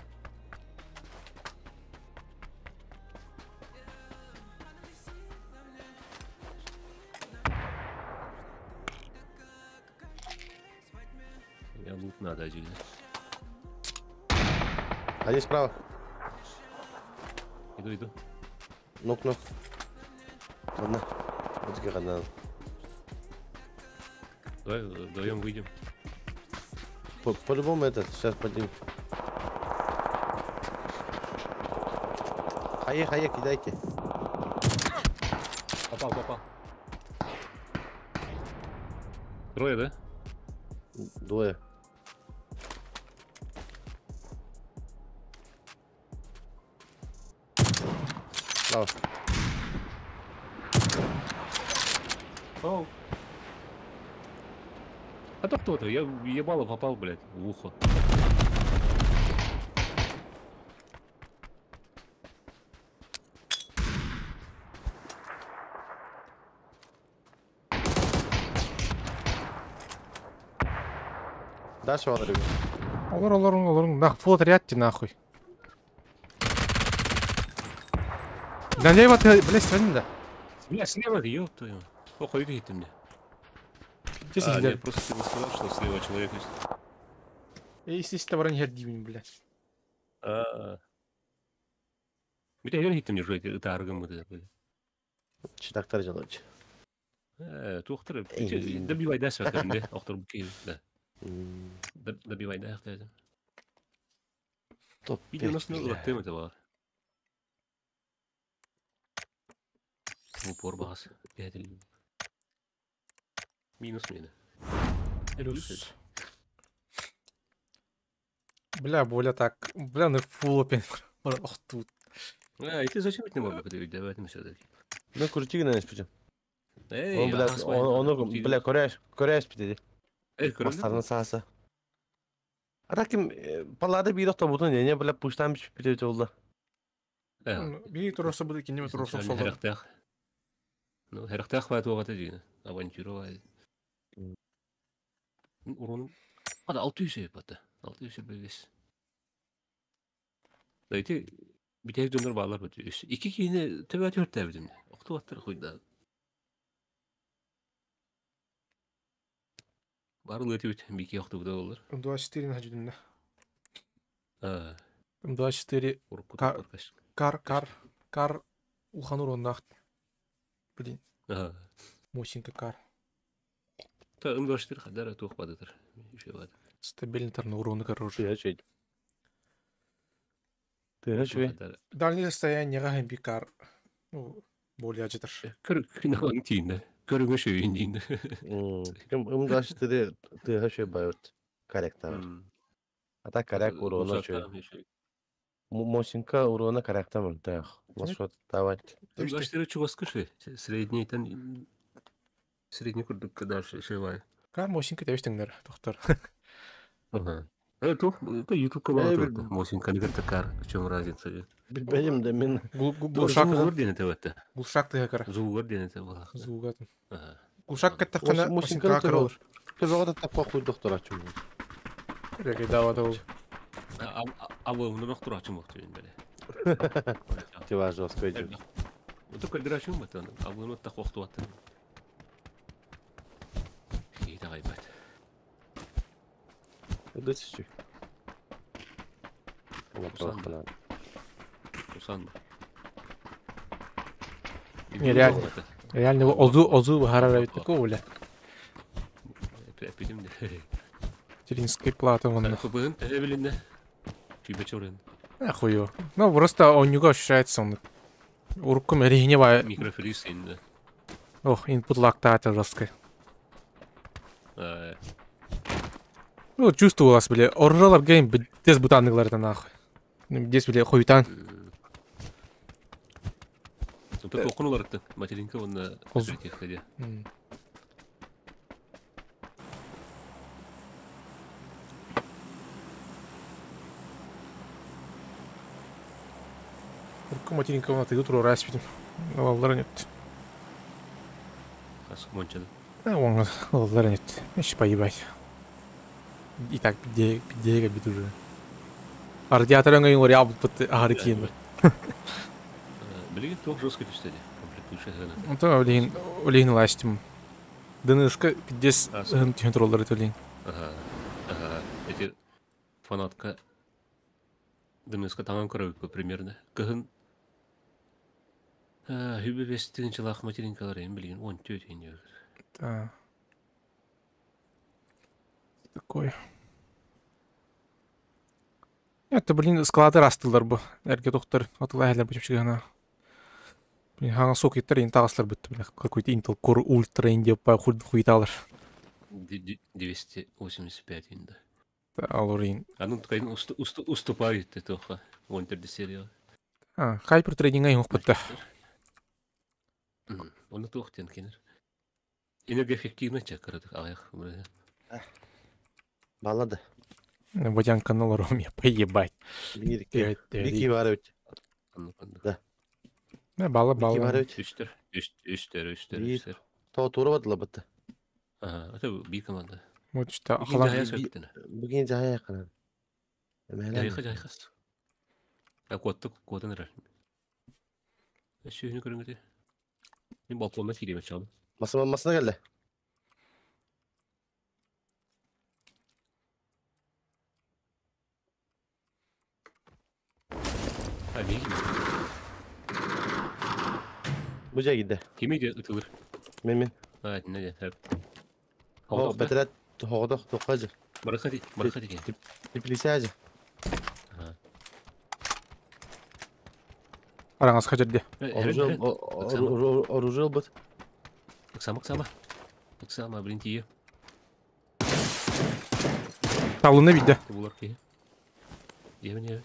Я лут надо отдельно. Один справа. Иду. Нок. Ладно. Вот такие одна. Давай вдвоем выйдем. По-любому это сейчас поднимем. Хае, кидайте. Попал. Трое, да? Двое. Слава. Оу. А то кто-то, я ебало попал, блядь, в ухо. Дальше вон, ребят. Олар. Нах, флот рядьте нахуй. Налево ты, блядь, стрельни да. Бля, слева, ёб твою. Охуй, видите мне. Здесь Нет, сидят. просто тебе сказал, что слева человек есть. Если товар не отдивим, блядь. Bir de gittim ya şöyle targım mı dedi. Çıtaklar çalıcı. Tuhtur. Da bir vayda söyledi. Ahtar bu keyifle. Da bir vayda yaptı. Top. Video nasıl uğrattı mı var? Bu por bahs. Geldi. Minus mıydı? Плюс. Бля, боля так. Бля, ну фул опен. Ох тут. И ты зачем это не мог бы давать мы сюда? Ну, крути на спичем. Эй, Он, блядь, он, бля, Корея спидеді. Бастарының сағасы. Атаким, палады бейді оқта бұдың, не, бля, пұштан бішіп бітеді олды. Бей тұрысы бұды, кенеме тұрысы солды. Херақтақ. Ну, херақтақ бәті оғаты дейін. Авантюра бәді. Уроным. Ада 600 yapatı. 600 bölgesi. Dayıtı bir tek döner bağlar batıyor. İki kine tebet örtevdim. Oktu atları koydu. Barın ötüt bir iki oktu da olur. 24 на ждем. А. 24 кар улханур ондақ. Блин. Ага. Мощенько кар. Та 24 kadar tuhbadadır. Şey var. Стабильный тарный урон, короче. Ты что? Дальнее расстояние гахем бикар. Ну, более ажитар. Kırık tinde. Kırık şey indinde. Умдаш ты что бают? Корректор. А так коррект урона что? Мощенько урона корректор да. Вот давать. 24 чуваска şey. Средний курдук kadar şey var. Кар мощенько тәвештіңдер, доктор. Ага. Это YouTube каналы. Мощенько не говорит, кар. В чем разница? Bilmedim de men. Гулшак ден это вот. Гулшак ты кар. Зугар ден это было. Зугатын. Ага. Гулшак кетті қана мощенько кар olur. Кызыгыда тапқа қой доктор açım. Реки давады ол. А вы на доктор açım вақты ен бәле. Ты важно скажи. Вот только драчым это. А вы на так вақты вақты. Ödesi çık. Усан. Не, реально озу харара такого, бля. Это эпидем. Теринской платы вон. Хубын, эвелинне. Тебе чорен. Ахуё. Ну, просто у него ощущается он. Урком регневая. Микрофриз инде. Ох, инпут лактата жесткая. Ну, чувствовалось, бля. Оржалар гейм, без бутанныкларда нахуй. Здесь, бля, хуйтан. Тут окунулар материнка онна сөйтекте. Материнка вона ты утро распитим. Валлар нет. Хас мончады. Валлар нет. Еще поебать. И так, где бит уже. Радиаторын гайын ори абыт бытты ағары кейін. Білеген тоқ жестко түстеді. Комплектующий. Это олейін ластим. ДНС-ка 50 тюнтроллар это олейін. Ага. Эти фанатка ДНС-ка таңан көрөбүк примерно. Кыгын хүбі бестігін жылақ материнкалар ең білген 14 ең. Да. Такое. Это, блин, склады растылар бу. Эрге доктор атылай хәлләр бу чыгана. Блин, хана сок иттер ин тагыслар битте, бля. Какой-то Intel Core Ultra инде по хуйталар. 285 инде. Да, алурин. Анын ткайын уступает этого Winter серия. Хайпер трейдинга юк битте. Оны тоқтен кенер. Энергоэффективно чакырдык аяк. Балады. Водян канал Роме, поебать. Бики бар өт. Да. Бала. Үстер. То туры бадыла бітті. Это би команда. Вот что, Бүгін жая қанады. Жайқас. Қуаттың әрі. Сүйіні көріңді. Мен балконына тиремет шағым. Масына келді. Bu jay gidi. Kimi de ıtılır? Мен. Ne de hep. Hoğuk betiret hoğuduk toqacı. Baraka diye. Tiplisi Араңыз қажерде. Оружил бұд. Ықсама, блин, тие. Талыны бейді. Бұлар кей. Еміне.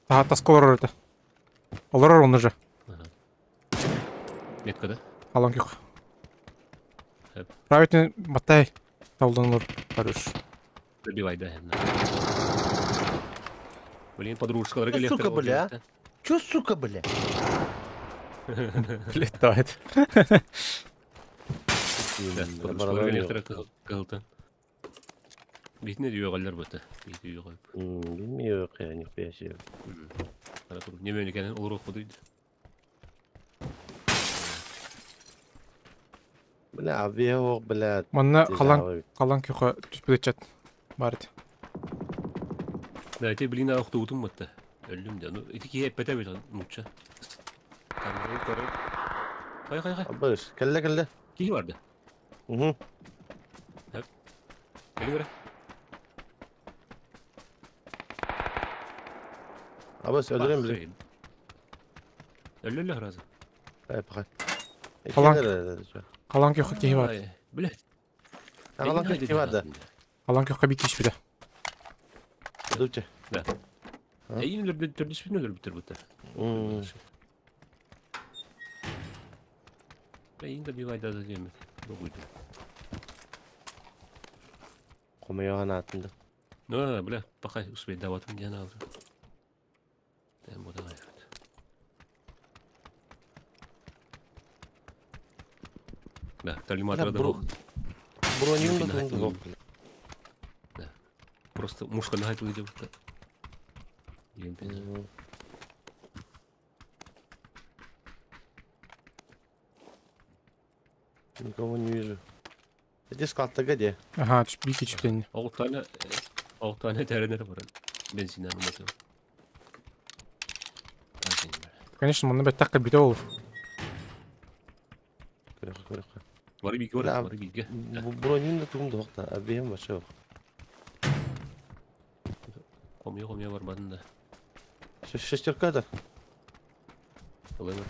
Тасколар өрді. Олар оны же. Метка, да? Алан кек. Правительный баттай. Талдың барыш. Добивай, да. Блин, подружка. Сука, бля. Чё, сука, бля? Летает. Да, подружка электро кылты. Битне дүйе қалдар бұты. Білмей өқ, я не пеші. Немен екенін ұлыр оқы дейді. Бля, авия оқ, бля. Мұнна қалан кеқі түспеді чат. Барды. Да, те блин ақ туутум бытты. Өлдüm de. Iti ki hep bete bete mutça. Kamerayı koru. Kay. Abış, kelle. Ki vardı? Hı. Hep. Gel göre. Abış, öldüreyim bizi. Öldürler razı. Bakın. Kalan kök ki var. Bile. Kalan kök vardı. Kalan kök bir kişi bile. Dutça. Da. Yine bir türlü spinner bitir bu da. Yine de bir vayda da yemek. Bu buydu. Komuyor anatında. Ne bile bakay usbey davatın yana aldı. Ben bu da gayet. Да, талиматра да. Бронин да. Да. Просто мушка нагать выйдет. Никого не вижу. Эти скатта где? Ага, бики чипление. 6 tane terенер var. Benzinden umatım. Конечно, мұны бәт таққа бүйте olur. Көрек. Var bilgi. Бронин да туғымды вақта. Әбейім башы жоқ. Komya var badında. Шестерка да. Olay var.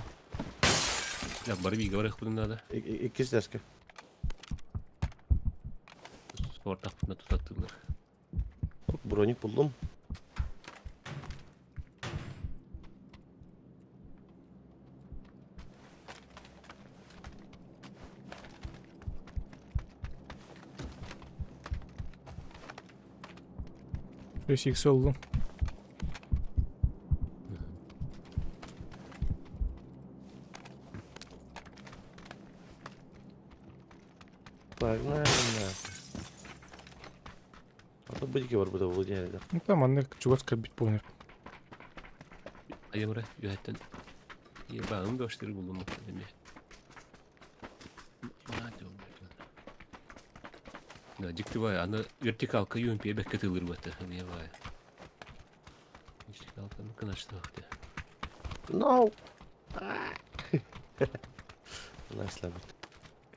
Ya bari bilgi var ekbudunda da. İkisi deske. ортақпына тұтаттылар. Броник buldum. X oldu. Погнали нахуй. А то бычки бар burada бұл жерде. Ну там аны чугас кабит понял. Ayamıra yönetten. İyi bağım gösteri buldum muhtemelen. Hadi oğlum. Ne dikti var ana vertikal kayın piye bekkatılır batı. Ne var? İşte kalkanı kınaştı vakti. No. Nasıl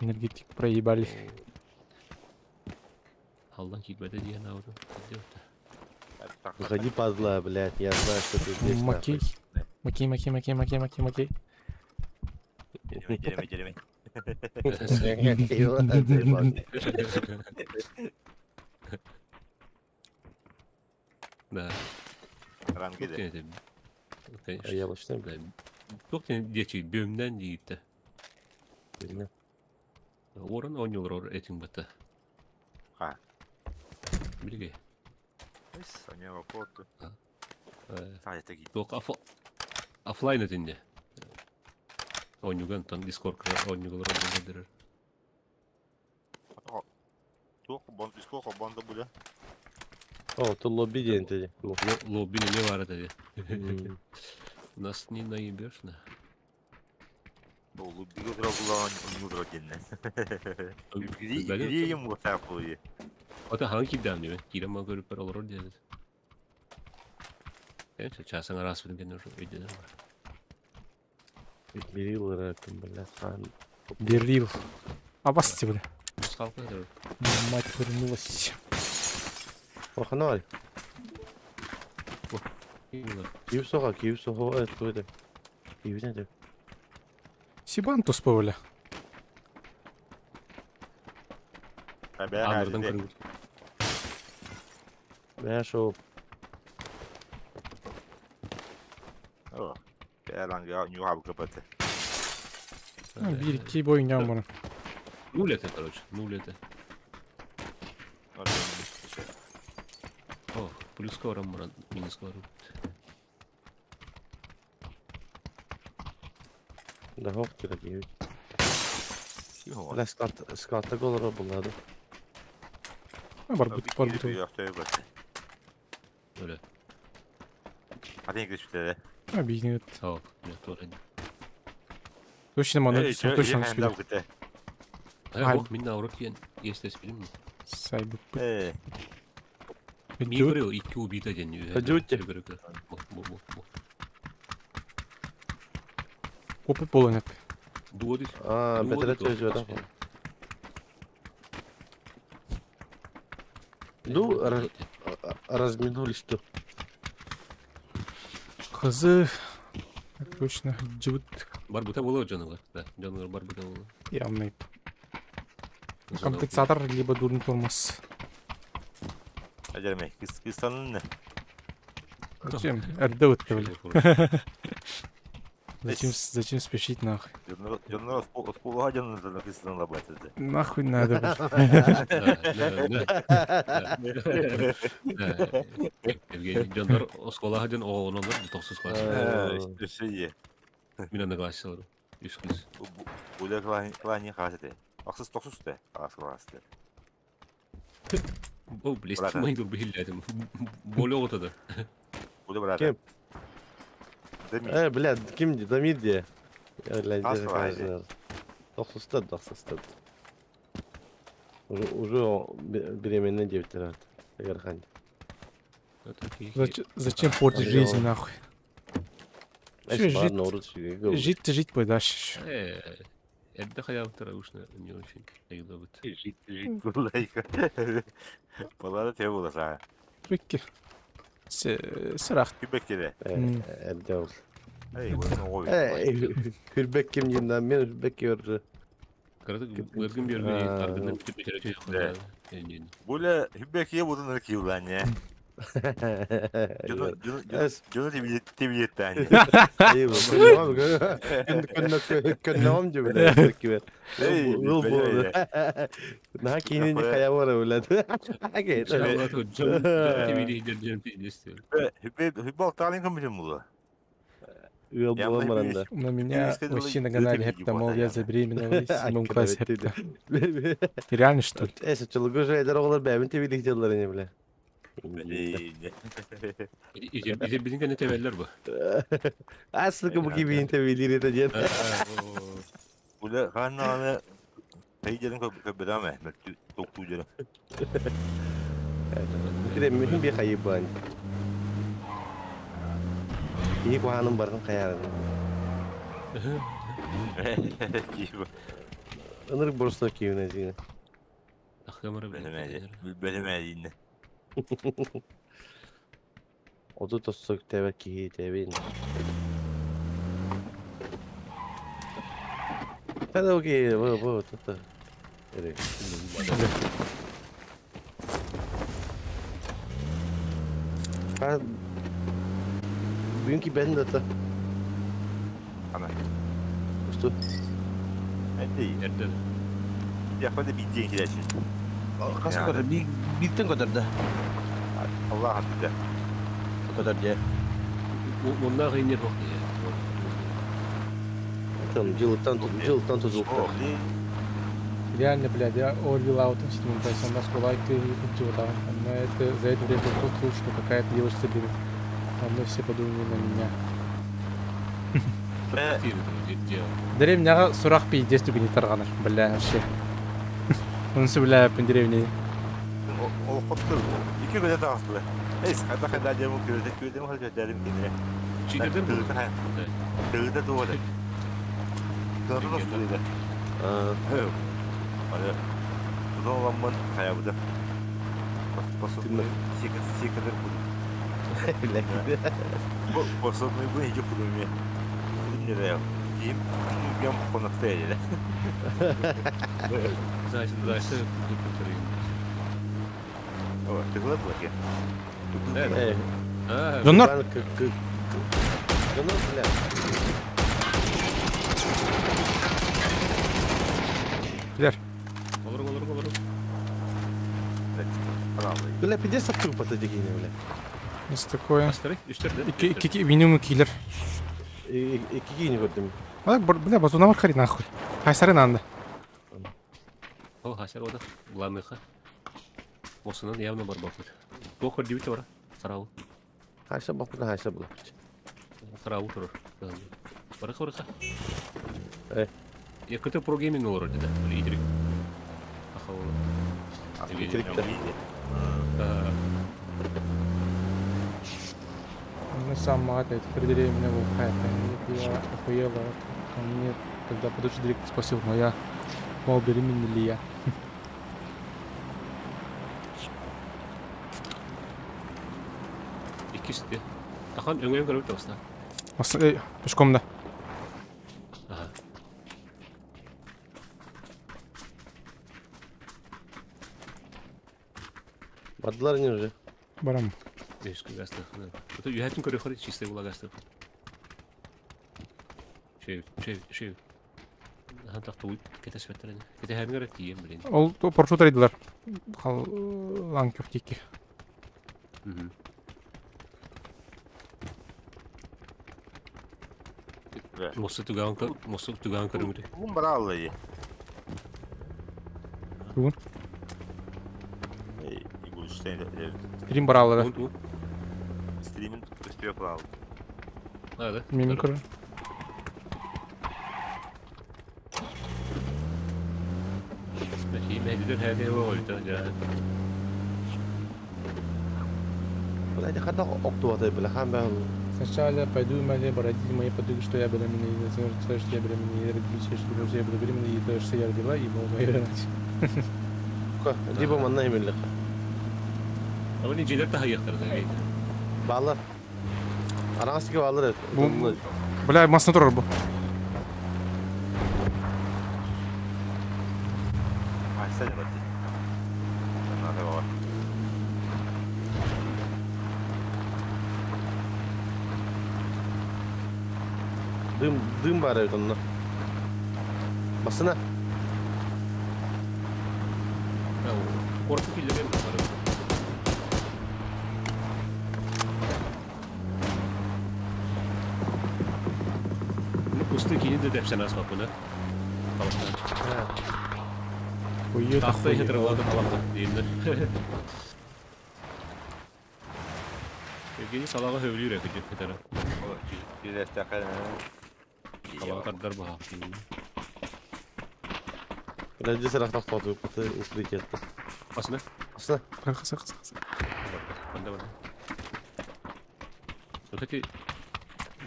Энергетик проебали. Allah'ın hikmeti diye ne oldu? Выходи, позла, блядь, я знаю, что ты здесь. Макей. Макей. Geleme. Да. Рангиде. Конечно. Я başlayayım. Çok geçi bölümden yiğitti. Bilmem. Oran 10 yıl olur etin batı. Ha. Bilge. Соня вопросу. Sadece git. Yok offline etinde. Oynugan tam Discord oynuyorlar olabilir. Сколько банда были? О, тут лобби день тоді. Лобби не вара тоді. Нас не наебешь, на. Лобби грабла не удротенне. Гри ему такое. Ota hangi kilden diyor? Kilden görüp olur diye. Evet, çağsan arası benim kendine ödedi. Берил рэком, блядь, хан. Берил. Обости, бля. Скалка да. Мать вернулась. Оханаль. Киев соға, это. Киев не Сибантус повля. Anlardan kırıldı. Ben şu Erlang new hub kapatı. Bir iki boyunca bunu. Нулете, короче, нулете. О, плюс скоро, минус скоро. da hoptu da Kиев. Eller skatta går det bunlar da. Barbut. Öyle. Hadi İngilizce. Объяснит. Sağ ol. Ya doğru. Точно монету, точно успел. Ha, bak minna avrat diyen yestes bilim mi? Сайбы. Mi görüyor, iki ubita deniyor. Hadi. Bu. Опа полонят. Duodis. А, бедре çocuğu da. Ну, разминулись то. Хз. Точно. Джут. Барбута было canı да. Canı барбута было. Явный. Компенсатор, либо дурный тормоз. Aceleme. Kıstanın ne? Зачем? РД Зачем спешить нахуй? Yanına spolgacanın da kıstanın batırdı. Нахуй надо. Evgeni canlar oskola hadin o onunla toksuz kalsın. İşte şey. Minanı kalsın. Üsküz. Bu da klani kasete. Aksız toksuz da. Aksız. O blestim dur bihilledim. Böyle ortada. Bu da bırak. Kim? Блядь, kimdi? Damir diye. Eğlenceli karşılar. 90 Уже беременная девочка artık. Eğer Зачем портить жизнь нахуй? Жить бы дальше. Это hayatı uşna не очень. Ayılabat. Жить буlayka. Bunlar da bu da sana. Peki. Sırak. Kübekleri. Elde ol. Ey, bu ne oluyor? Hürbek kim yinden ben hürbek gördü. Karada bölgün bir örneğin targından bitireceğiz. Böyle hübbeki budun ırkı ulan ya. Canı tebiyetten. İyi bu. Könnem cümle gibi. Bu. Nah kini kaya var ulan. Hübbe oktalen kımıcım bu. Yıl maranda. У меня вообще на канале Hepta мол я забеременела Симон Класс Hepta. Реально что ли? Ese çılgın şeyler olur be. Ben tebilik yılları ne bile. İşte bizim ne teveller bu. Aslında bu gibi tebiliğini de diye. Böyle kanalına peycerin köbeden mi? Doktu canım. Mühim bir kayıp var. İyi kuanım barın kayarın. Onları borçlu kiyine diye. Akşamları Belemediğinde. O da tosuk tevekki tevin. Hadi okey, bu tata. Evet. Ben bugünkü ben de ta. Ana. Ustu. Hadi. Nerede? Yapma da bildiğin gider şimdi. Kaç kadar bittin kadar da. Allah hafifte. Bu kadar diye. Bunlar yine yok ya. Tamam, cılıktan tuzlukta. Реально, блядь, я Орвилл Аутом сидел, то есть он нас кулак и вот там. Но это за это время прошло, что какая-то девушка берет. Равно все подумали на меня. Деревняга сурах пиздец түгін тарғаныр, бля, вообще. Онысы бля, пін деревнеyi. O koptu. 2 güne dağıtlı. Neyse, kadar demir gördüm halde derim kendine. Çiğdem bu. Dağıda doğru. Dağıda nasıl dedi? Evet. Hani uzun olan kaya bu da. Basıp sikadar bu. Basıp bu hiç bulunmuyor ya. Bulunmuyor ya. Diyeyim, bir yan konakta yerine. Zaten kurtarayım. Tıkla bırak ya. Evet. Jonlar! Jonlar bile. Gider. Olur. Bile pide satıyor patacık yine öyle. Nasıl такое? Astarık, üstlerde. Минимум киллер. İki yine gördüm. Бля, батуна var хрен нахуй. Хайсары нанды. О, хасар ода. Главныйха. Осынан явно бар бақыт. Бохор дебит бар. Сарау. Haysa bakıda haysa bulak. Сарау тұрыр. Барыха. Эй. Я кто-то про гейминг olur dedi. Лидер. Ахау. На самом деле, теперь деревня была какая-то. Я охуела ко мне, когда подошел директор спросил, но я мол, беременна ли я. İkisi de. Takan öngörüm görüp de olsa. Aslında pешком да. Aha. Badılar ne уже? Барам. Değişik gazete. Bu da yönetim körü çiste bula gazete. Şey. Aha taktı bu kete svetlerini. Kete her göre diyeyim bilin. Ол поршу трейдилар. Ланков тики. Mosu tugan körümüdü. Bu bravo iyi. Бүгін. Bu işte Стрим баралары. stream'in üstü bravo. Hadi. Менің көрі. Belki mehdiler her yere oydu. Ulan kadar oktu atay bile hem ben. Сначала пойду родители мои подумают, что я беременна, и сказать, что я беременна, и родители, что я буду беременна, и то, что я родила, и могу вернуть. Диба манна емелlik. Ama niceler daha yaktardı. Bağlar. Aranızki bağlar. Бля, массна тұрар бұл. sen kotti. Nada var. Dым var evet onunla. Basına. Ya o korku filleri mi var? Bu üstteki de defsen asma bunu. Хуёт, Tahtayı охуеть. hatırladım Allah'tan değiller. Evgeni salağa hövlüyor ekecek bir taraf. O bir dakika. Salağa kadar bu hafta. Biraz cesaret takmadı. Ufrik etti. Basına. Basına. Кысы. Bende var. Öteki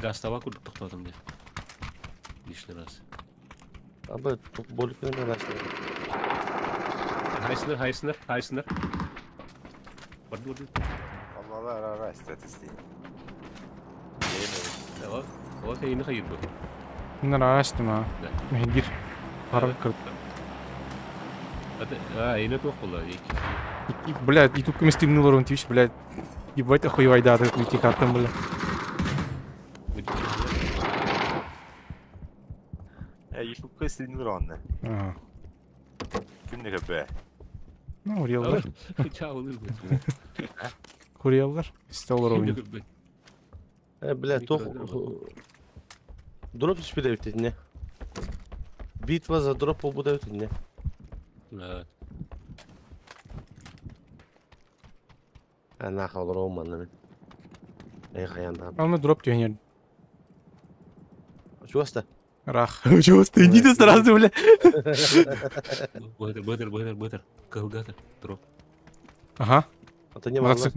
gaz tava kurduk topladım diye. Dişler az. Abi bolikini ben açtım. Haysınlar. Vurdu. Allah ara istatistiği. O teyini hayır bu. Bunlar araştım ha. Mehdir. Harbi kırdı. Hadi, yine çok kolay. Блядь, и тут коместибный урон, ты блядь. Ебать, охуевай, да, ты уйти картом, блядь. Yıkıp kestiğini anne. Ага. Kimle köpeğe? Ну, урелдар. Çağılır bu. Урелдар. Столар oyunu. Бля, то... Дроп hiçbir de bitti ne? Bitva за дроп bu da bitti ne? Evet. Ben nakal olur olmadı. Ey kayandan. Alma drop diyor yani. Şu hasta. Рах. Чего ты не сразу, бля. Бытер. Кылгатыр. Дроп. Ага. Это не Мацик.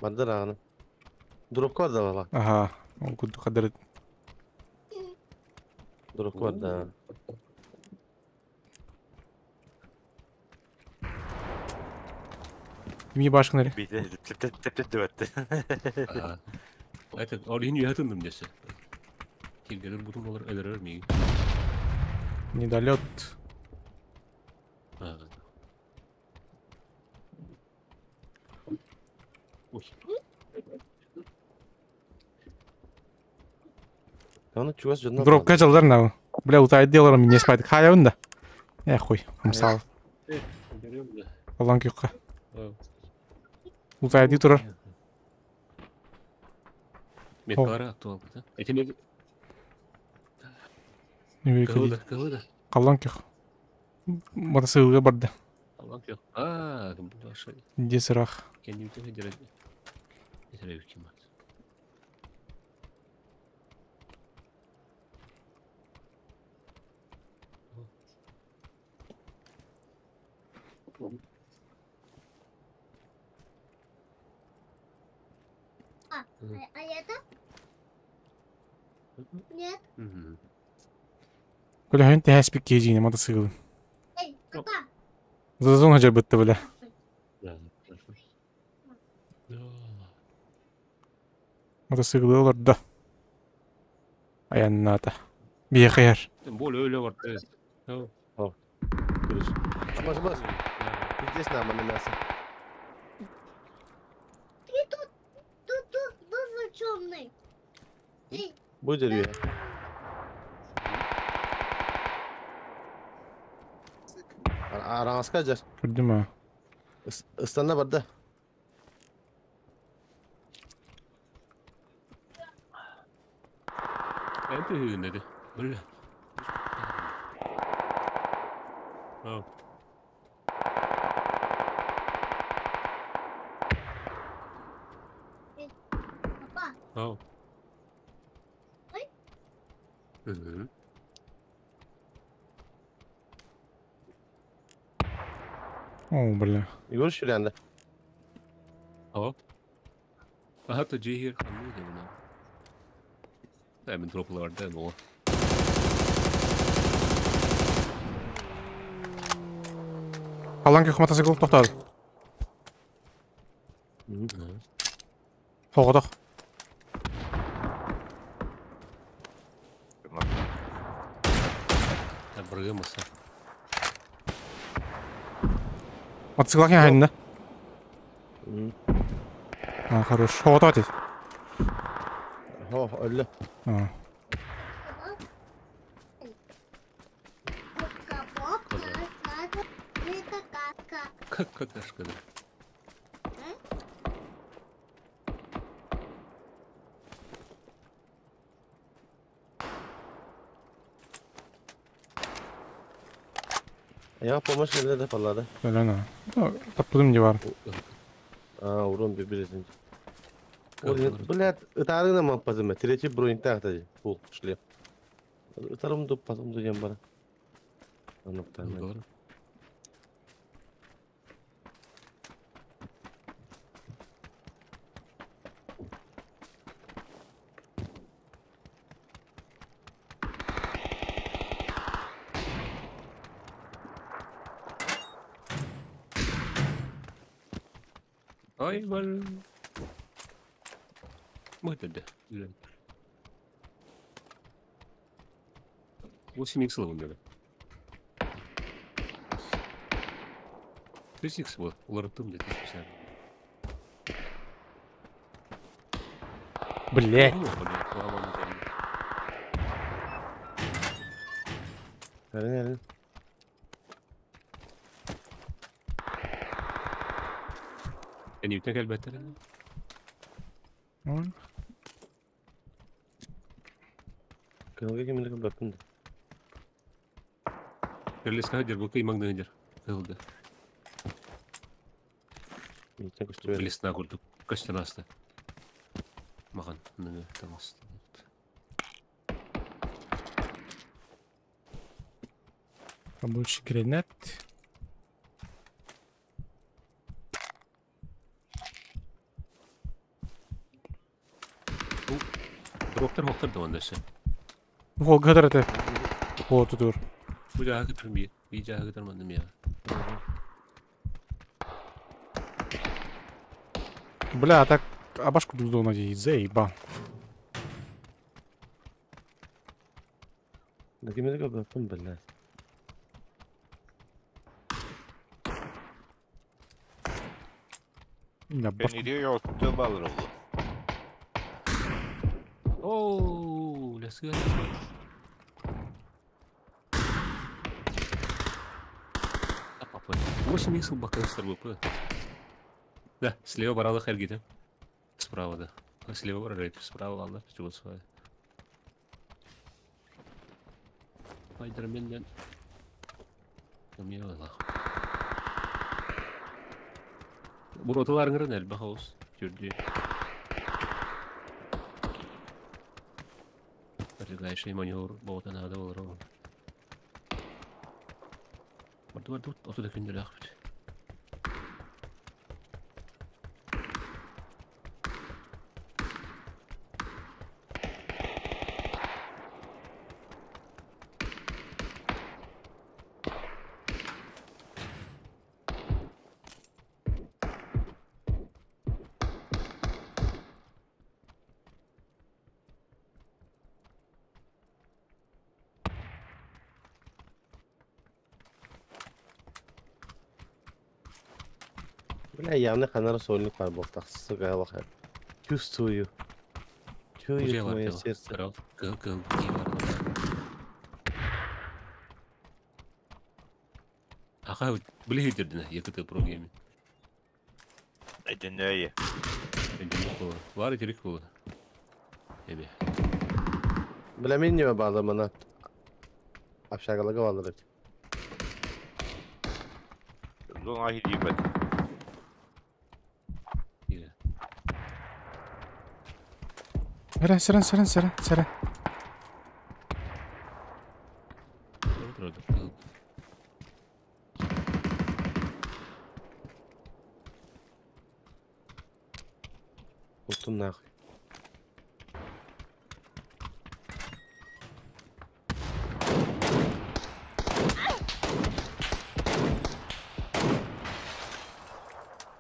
Мадыр ағаны. Дроп var da baba. Ага. Он куда кадыр. Drop var da. Kimi başkanları. Bir de tep dövetti. Evet, orayı yatındım dese. Kimgelir budum olur, ölür miyim? Недолет. Ой. Onu çuvas canına. Дроп качалдар на. Бля, утайд деларым не спайдык. Хаявын да. Хуй, мысал. Аллан кюкка. Утайды турар. Меткара актуал. Этими кылды. Қаллан кюк. Мотосыгылга барды. Аллан кюк. Кымды ашай. Де сырақ. Кендимте хедереді. Етере үкемат. А это? Нет. Бля, хэнте хаспик кейжине мотосыгылын. Эй, папа. Зазон хажар бытты, бля. Мотосыгылы олар да. Аянната. Бие қияр. Бол öyle var. Бas. Здесь нам анимация. Ты тут был темный. Эй, Bu deriyor. Aranız kaçar. Gördüm ha. Istanla barda. Ben de hüyün dedi. Böyle. папа. Ой. О, бля. Igor şuranda. Hatta Cihir anlıyordu bunu. Hemen droplarda o. Қаллан кюк мотосыгыл тоқтады. Соғыдық. Бірге маса. Мотоцикл хайын да? Хорош. Вот вот. Öyle. Какашка, да. Ya помощь geldi parladı. Öyle ne? Tapladım diye var. Урон birbirine. Блядь, ытарына маппазыма, третий бронь тахтади. Пул, шлеп. Ытарымды пазымды дем бара. Doğru. Ay var. Мыты, да. 8х ловили. 3х вот, лартым где-то специально. Блять. Реально. Они так elbette. Kanalga kimlik bakın. Perlis kadir bu kıymak nedir? Kıldı. Perlis na kurdu. Kaçtan hasta. Makan ne tamaz. Побольше гранат. Доктор да он десе. О, гадар это. Вот тут дур. Bu jağı götürmeyeyim. Bir jağı götürmedim ya. Бля, так абашку дуздо надеюсь, заебал. Da kimlik bakın billah. Ya Ben башку. gidiyor yolculukta balır oldu. Ooo, let's go. Apa? 8х бакастер был. Да, слева баралы Хергита. Справа, да. Слева баралы, справа алды. Чего свой. Спайдермен. Камила. Буроталарың ренел бахаус. Жүрді. Ближайший маневр бота надо было ровно. Вот оттуда кинули. Бля, явно канара сольник var bu taksisi gaya bak. Чувствую. Чует мое сердце. Аха, блин, дердина, я как-то про гейми. Это не я. Var içerik bu. Evet. Bля, men nime bağlı bana. Aşağılaga bağlı. Zona hidiyet. Сара. Утун нахуй.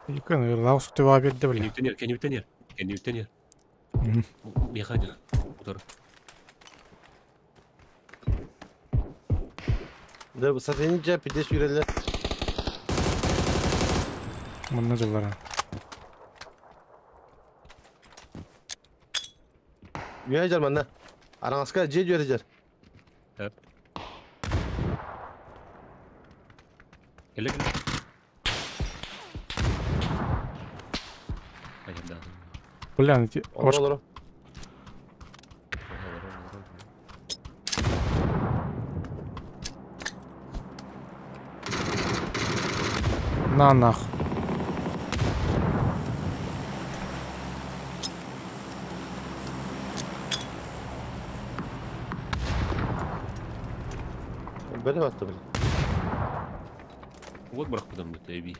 Yıkın, laus tuva verdi bile. Kenütener. Mekanik. Motor. Da bu sateni cep bir de şurada. Мына жыллар. Üye Cerman'da. Arangaska C görecek. Evet. Gel gel. Ayanda. Ulan Olur olur. нах. Böyle baktı bile. Вот брах подам на тебе.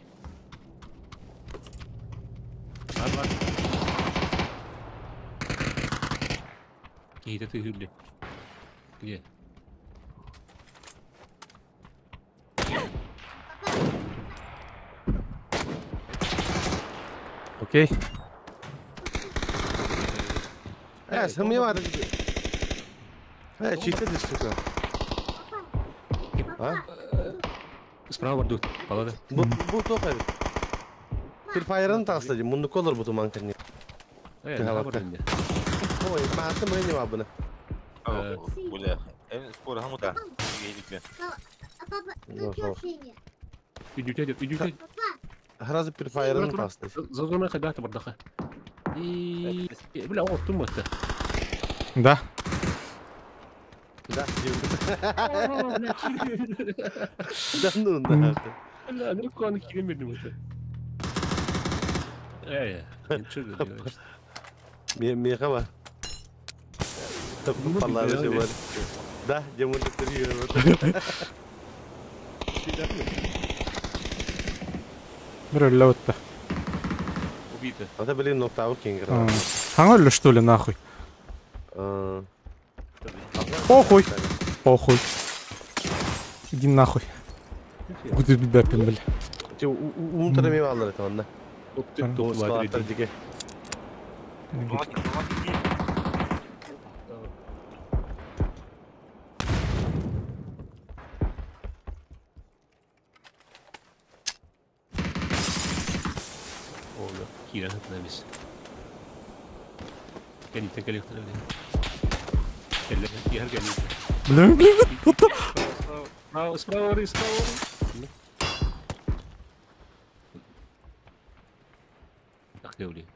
Ладно. Какие-то ты гюли. Где? Окей. Сомневаюсь var. Читы здесь, сука. А? Справа вардут. Палада. Bu top abi. Firfire'ın tasladı. Munduk olur bu tuman kırni. Evet, ne var bende? Oy, mağazı mı ne var buna? Böyle. En spor hamı da. Gelikle. Идете. Раз Firfire'ın tasladı. Зазорная ходата бардаха. И бля, вот тумата. Да. Да, да ну да. لا انا كان كذا مني مثلا. ايه نشغل Miyaka var. Vallahi bir şey var. Da, cumhuriyetleri yürüyor. Bir öyle öttü. Убито. Это, блин, ноктау кингер. Хангölü что ли нахуй? Похуй. Похуй. Иди нахуй. Куда ты бэпин, бля? Че, умтара ми валлар это онда. Топ Скалаттар диге. Oldu. Kiren hatırlamış. Gel ite gel hatırla. Gel yer gel. Блин. Справа. Ах, я блин.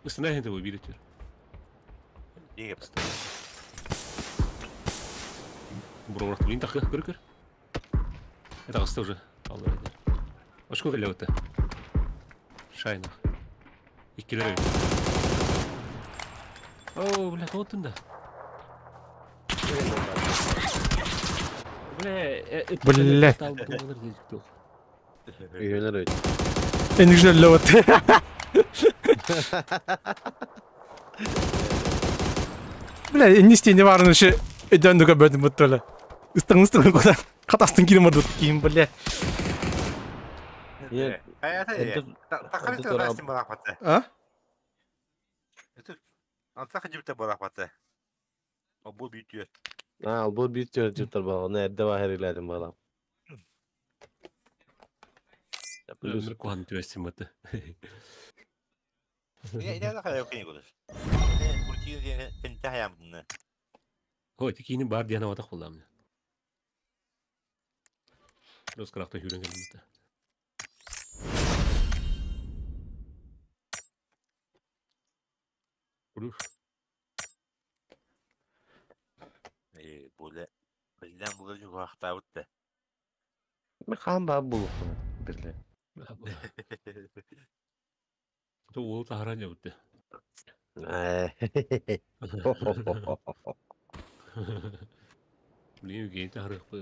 Установи этого уберите. İyi yap. Бро, блин, так кыр. Это гасты уже. Allah eder. Başka geliyor öte. Şayna. İkileri. Oo, bile totun da. Bile. Üyeler öyle. En güzel öttü. Бля, не стене варны ше дöndüge böldüm bu töle. Istığın kadar katastın girmedi kim bля. Hayata ya. Takar itu rastim bolak patı. А? Itu altta cipte bolak patı. O bu büyütüyor. Ha, bu bir çocuklar bana. Nerede var her ilerledim bana. Ömür kuhan tüvesim batı. Ne kadar yok ne olur. Kurtiyi diye pentah yaptın. Ho, tikini bar diye navata kullanmıyor. Los karakter hüren gelmedi. Olur. Böyle bizden bulacak vakta bitti. Ben kan bağ bulup birle. Tu ulu taharan ya bitti. Beliau gini taharan apa?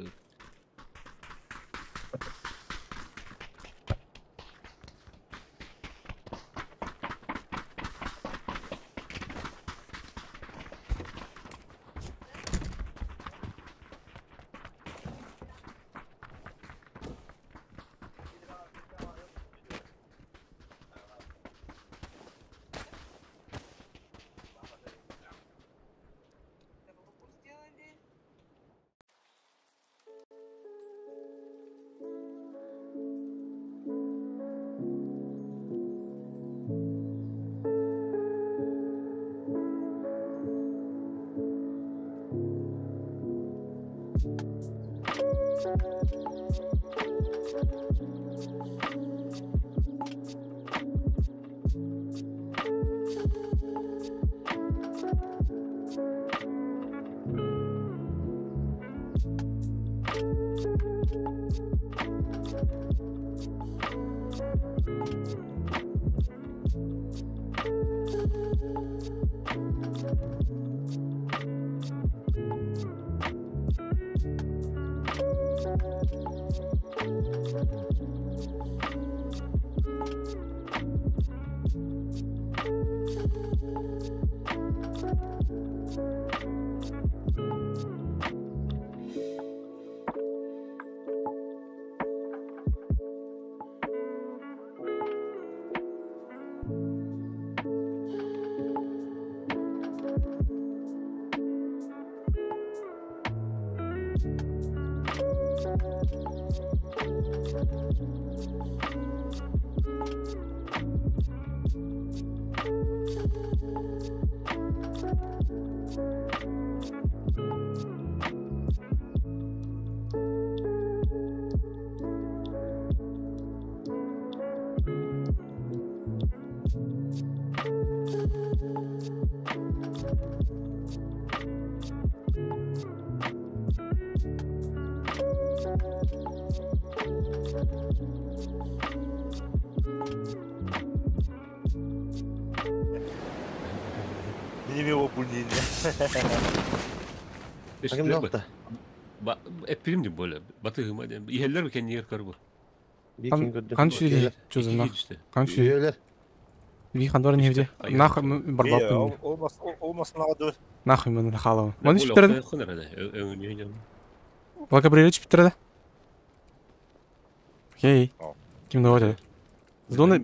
Benim o bulduğunda. Bakın ne oldu? Ettirim de böyle. Batı hıma. İheller mi kendi yer karı bu? Kançı çözüm lan. Kançı. Üyeler. Bir kandıran evde. Nah barbapın. Olmasın adı. Nah ben halam. Bana hiç bitirdi. Baka bir hiç bitirdi. Okey. Kim de var? Зоны.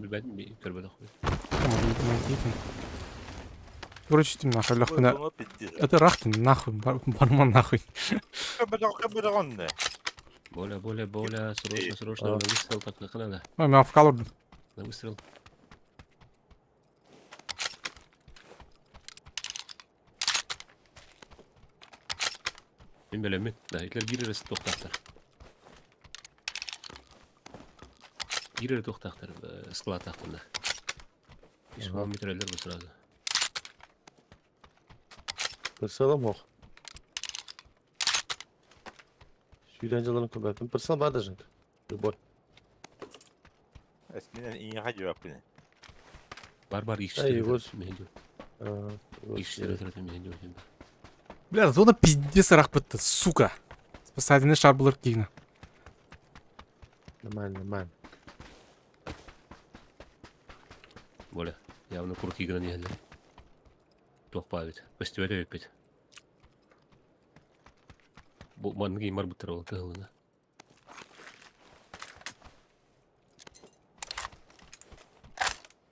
Короче, ты нахуй лохуна. Это рахтин, нахуй, барман нахуй. Боля, срочно, на выстрел так надо. Ой, меня вкалывают. На выстрел. Мен белем, да, итлер бирер тоқтақтар. Бирер тоқтақтар, склад тақтында. Ишуа метрелер bu sırada. Pırsalam yok. Şu ilancıların köbetini pırsal var da jink. Boy. Eskiden iyi hacı yok beni. Бар икштере. Икштере мендю. Бля, зона пиздец рах бітті, сука. Спасательный шар бұлыр кейіні. Нормально. Боля, явно курки игры не ели. Тоқпавит. Постепенно өппет. Бұл манғы имар бұттырауы кығылына.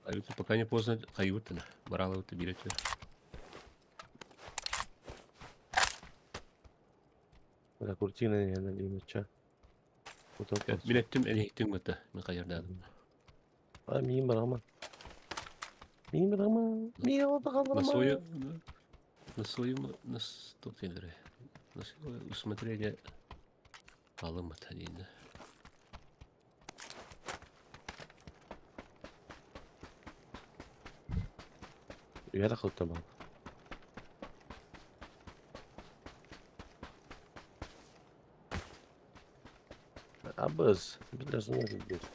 Аюты пока не поздно қайуыттына. Баралы өтті беретер. Бля, куртина не ели, деймеча. Мен еттім, әне еттім өтті. Мен қайырдадым. Миім барғаман. Миім олды қалдырман. На своем усмотрение алым атанина. Uyara kılıkta bana. Abız, biliyorsun nasıl gidiyorsun?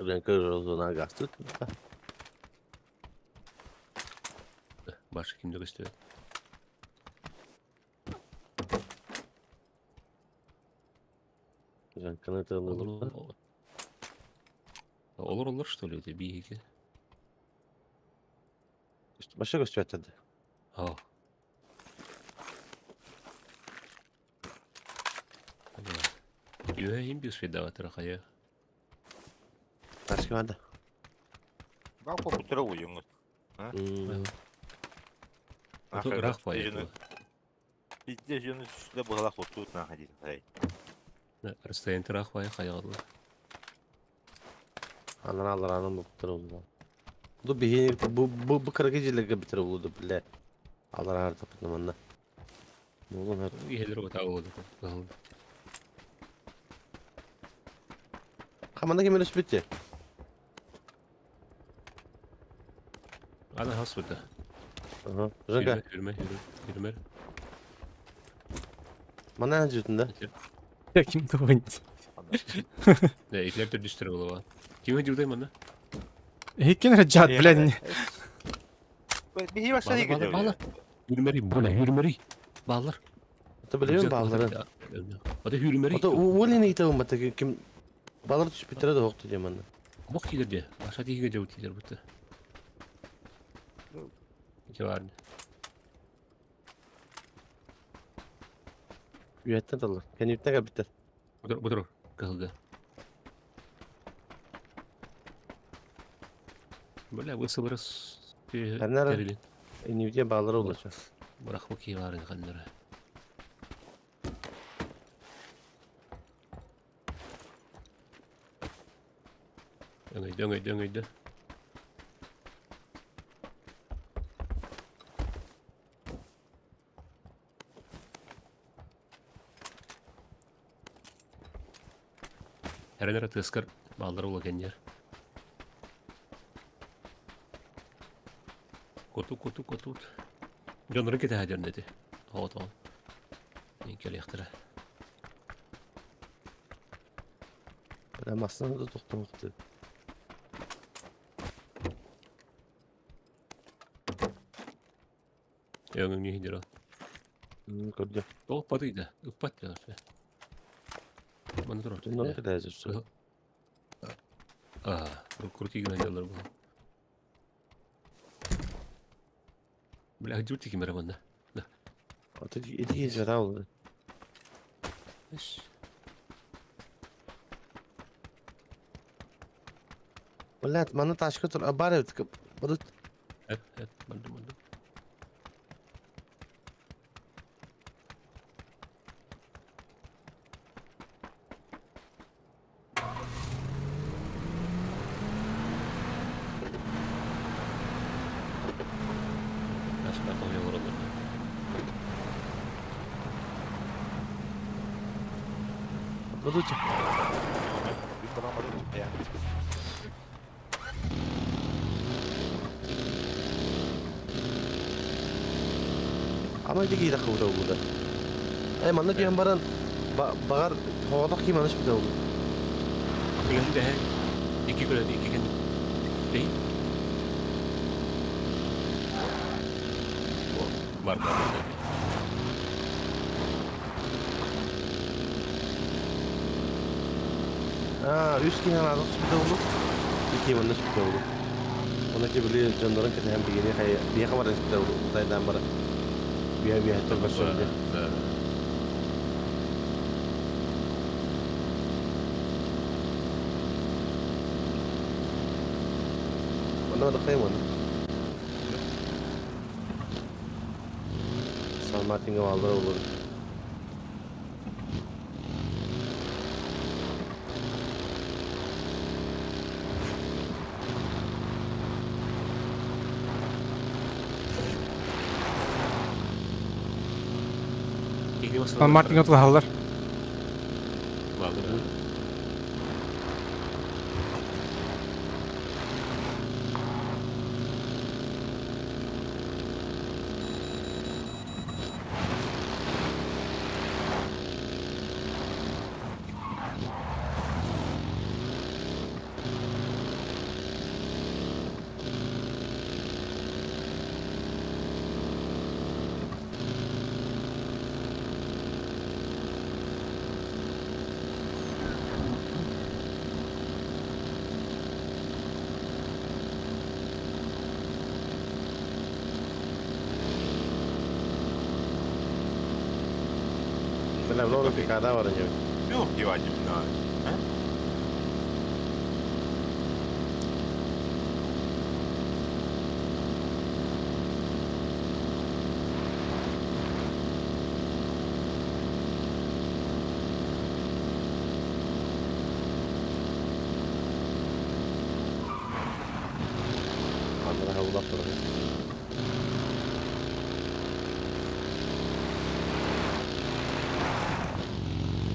Renkler olduğuna gastı. Başka kimde gösteriyor? Renkler olduğuna. Olur что ли, у тебя беги? Başa gösteriyor dedi. Ha. Yüreğim bir şey daha tırkaya. Başka vardı. Bak bu tarafa uyuyor. Рах поехал. Bizde jönü üstüne bağlak oturup nahadir. Расстояние рах поехал. Anlar alır anım bu kadar oldu. Bu bu kırık gecelerge bitir oldu bile. Allah razı olsun manna. Ne oldu hep? Yeler o ta oldu. Kamanda kimin üst bitti? Ana hospital. Aha. Rıga. Yürüme. Mana hangi yüzünde? Ya kimdi oyuncu? Ne, ileride düştüre ola. Kim hücudayım ana? Hekin rajat bilen. Bir iyi başladı gidiyor. Bağlar. Yürümeri. Bağlar. Ata biliyor musun bağları? Hadi yürümeri. Ata o ne ite o mata kim bağlar düş bitire de hoktu diye Bok gelir diye. Aşağı diye gece utiler bu. Civarında. Üyetten dalır. Kendi yurttan bitir. Budur. Kıldı. Böyle bu sıvırız. Ben nerede? Nivdiye bağları olacak. Bırak bakayım var ya kanlara. Döngüydü. Her nere tızkır bağları olaken yer. Kotut. Canları kete hacer dedi. Tamam. İnkeli yaktırı. Ben aslında da doktor. Yangın niye o? Gördüm. Ukpatıydı. Ukpat ya. Bana dur. Ne kadar yazıyorsun? Kurti gidiyorlar bu. Böyle hacı ki merhaba. Ata eti geziyor daha oldu. Vallahi bana taşkı tur abar evet. Evet. Bandım. Budur. Ama iki dakika burada. Manna diyen baran bağır havadak ki manış bir de oldu. Tinggal de iki kan değil. Var. Üst kinan adı bir de oldu. İki manış bir de oldu. Ona ki böyle canların ki hem bir yeni kaya bir kamera bir de oldu. Daydan bara. Bir hatta versiyonu. Mana da kayman. Salma tinggal alır olur. San Martin atıl hallar. Benar lo picada orang yo. Yok ki wajib nah.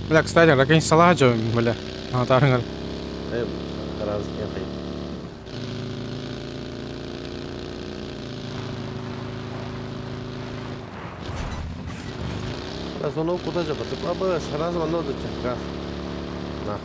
Бля, кстати, ракень саладжа, бля. Аңатарыңар. Қараңыз ең қиын. Соны куда же батып? Абы, сразу ванно да чекка. На.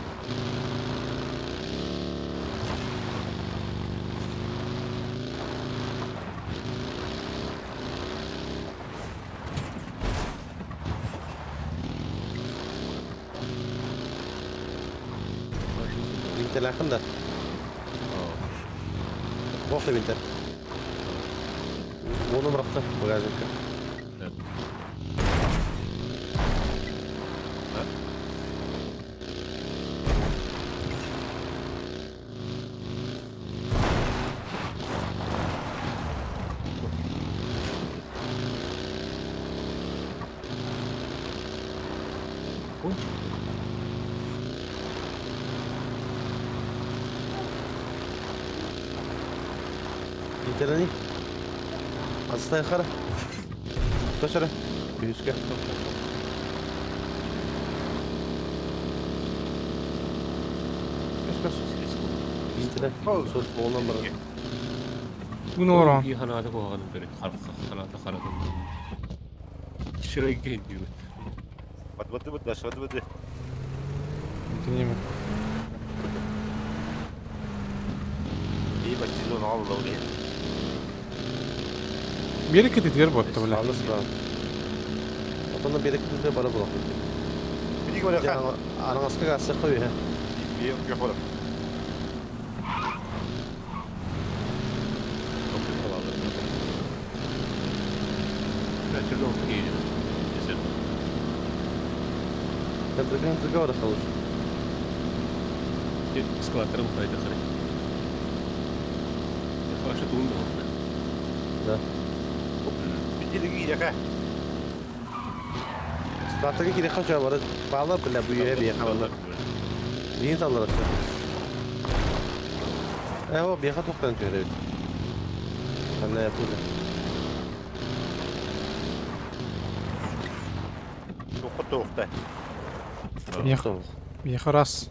Винтер якында. Бокта винтер. Оны бұрақта багажникка. Винтерани. Отстай хара. Точно. Бюшка. Винтер. Söz boğulan bırak. Bu ne oran? İyi hanada boğanım böyle. Hanada karadım. Şuraya geliyor. Vıdı. Dinleyeyim. İyi başlaydı onu aldı oraya. Bir yere gidiyor botta bля. Sağlı sıra. Ondan beri gidip bara bırak. Bir iki böyle kal. Arаңасқа қалса қой, ha. Yok oğlum. Ben türlü orta geliyor. Контрга вара қалыш. Эскалатором қайда қарай. Фаша туынды орында. Да. Bir iki dakika. Стартаға керек қажа бары. Бала біле бұйы бие қабалар. Дейін талар ақша. О, бияқа тоқтан жөре. Қандай yapıldı? Тоқта. Бияқа рас.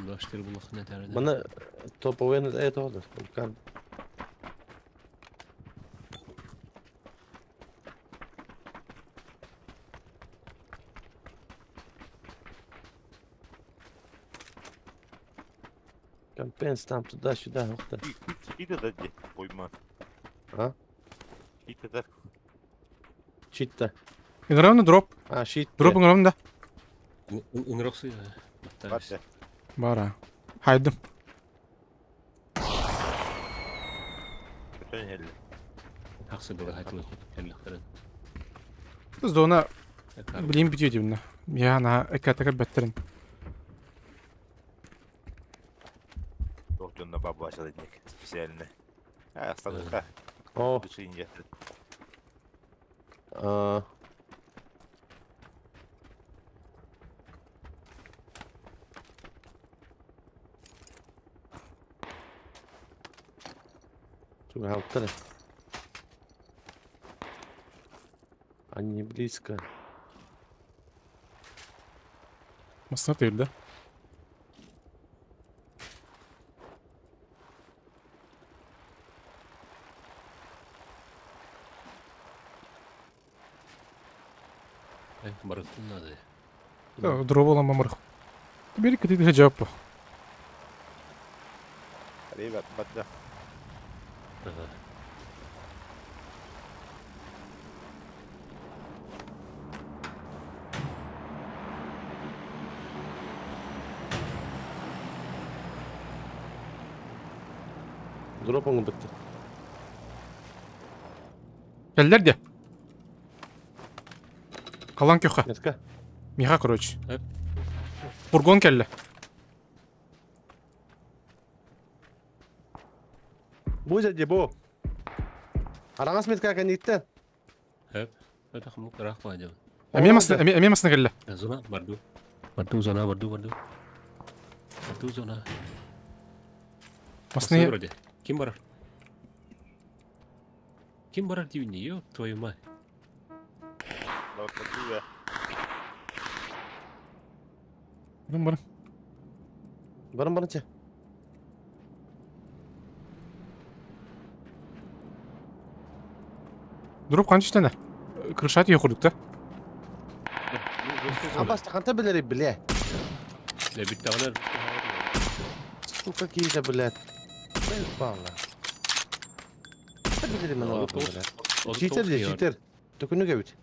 Laştırı bulak ne derdi? Bana toповый это oldu. Kan. Компенс там туда-сюда. Чита да где? Пойма. А? Чита да. Чита. Играем дроп. А, щит. Дроп играем да. Ünroxu ya. Bak ya. Бара. Haydım. Bütün yerli. Haqsı böyle haytılıq elliklerin. Biz de ona bileyim bitiyor diyeyim de. Ya na ekataka bettirin. Doktoruna baba başladı spesialine. Ha, sanırım. Oh. Düşünce. Aa. Тут галптер. Они близко. Посмотри, да? Барыктın adı. Да, дроп olan мамырх. Бери кыды жауап по. Ребят, бадда. Drop'un bitti. Geldiler de. Kalan köke. Netka. Miha короче. Hep. Furgon kelle. Bu jadi bu. Arаңас метка кандидаттан. Hep. Öyle xımlık bırakma acaba. Әме масына келі. Зона барду. Барду зона, барду. Барду зона. Масына... Вроде. Ким барар? Ким барар дейін, ё, твою мать. Барым. Барынча. Дұрып қанчы тәні? Крышат ие құрдық та? Абаста қанта білері біле. Ле биттағанар. Сука кейді білет. Бәл бағла. Білері мен олып білет. Житер. Төкіні көбіт.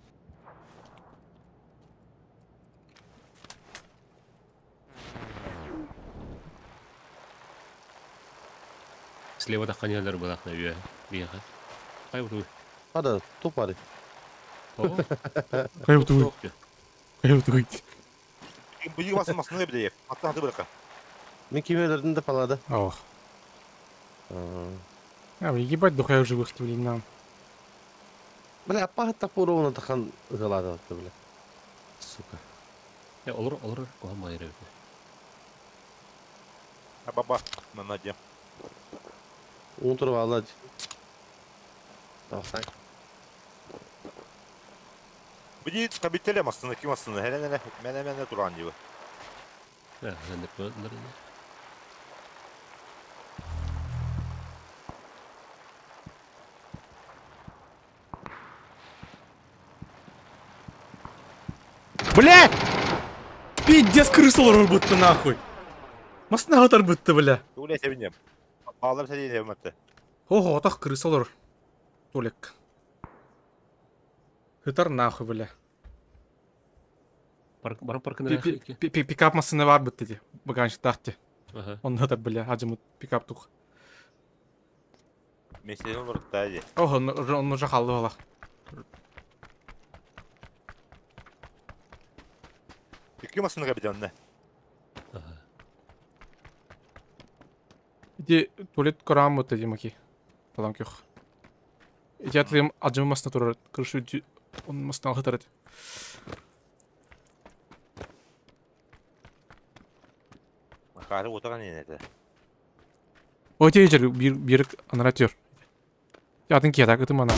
Слева таққан елдер бұлақна үйе. Бияға. Қай бұты? Ада, топ бары. Қай бұты? Бұйығы басын өбдейіп. Аттағанды бұлаққа. Мен кемелердің де палады. Ох. Ебать духай уже выхты, блин, нам. Бля, аппаға тапу ровно таққан ғалады атты, бля. Сука. Олар, оған майыр өте. Баба, нанаде. Он тұрып алады. Тақсан. Бұйы қабиттелем астыны, кем астыны. Мәне тұрған дейі. Зәндіп бөлділер. Бля! Пиздец, крысалар будто нахуй. Масына қатар бұтты, бля. Өле сәбінем. Алып сәдейін әбімәтті. Ого, отақ крысалар. Толек. Хытар нахуй, бля. Барым паркын рәші. Пикап масына бар бұтты де. Баганшық тақты. Он хытар, бля, ажымыт пикап тұқ. Меселен ұрықта әде. Ого, он уже қалды бала. Үкі масыны қабиденіне. Иди туалет көрам бұтты демаки. Балам кеқ. Иди атылым ажымы масына тұрар. Күрішу он масына хытар әді. Қары отырған ең әді. Өте ежер берік анаратер. Ядың кияда күтім ана.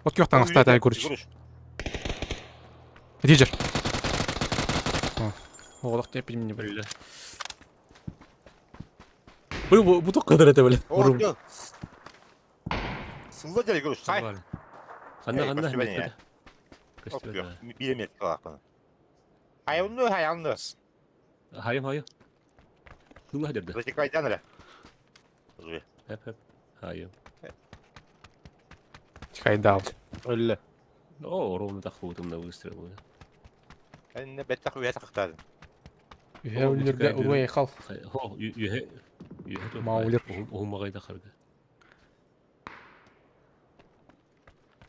От кеқтан астайды ай көріш. Иди ежер. Оғылық деп білмейні білі. Бұл тұқ қыдыр әті білі. Сыңза дәл көріш. Қай? Қанда. Bilemedik kalakını. Hayvanlı. Hayır. Nunca hadirdi. Zaten kaydan öyle. Hep. Hayır. Kayda al. Öyle. Ровно так вот именно выстрел. Ben de betak üye takıktaydım. Üye ölürde uraya kal. Üye. Mağulur. Oğum bağayda karga.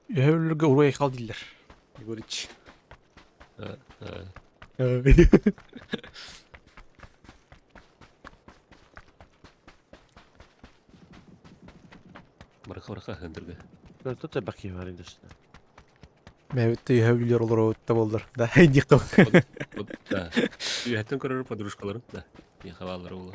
Üye ölürde uraya kal değiller. Görüç. Baraka hındırgı. Gördü de bakayım var indi üstüne. Mevette üye ölüler olur o da boldur. Da haydi kal. Üye hatten kararı padruşkaların da. İyi havaları olur.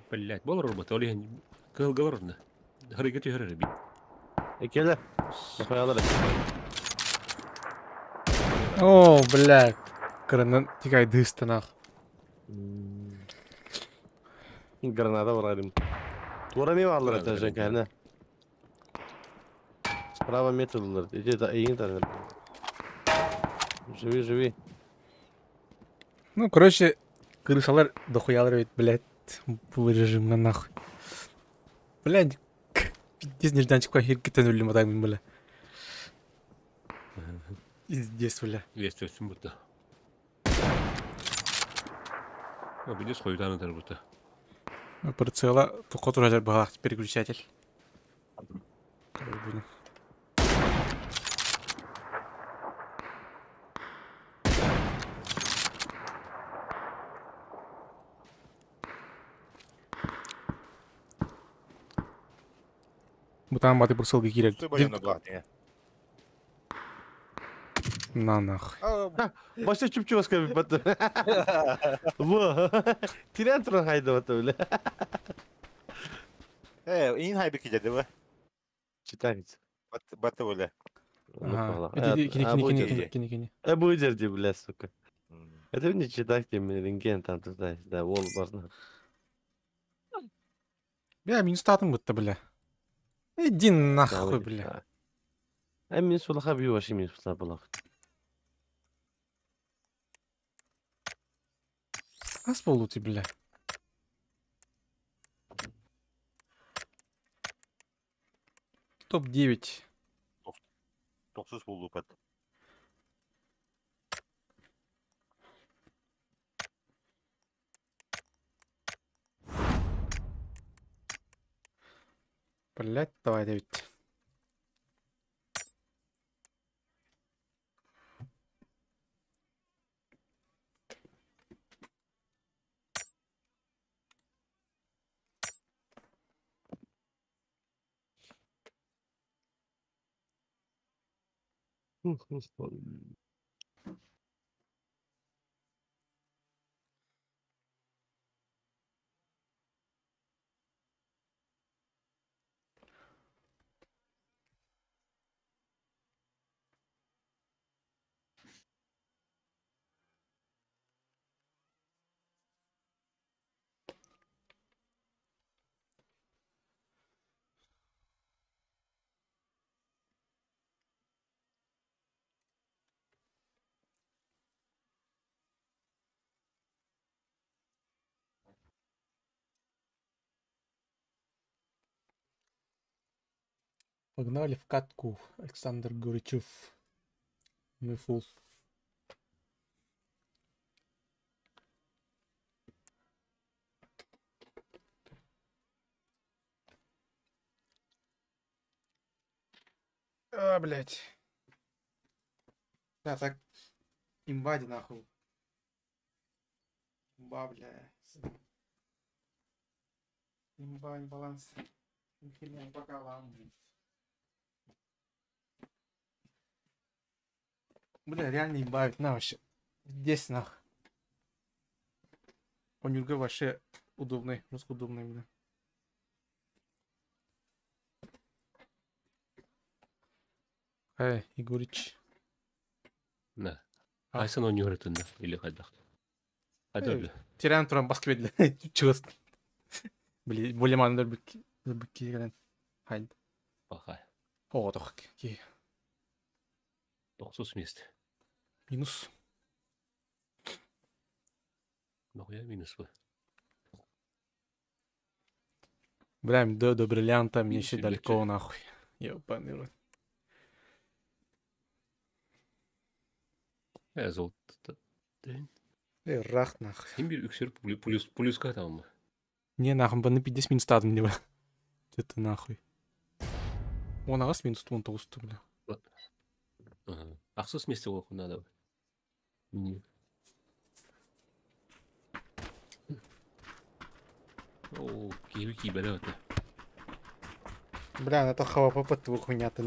Блять, бол робот, оле кылгаларны. Харыгы түйөрөр бит. Келе. Бакай алар. О, блядь. Кырынан тикай дыстанак. Гранада варарим. Тура не варлар это же кайна. Справа металлар. Иди да иин. Живи. Ну, короче, крысалар дохуялар бит, блядь. Бұл режимнан нахуй. Блядь, пиздец нежданчик херкеттен өлім атаймен, бля. Здесь, бля. Есть очень будто. Видишь, хуй там это будто. Прицела, тухот уже багах, переключатель. Бутан баты прицелга керек. Ты боен на главное. На нахуй. Başta çüpçü baska bir batı. Bu. Tren tren haydi batı öyle. İn hay bir kide bu. Çıtayız. Batı öyle. Ага. Кини. Bu жерде бля, сука. Это не читать мне рентген там туда, да, вол барна. Бля, минус татым бутта, бля. Иди нахуй, бля. Эмин сулаха бью ваши минус слабалах. Ас болути, бля. Топ-9. Toksuz buldu pat. Блять, давай, Давид. Погнали в катку. Александр Горячев. Мы фул. А, блядь. Да, так. Имбади нахуй. Имба, бля. Имба, баланс. Херня пока ламбу. Бля, реально имбавить. На вообще. Здесь нах. Онюрга вообще удобный. Жестко удобный, бля. Егорыч. Да. Айсан он юритында или кайдак. Хадыр. Тиран туран басып келди. Чыгыс. Бля, болемандар бик келген. Хайд. Бахай. О, тох. Ки. 90 мест. Минус. Нахуя минус вы? Бля, до бриллианта мне еще далеко нахуй. Ёбаный рот. Золото. Рах нахуй. Ким bir үксер плюска там. Не, нахуй, баны 50 минус стадым не бля. Это нахуй. Он ағас минус 19, бля. Ақсыз месте оқу надо. О, кибеле вот. Бля, это ХВП под твою хуйня-то.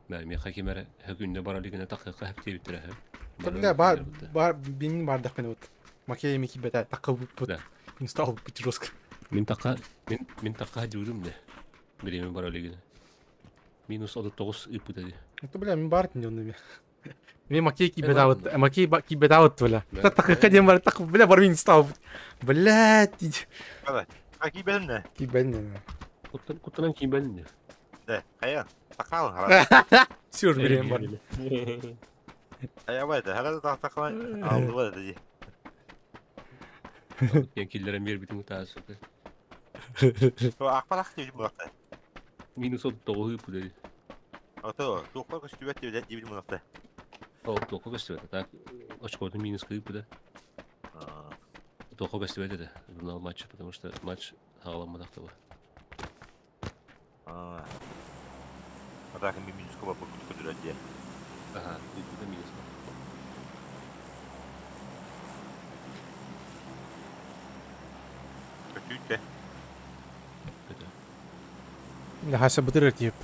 Да, мен хакимер күнде баралыгына тақиққа хәп тип тирәһә. Бля, бар бинин бардак мен вот. Макей мики бета тақып бут. Мин стал бит жестко. Мин таққа жүрдім де. Биремен баралыгына. Минус 19 ипу dedi. Это, бля, мен бар не он. Мен макей кибета вот, макей кибета вот, бля. Тақиққа дем бар, тақып, бля, бар мин стал. Блядь. Кибелен не? Кибелен. Куттан кибелен не? Да, кая. Такал. Все же берем бар. Кая var da, herhalde taklan aldı var dedi. Yani killerin bir bütün mutası. O akbalak değil bu akta. Минус от того пудели. А то, только что тебе 9 минут. Только гостевать. Так, очко-то минус кыпуда. Только гостевать это журнал матча, потому что матч халам мадахтова. А так и минус кого покупать где? Ага, это минус. Какие-то. لا حسب الترتيب.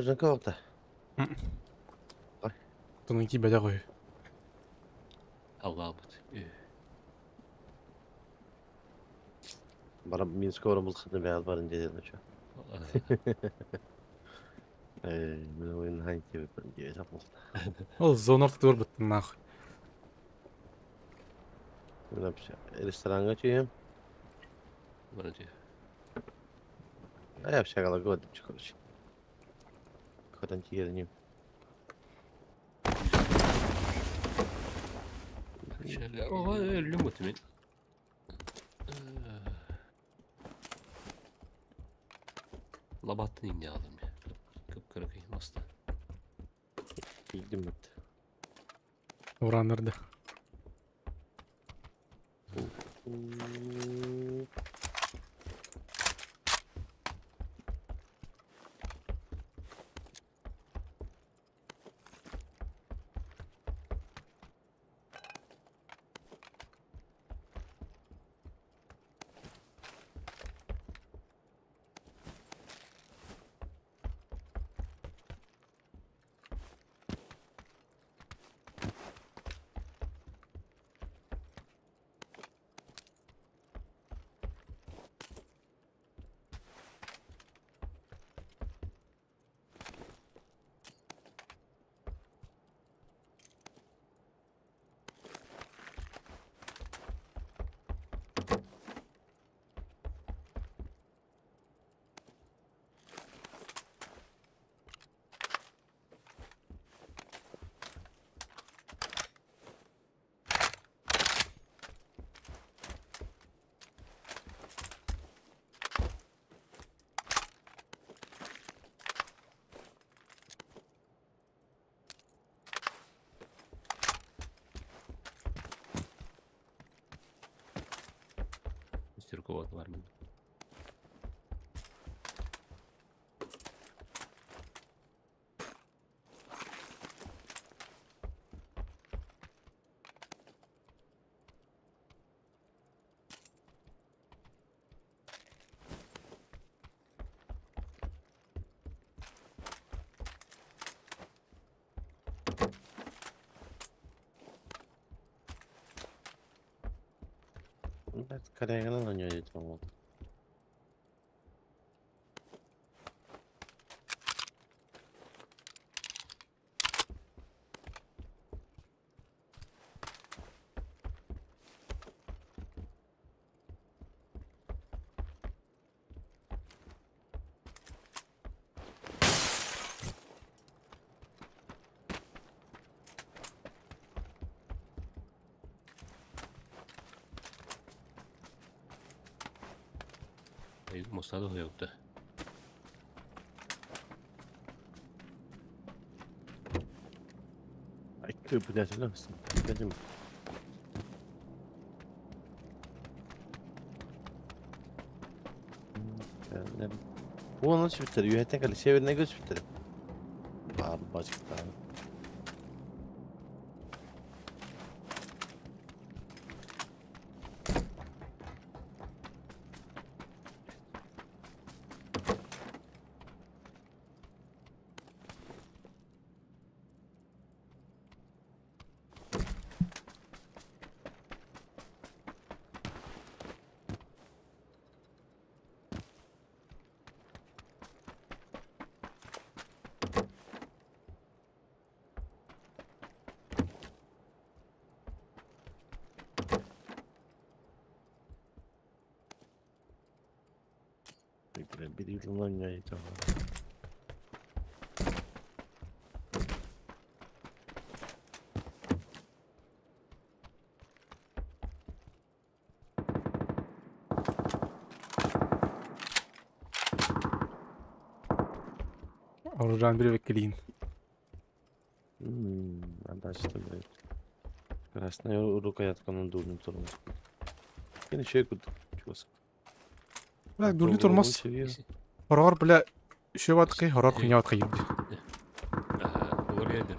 J'en corte. Ton équipe a l'air. Allah but. Bana Minsk oramız kadar beyaz var ince dedim şu. Ben oyunun hangi gibi ben diye yapmadım. Ол зона артық бітті нахуй. Ben yapacağım. Restorana çıkayım. Bana diyor. Ne yapacak Allah gördüm çıkıyor. Kadın ciğerini. Şöyle, oha ölüm muhtemelen. Labattın imni aldım ya. Kıpkırı kıymasın. Bildim bitti. Uranırdı. Стирковат var mı? Karengalan oynuyor tamam. Mostrado yoktu. Ay köpü dersin misin? Dedim. Onu nasıl biter? Yüheten kalı çevirine göz biter. Bağır başlıkta. Bir yılından yayacağım. Oradan bir bekleyin. Ben de açtım. Krasnaya Uruka yatkanın durdum sorun. Yine şey kurduk. Çok Bırak durdu durmaz. Horar bile şey var ki horar kunya var kayıp. Olur yedir.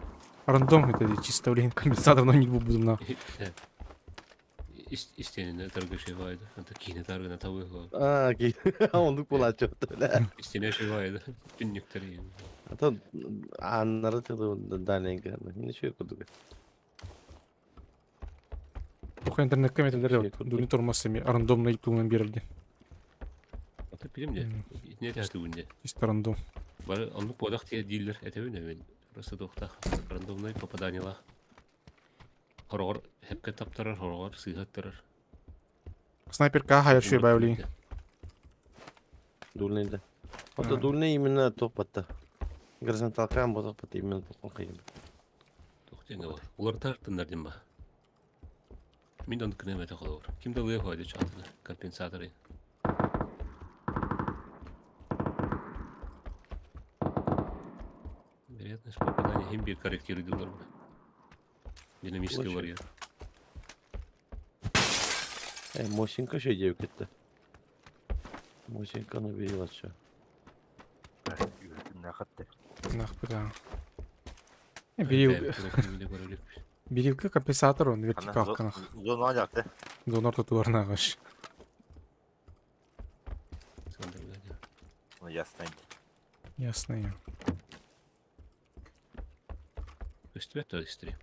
Random это чисто блин компенсатор но не буду. İsteyeninde targı şey vardı. Hatta kine targına tavuğu var. Aa ki onduk bulaşıyor öyle. İsteyene şey vardı. Günlükleri yani. Hatta anları da dalenga. Yine şey kurduk. Bu internet kameteleri yok. Durdu durmaz semi random nayıtığından berildi. Hatta bilim de. Ne derdi günde? Чисто random. Bari anlık bodak diye değiller. Etevi ne ben? Burası dokta. Randomlay papadanyalar. Horor hep taptarar horor sıhhattarar. Снайпер К hayır şu bayvli. Dulneydi. Hatta dulney imine topatta. Gırsan talkan bu topatta imine tokayım. Toktenga var. Ular tartınlar dimba. Min onu kınemete kalır. Kim de lüye koydu çatını. Kompensatörü. Вероятность попадания hem bir karakteri diyorlar buna. Dinamistliği var ya. Moşinka şey diye gitti. Moşinka'nı bir yıl açıyor. Yürüdüm ne kadar. Нахуй. Берилка компенсатор он вертикал канах. Zonu alacaktı. Донор тут варнагаш. Ясно. Ясно я. Üstüme de istireyim.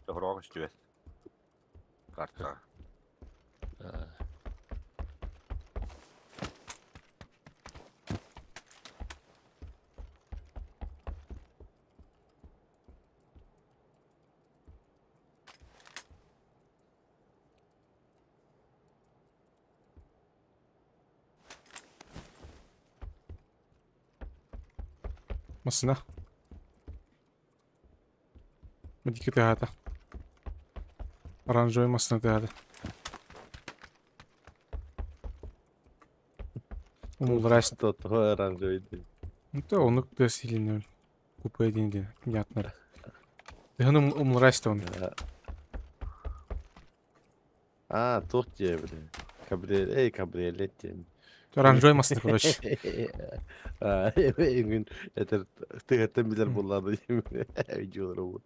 Доброго что карта. Masına. Mediki tehada. Оранжевый масına tehada. Умулраст. Тот оранжевый. Это он кто сильный. Купе деньги. Понятно. Ты он умулраст он. А, тот тебе, блин. Кабриолет тебе. Оранжевый масına короче. Gün yeter tıkıttım bilir bunlardı videoları bu.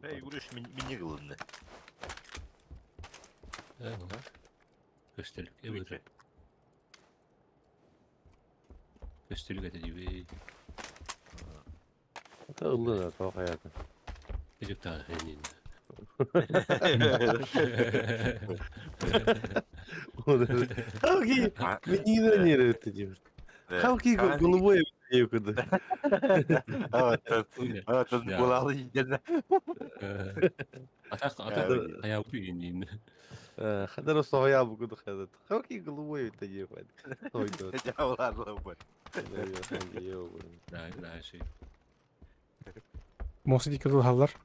Hey, vuruş mini kılındı. Evet var. Gösterlik. Evet. Gösterlik edeceği. Tağıldı da tavuk hayatı. Çocuk daha henüz. Kalki, menino не это делает. Kalki голубой yakında. Evet, bulalı yiyeceğiz. Atak ayağı büyüyün. Kadar o soğuya bu kadar kadar. Kalki голубой это делает. Oydu. Cevaplar da bu. Daha şey. Мосы дикадыл халлар.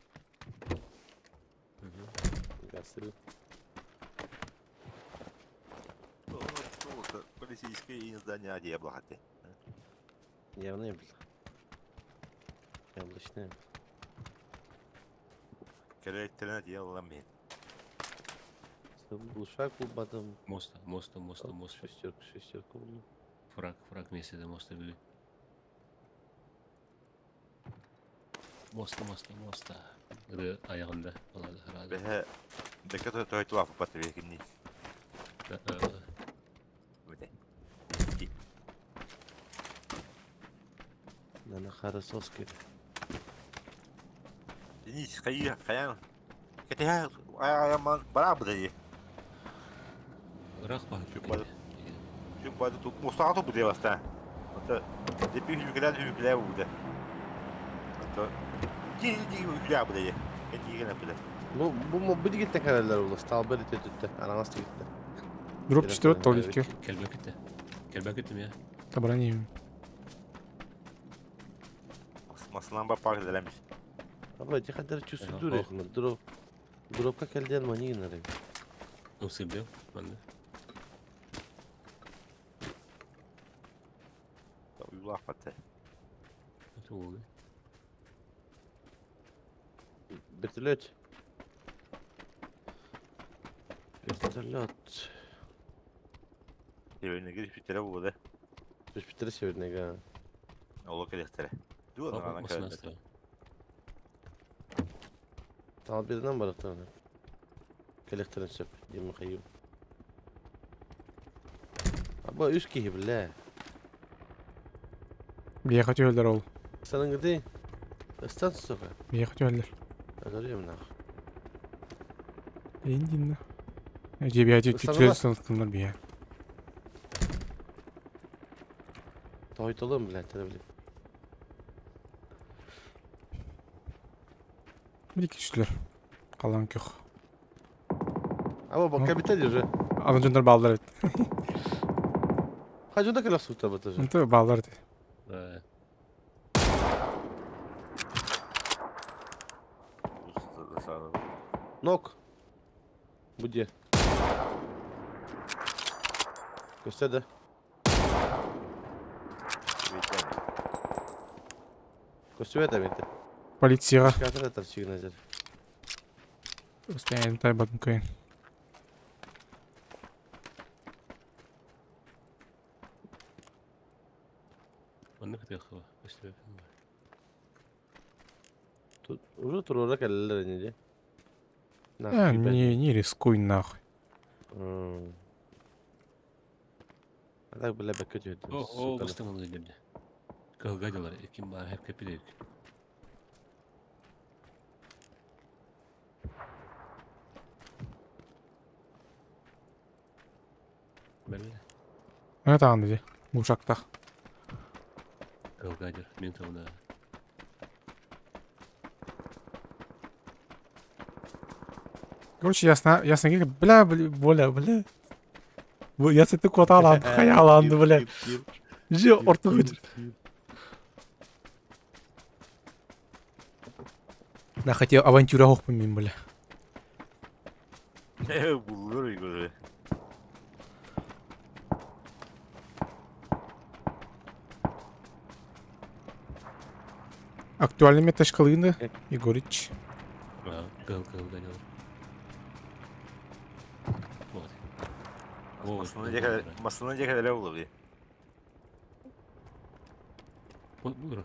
Полицейская не одеяло хаты. Явно не был. Яблочный. Керектерин одеяло ламин. Глушак был потом. Моста. Шестерку был. Фраг вместе до моста били. Моста. Гыды аяғында болады һәрәді. Бәһә декатор тойту апы патвекинни. Өте. Нана харасос кеді. Денис, қаян. Кетеға аяман бара бұдайы. Рақ бар. Жүк бады тұп. Мұстаға тұп бұдай баста. Депі хүлікілер бұды. Ди хүлікілер бұдайы. Bu bir gitti karalar olası. Talberi tüttü. Ananası gitti. Drop düştü öt tol iki. Kelbek ettim ya. Tabraniyim. Masılan bak edilemiş. Ama ne kadar çüsü duruyor. Drop'a geldi Almanya yine. Nasıl biliyor? Ben de. Uyulah patı. Nasıl oldu? Вертолет. Северный гриф питера буде. Плюс Питера северный, Оло келехтере. Дуа на Масынастыры. Talberinden balıklarına. Kelekterin söp. Yemin kayyum. Aba üst kihi bile. Bir yakat öldür ol. Senin gidi. Istan soka. Bir yakat öldür. Öldürüyorum nak. İndin ne? Bir acı tütüyor sanatınlar bir ya. Toyut olur mu bile? Tabii. Bir iki üstler. Kalan yok. Ama bak kapital yürü. Alıncılar bağlar et. Hacında kala su tabi tabi. Tabii bağlar et. Nok. Bu diye. Göster de. Göster de bitti. Полиция. Çıkartır atar çıkınacak. Ustedes están batendo coin. Onu kıtı işte. Уже турора келлер не? Не рискуй нахуй. А так бля бекетет. О, быстыңыз келді. Калгадылар, ким бар хеп кепилек. Belli. Evet anladı. Bu uçakta. Калгадыр, мен тауында. Короче, ясно как, бля. Я с этой коталанды, хаяланды, бля. Же, орту гыдыр. Да, хотел авантюра оқпаймен, бля. Булыр игоры. Актуальный метаж кылыгында, Егорыч. Калгадылар. Масылын жеке деле болду бий. Булыр.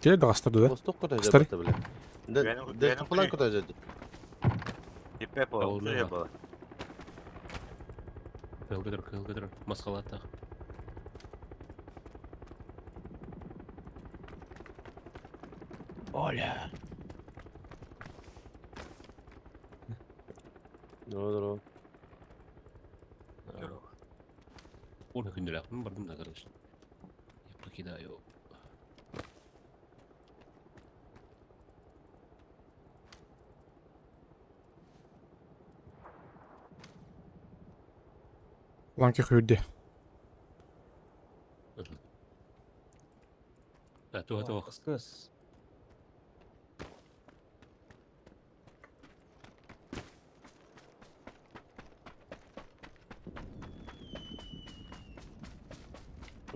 Келеді астырды да. Восток куда Кыстары. жабыты бля. Да капылан куда жады. Еппе болду, уже было. Калгадыр. Масқалатта. Оля. Doğru. Onu gündülaktım, bardım da kardeşim. Yapık daha yok. Lan ki hüdde. Tuh. Kıs.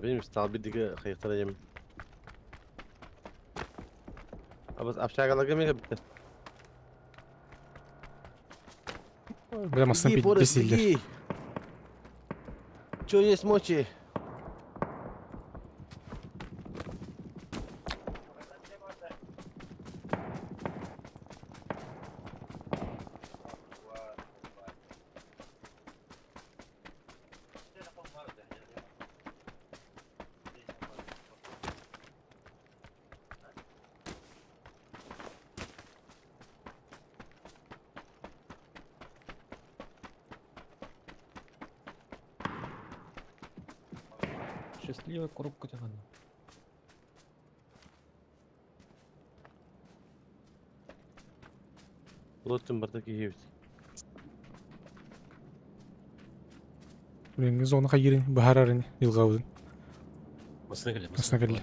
Benim stabildeki kayıklara yemin. Ama apşagalar gömüyor bitti. Бля, массам пить Чё есть мочи? Счастливая коробка тягана. Лоттин бардaki есть. Блин, зона хайрин, бахарарин, илгаудин. Маснагали. Маснагали.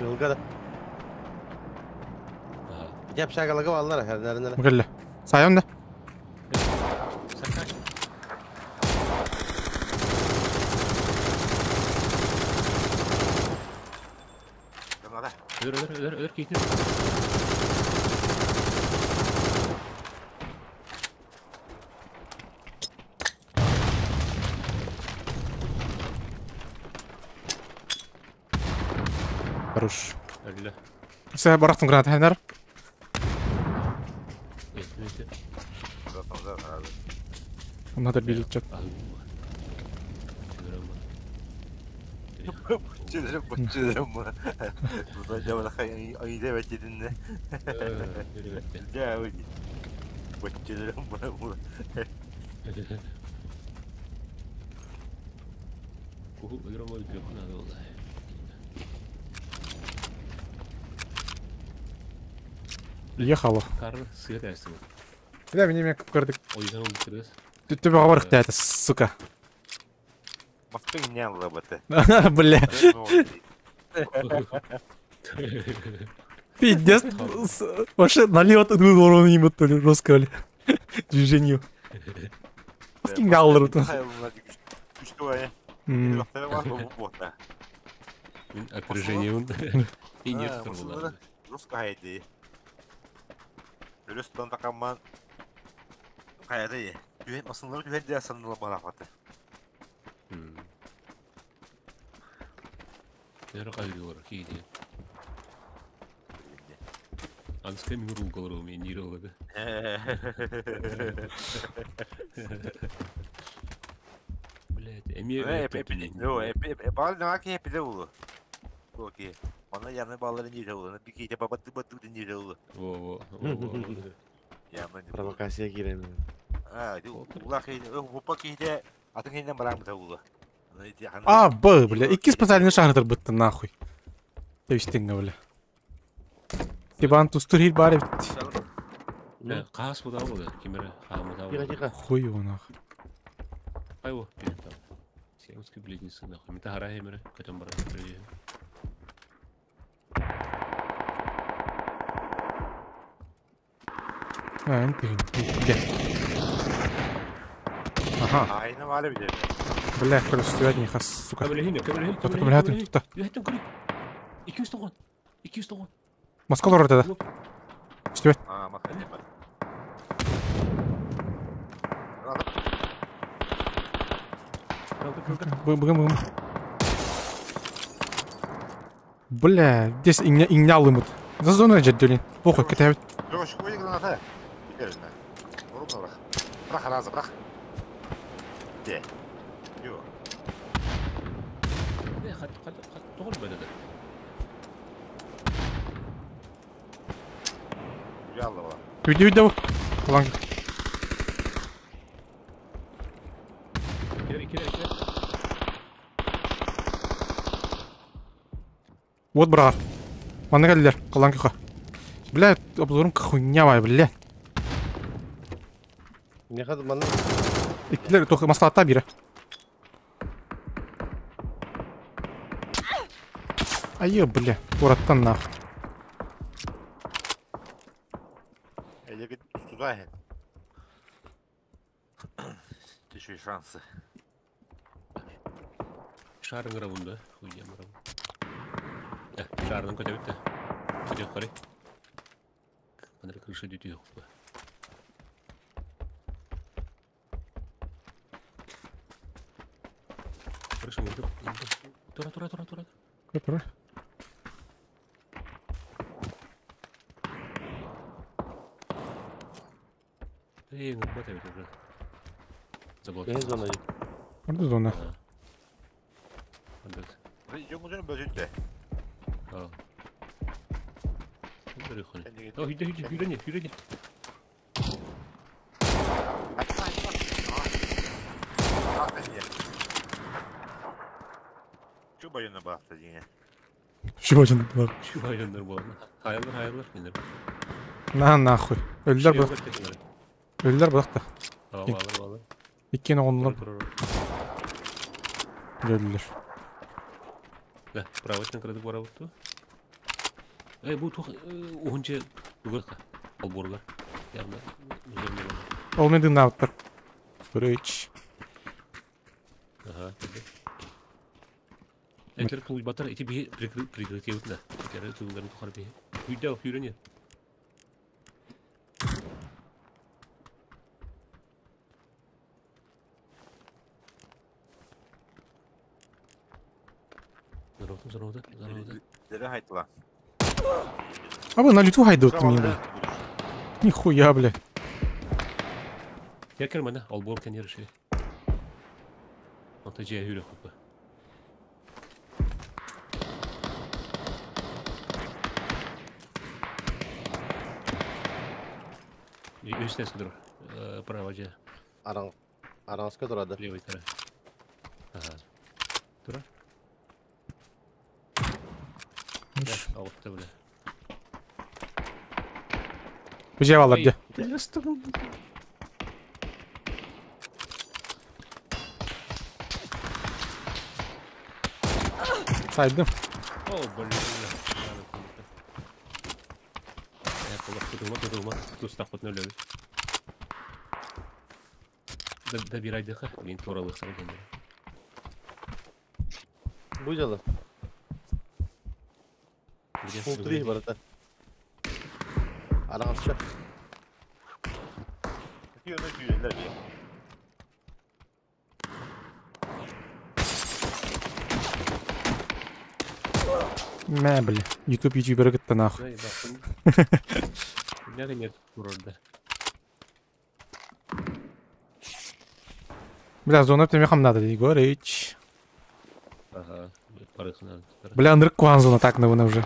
Yılgada. Yap şakalığı vallahi her nereden. Mugalla. Sayonda. Ör ketin. Хорош. Öyle. Sen bıraktın granatı Hener. Onlar da bir chat. Bıçırım mı? Burada cevap ayı devet dedin de. Cevap. Bıçırım mı? Kuhu игромой бёк надо vallahi. Ехала. Karı suya dersin. Бля, меня как кырдык. O yüzden onu bitiririz. Ты говоришь, это, сука. Маскын не было бы ты. Бля. Пиздец. Вообще налет уровня ему то ли жестко ли. Движению. Скингаллер. Опережением. И нет второго. Русская идея. Рюстон такаман. Кайры. Güven asınları güvende asınları bana fatı. Nere kayıyor ki diye. Anska mi rul kalır o men yeri oladı. Блядь, эмир. Yo, bal ne var ki hep de olur. Okey. Bana yanı balların yeri olur. Bir kere batı yeri olur. Во. Provokasiya girelim. Ha, ulan bu pakette atın elinden bırakmış olur. А, Б, бля, и специальный шахтер бытты нахуй. То есть ты, бля. Тибан тустурил баре. Қас бұда болды, кемері қамы да болды. Хуй его нахуй. Қай о, беріп там. Сеуіске білетінсің нахуй. Мен тағара емері, көтен бара. Ты, бля. Ага. Aynen var bir de. Бля, кто стоять не хас, сука. Көмілі. 200 Москва орada da. Стоять. Aa, makine yapar. Бым. Бля, здесь игнял ему. За зоной джаддулин. Похуй, катает. Yok şu koyu granata. Giderim ben. Vurma bırak. Bırak razı bırak. De. Yok. Ne hadi doğru böyle de. Yallah bak. Видео. Lan. İkiler. Вот, брат. Мана geldiler. Kalan köka. Бля, обзорым хуйня var, бля. Ne kadar bana? İkiler только маслата biri. Ayı, bля. Oratan nahut. Ele git tuzağı. Еще и шансы. Шарың равында, хуйям рав. Шарың көтебітті. Көтеп қарай. Қанар крыша дүйті жоқ па. Крыша мүлдіп. Тұра. Тұра. Ең ұқпат әбет өбір. Ең зона ей. Orada zona. Идем уже бөжітті. Үйрене. Şu bayına bastı yine. Şu bacını bak. Şu hayranlar bu arada. Hayırlar. Nahуй. Öldüler bırak da. Bağlar. İkkini onunla öldüler. Да, правочный кредит бар авто. Бу тух угунча дугырка. Алборга. Явно üzerinde. Olmadı ne yaptır? Bridge. Ага. Этер пул батар эти би прикрытие утна. Кері туларын тухар би. Үйдә үйрене. Зарода. Дері қайтыла. А вы на лету хайдут меня. Нихуя, бля. Я кермана албор кен ярышы. Ата жия үйрек қопа. Üstesi dur. Prava жия. Араңызға тұрады. Левый тарaf. Ага. Тура. Алыпты бля. Бежав алар де. Saydım. О, блин. Кудылма. Тустақ бұтын өлі. Да бирайдыға. Мен туралық сарайден. Bu calı. Full 3 var da. Arаңызға. Yönü güyeler diye. Мә, бля. YouTuber гытты нахуй. Nerede нет burada? Бля, зона тебе хам надо, Егорыч. Ага, парыхын надо. Бля, андырык куан зона так на уже.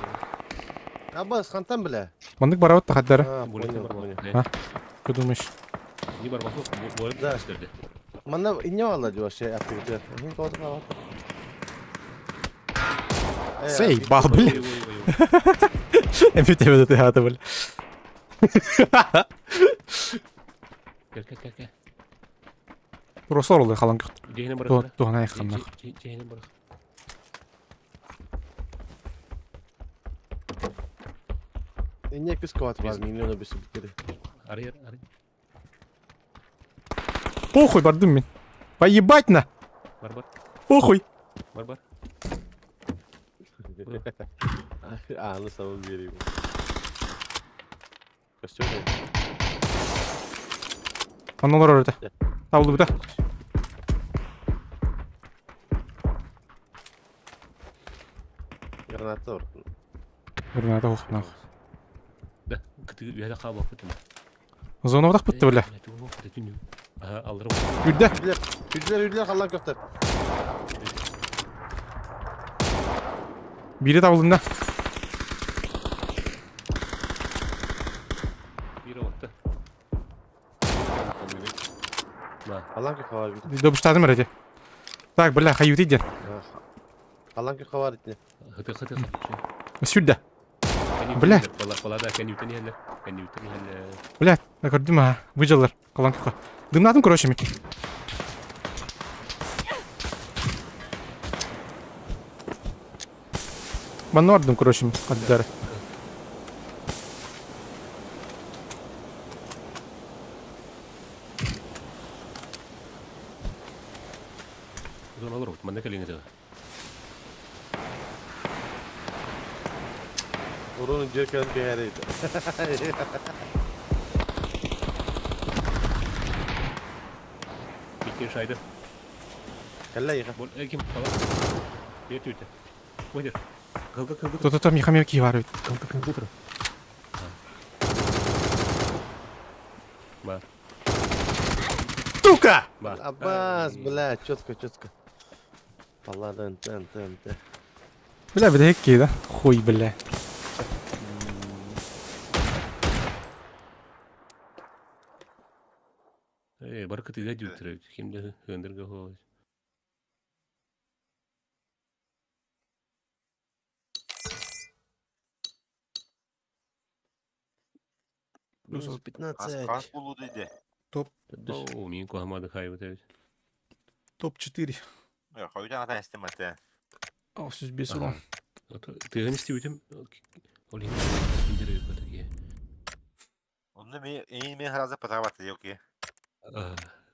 Абба, схантан бля. Мандык барават та хаддары. Понял. Что думаешь? Не бар бақылық, болып Да. істерді. Манда ине алла диyor şey aktivite. Hin koduna bak. Сей, бал, бля. Эмпи тебе ты хата, бля. Кел. Росор олай қалан күт. Жейіне барық. Туғана айыққан нақ. Жейіне барық. İne kız kovat var milyonu bir sübütleri. Арый. Похуй, бардым мен. Поебать на. Бар. Похуй. Бар. Anı savun vereyim. Kostüm ne? Аналар орada. Табылды бұта. Granatı var. Граната хоқ нақ. Да, күтігі үйәді қабы оқытым. Зона бұтақ бітті, бля. Ага, алырым. Үрді. Üdüler қалан көптер. Бири табылдында. Бері оқты. Қалан көп хавар бит. Добыштадым әрәде. Так, бля, хают иден. Қалан көп хавар итне. Хыты. Сюда. Бля. Балада кәнеутен елі. Бля, көрдім ха. Выжалар. Қалан көпқа. Дымнадым, короче, мен. Баны бардым, короче, мен. Қаддары. Mana olur? Mana kalin itu. Oranın cerken bir yereydi. Bikin şaydı. Kalla yıka. Bol kim falan. Yet yut. Buyur. Kalk. То Михамил Киварович. Kalk. Ба. Сука! Ба. Abbas, блядь, четко. Ладно, НТ. Бля, بدي هيك كده. Хуй, бля. Barkı tiga juttur. Kimde hındır ho. Плюс 15. Kas buludu idi. О, min kohmadı kaybı. Топ-4. Yok, o yüzden ata istemedi. 605 урон. Тыгын istiyordum. Olayım. İndiriyor kadar. Onu men haraza patavatı yok ki.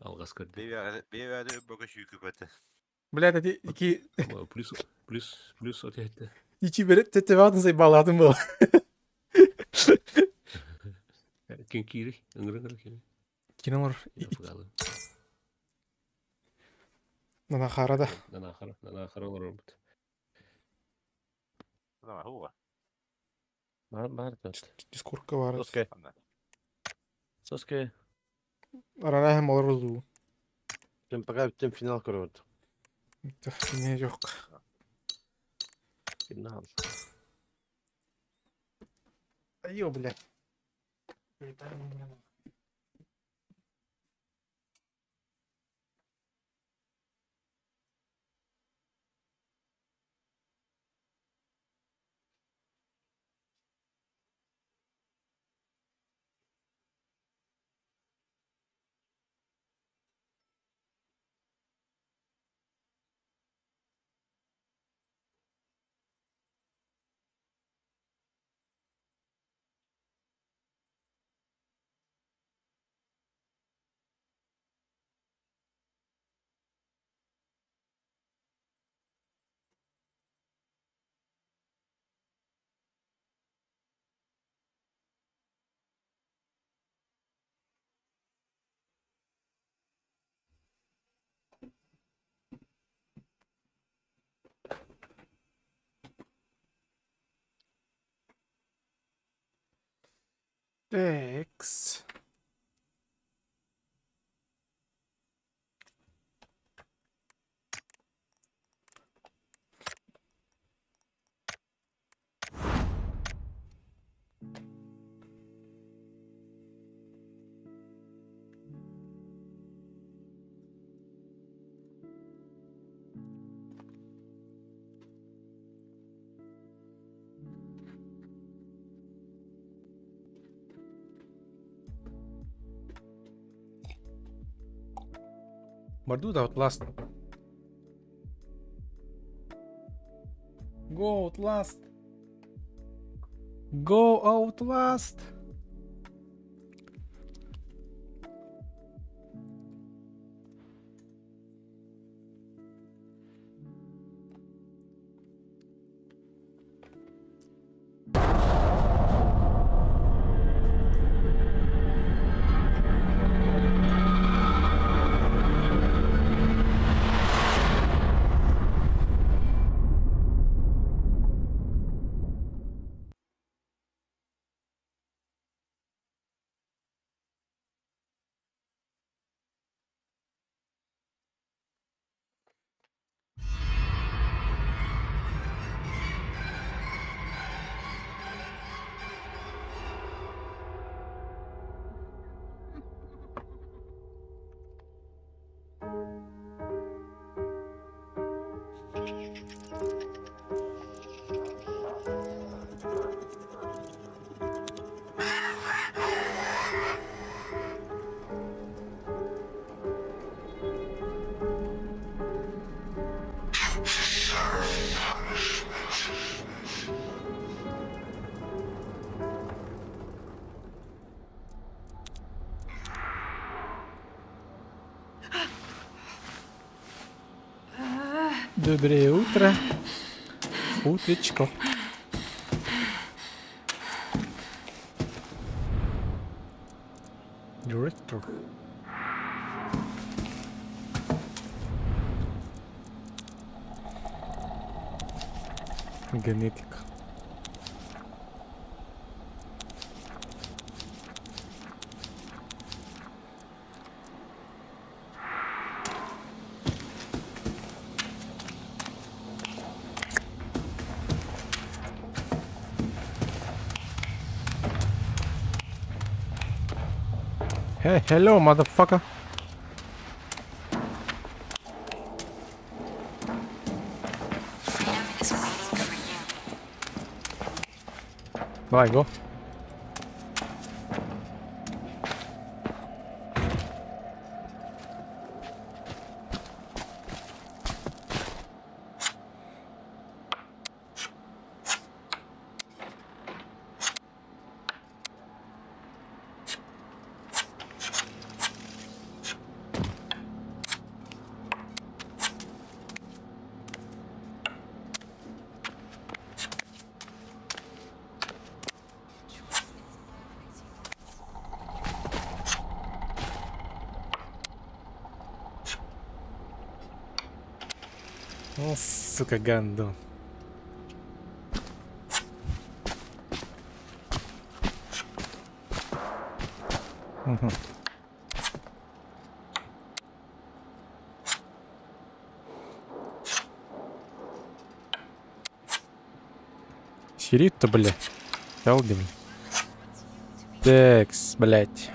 Algaz kırdı. Bir verdi bakış yükü kötü. Бля, эти iki Плюс öteydi. iki böyle tetevatın say bağladım bu. Kim kiri? Ingır kim? Kim var? Nana harada. Nana hara olur. Tamam, huva. Var. Дискордка var. Соske. Arana hem olur oldu. Sen пока bütün final kuruyordu. Ne yok. Final. Ayyo bля. X. Мордуда Outlast. Go Outlast. Go Outlast. Доброе утро. Утречко. Директор. Генетика. Hey, hello, motherfucker. Давай, го. О, сука, гандон. Угу. Сирит-то, блядь. Талди, блядь. Текс, блядь.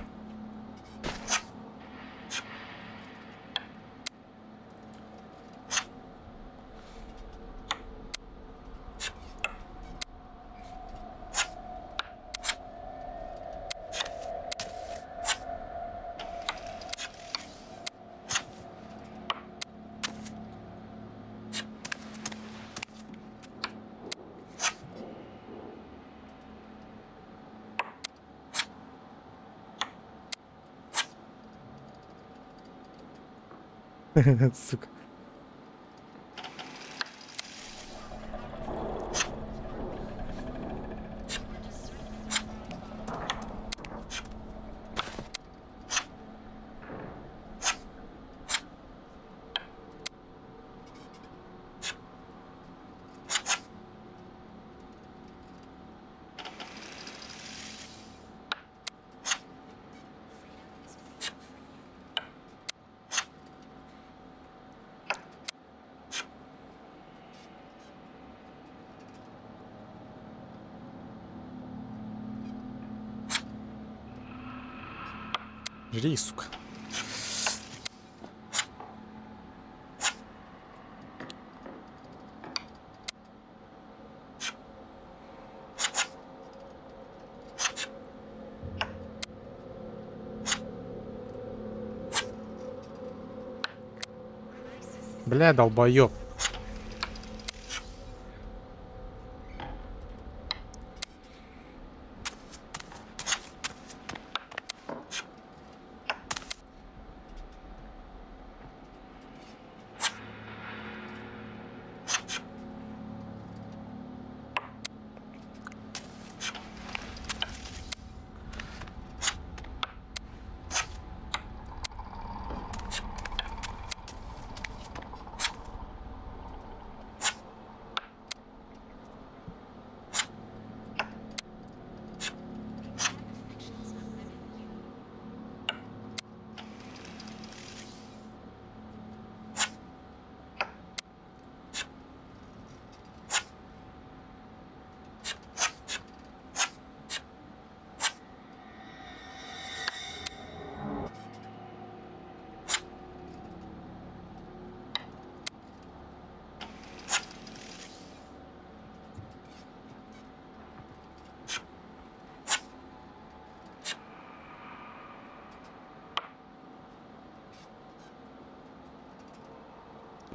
Сука. Жри, сука. Бля, долбоёб.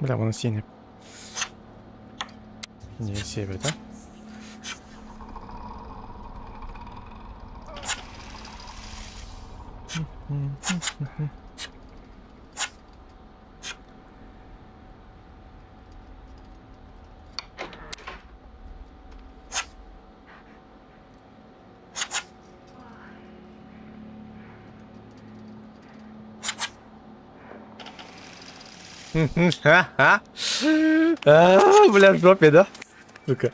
Бля, вон синий. Не, север, да? Бля, в жопе, да? Сука.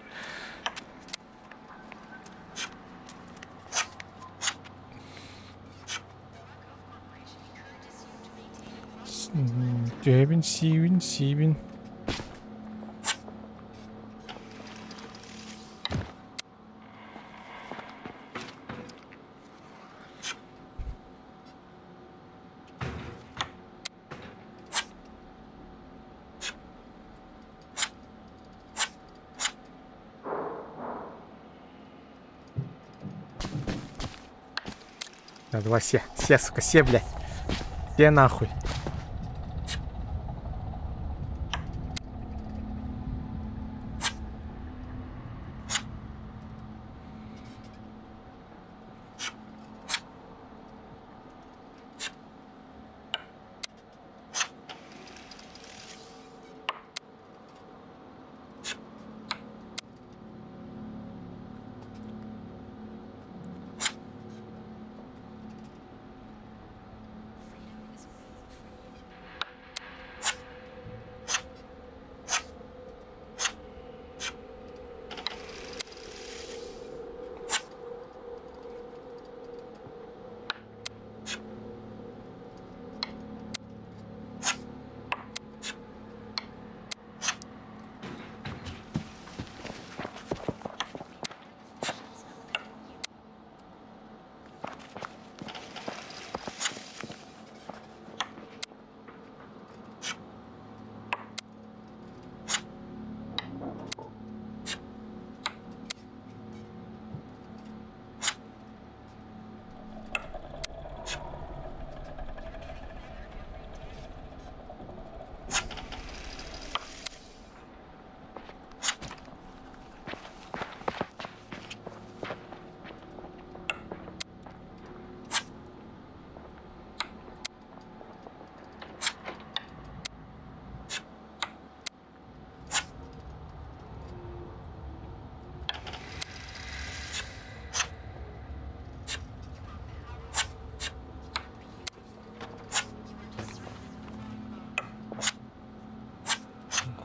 Сивин. Давай все, сука, все, блядь. Все нахуй.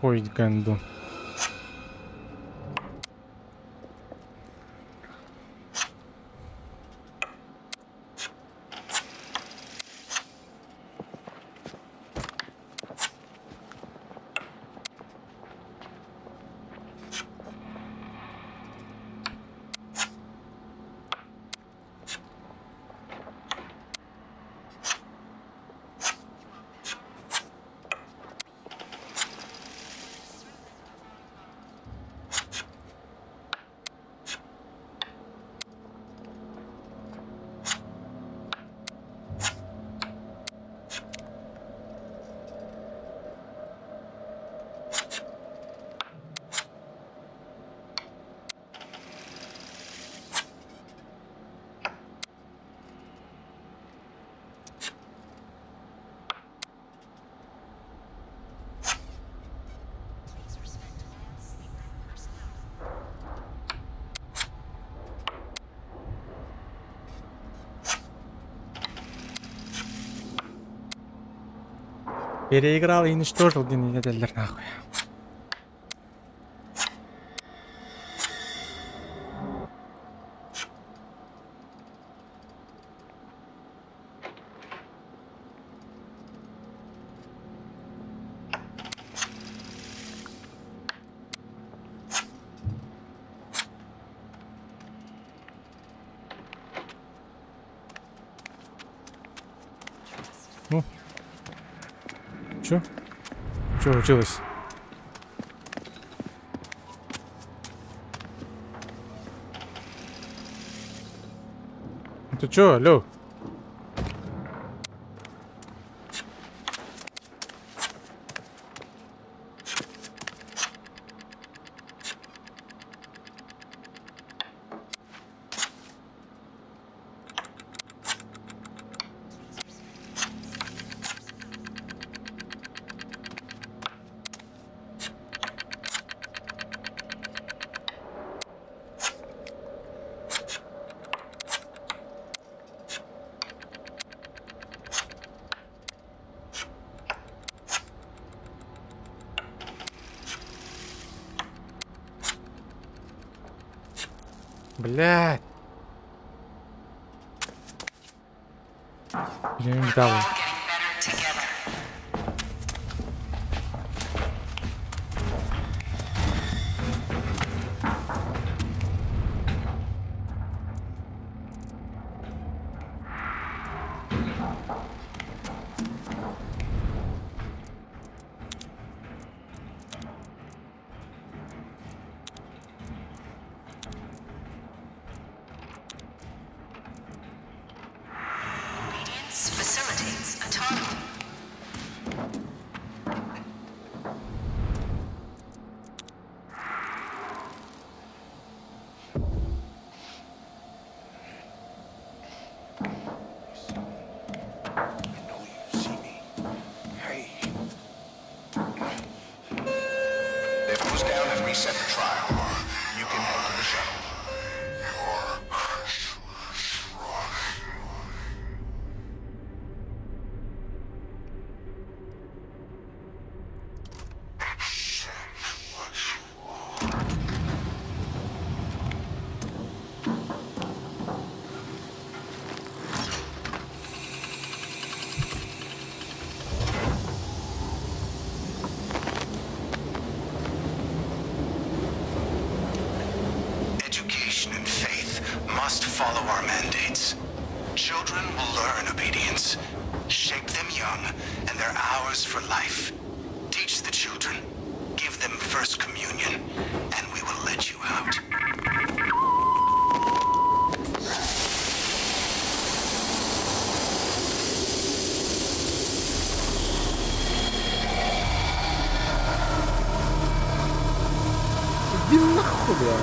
Ой, ганду. Переиграл и уничтожил генераторы нахуй. Ну. Чё? Чё случилось? Ты чё, алло? Блядь. Я не дал. Facilitates autonomy. They've closed down and reset the trial. You can head to the shuttle. Education and faith must follow our mandates. Children will learn obedience. Shape them young, and they're ours for life. Teach the children. Give them first communion, and we will let you out. Иди нахуй, бля.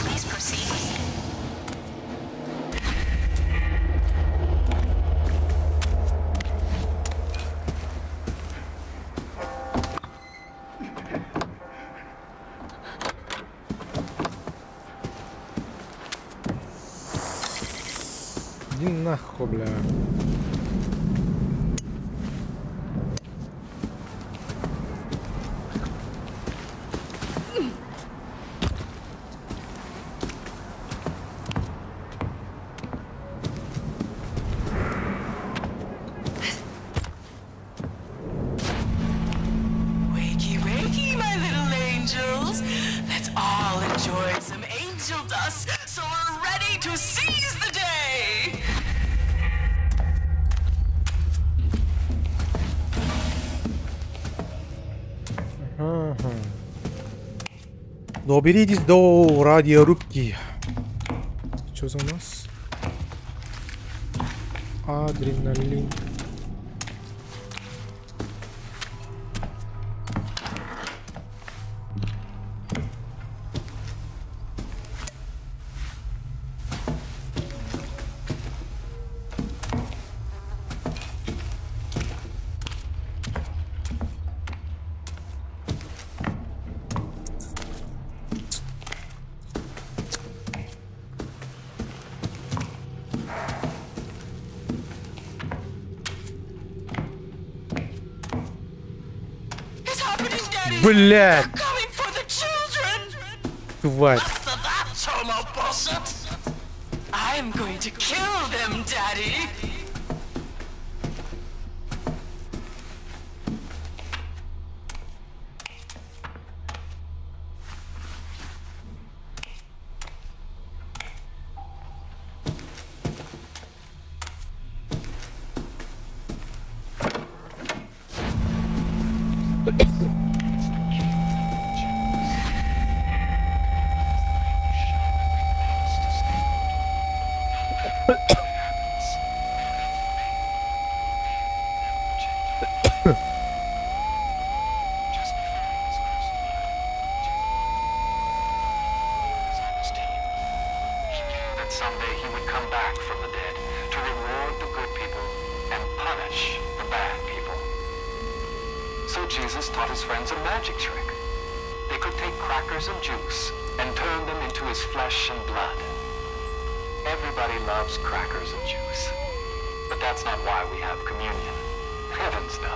Please proceed. Иди нахуй, бля. Wakey, wakey, my little angels. Let's all enjoy some angel dust so we're ready to seize the day. Ага. Доберитесь до радиорубки. Что за у нас? Адреналин. It's happening, Daddy. Блядь, They're coming for the children. тварь. What's that homo bullshit? I'm going to kill them, Daddy. Jesus taught his friends a magic trick. They could take crackers and juice and turn them into his flesh and blood. Everybody loves crackers and juice. But that's not why we have communion. Heavens no.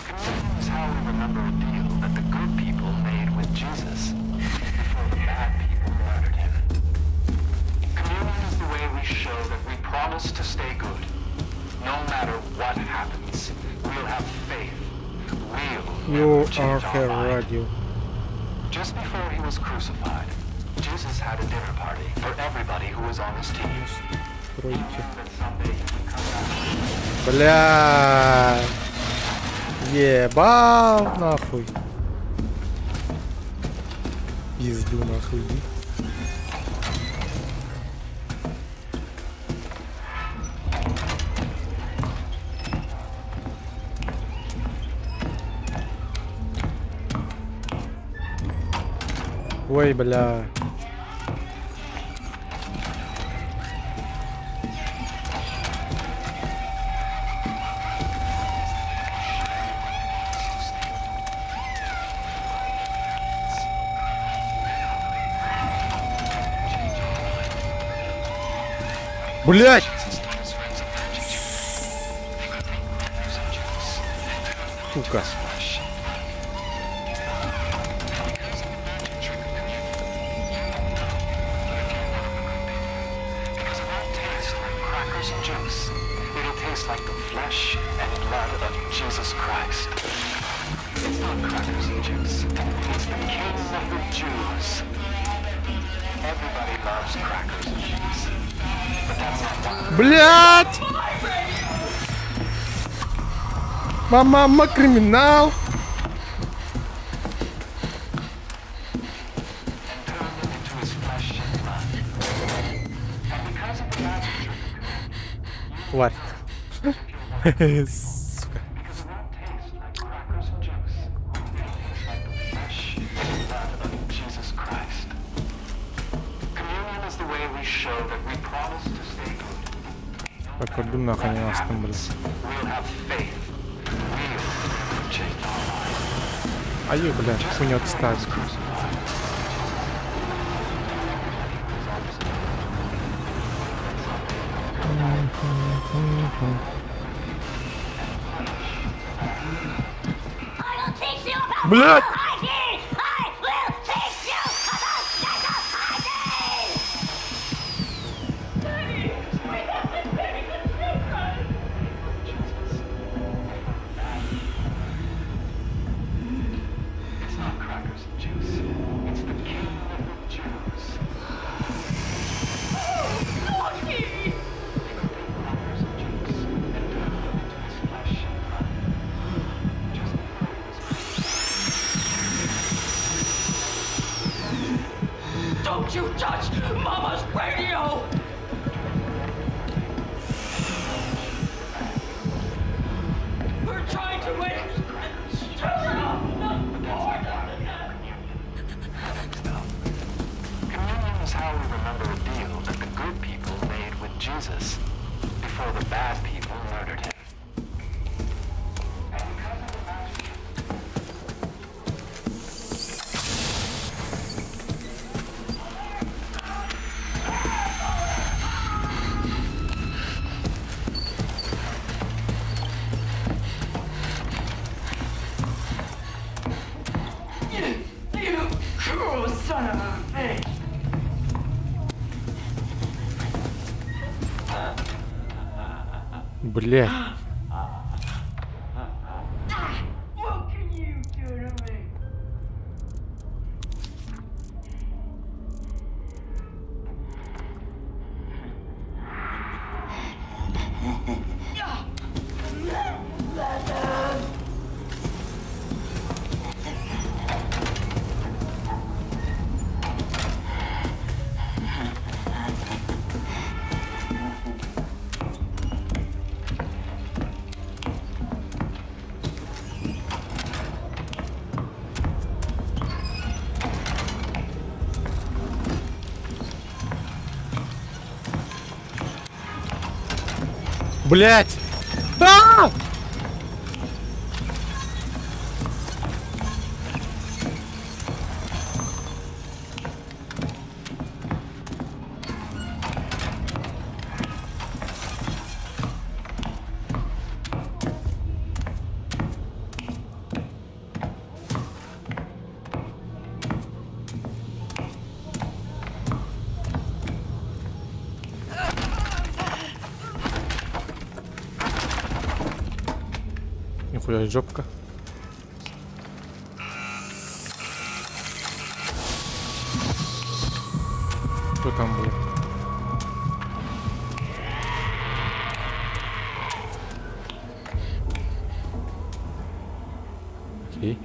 Communion is how we remember a deal that the good people made with Jesus before the bad people murdered him. Communion is the way we show that we promise to stay good. No matter what happens, we'll have faith. You are her radio. Just before he was crucified, Jesus had a dinner party for everybody who was on his team. Бля, ебал нахуй. Пизду нахуй. Ой, бля. Блять! Сука. Блять! Мама, криминал! What? Сука. Пойду нахуй не настым, блин. А ё, блядь, хуйня отставит. Блядь! Don't you touch Mama's radio! We're trying to win! Communion is how we remember a deal that the good people made with Jesus before the bad people murdered him. Блядь. Блять! А! Нихуя жопка. Что там было? Окей.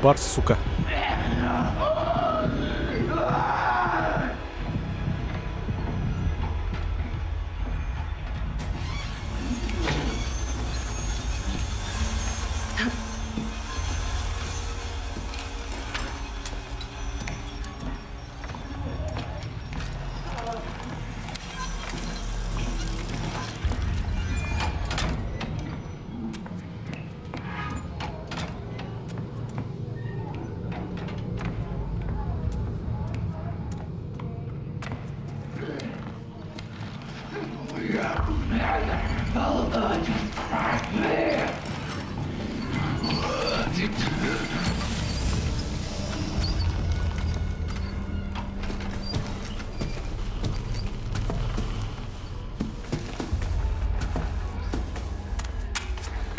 Бар, сука.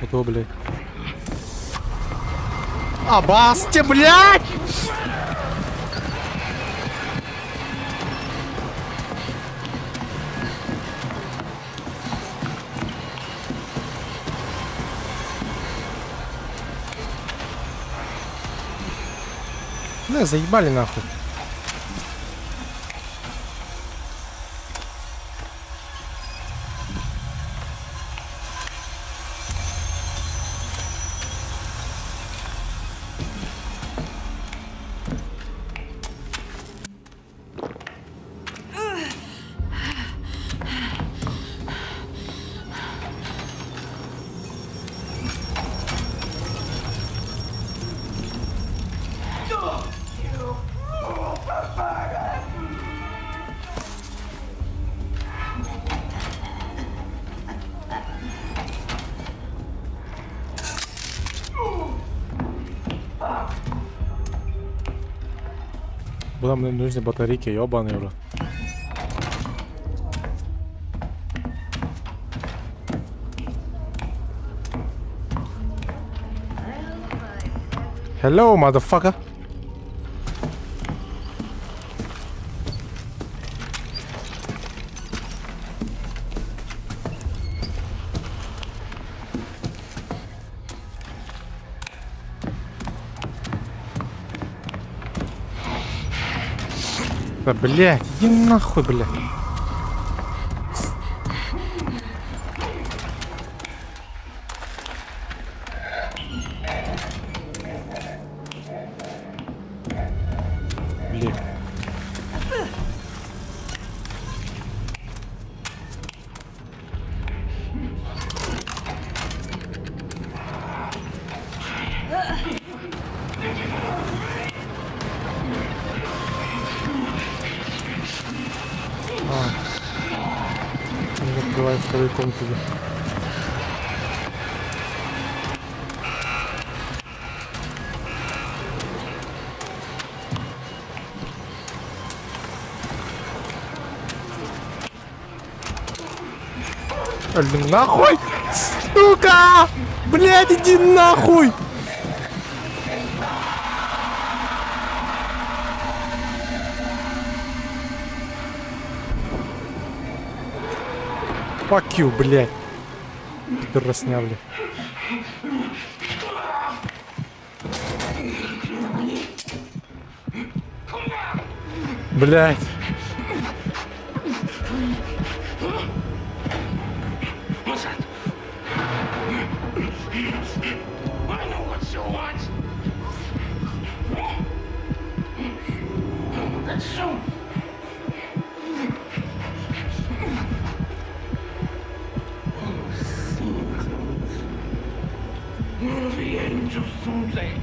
Кто, блядь? Абасти, блядь! Да, заебали нахуй. Куда мне нужны батарейки, ёбаный уже. Hello, motherfucker. Да, блядь, иди нахуй, блядь. Блядь. Закрывай вторую комнату. Блин, нахуй! Сука! Блядь, иди нахуй! Fuck you, блядь. Пидоросня, бля. Блять. The angels someday.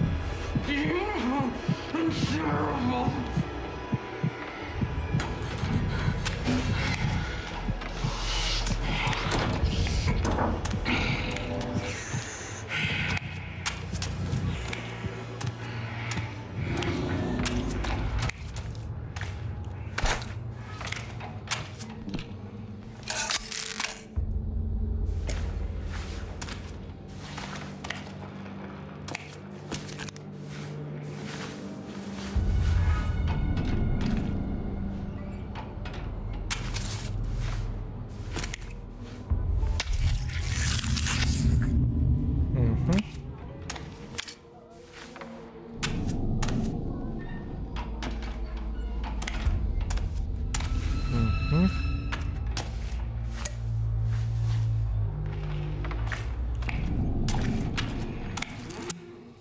Evil and terrible.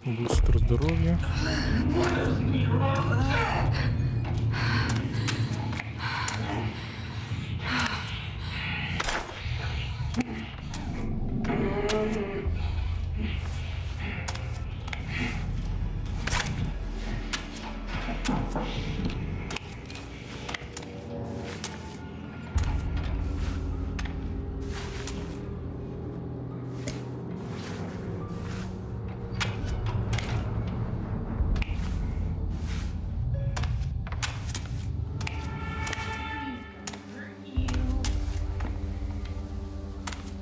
Бустер здоровья.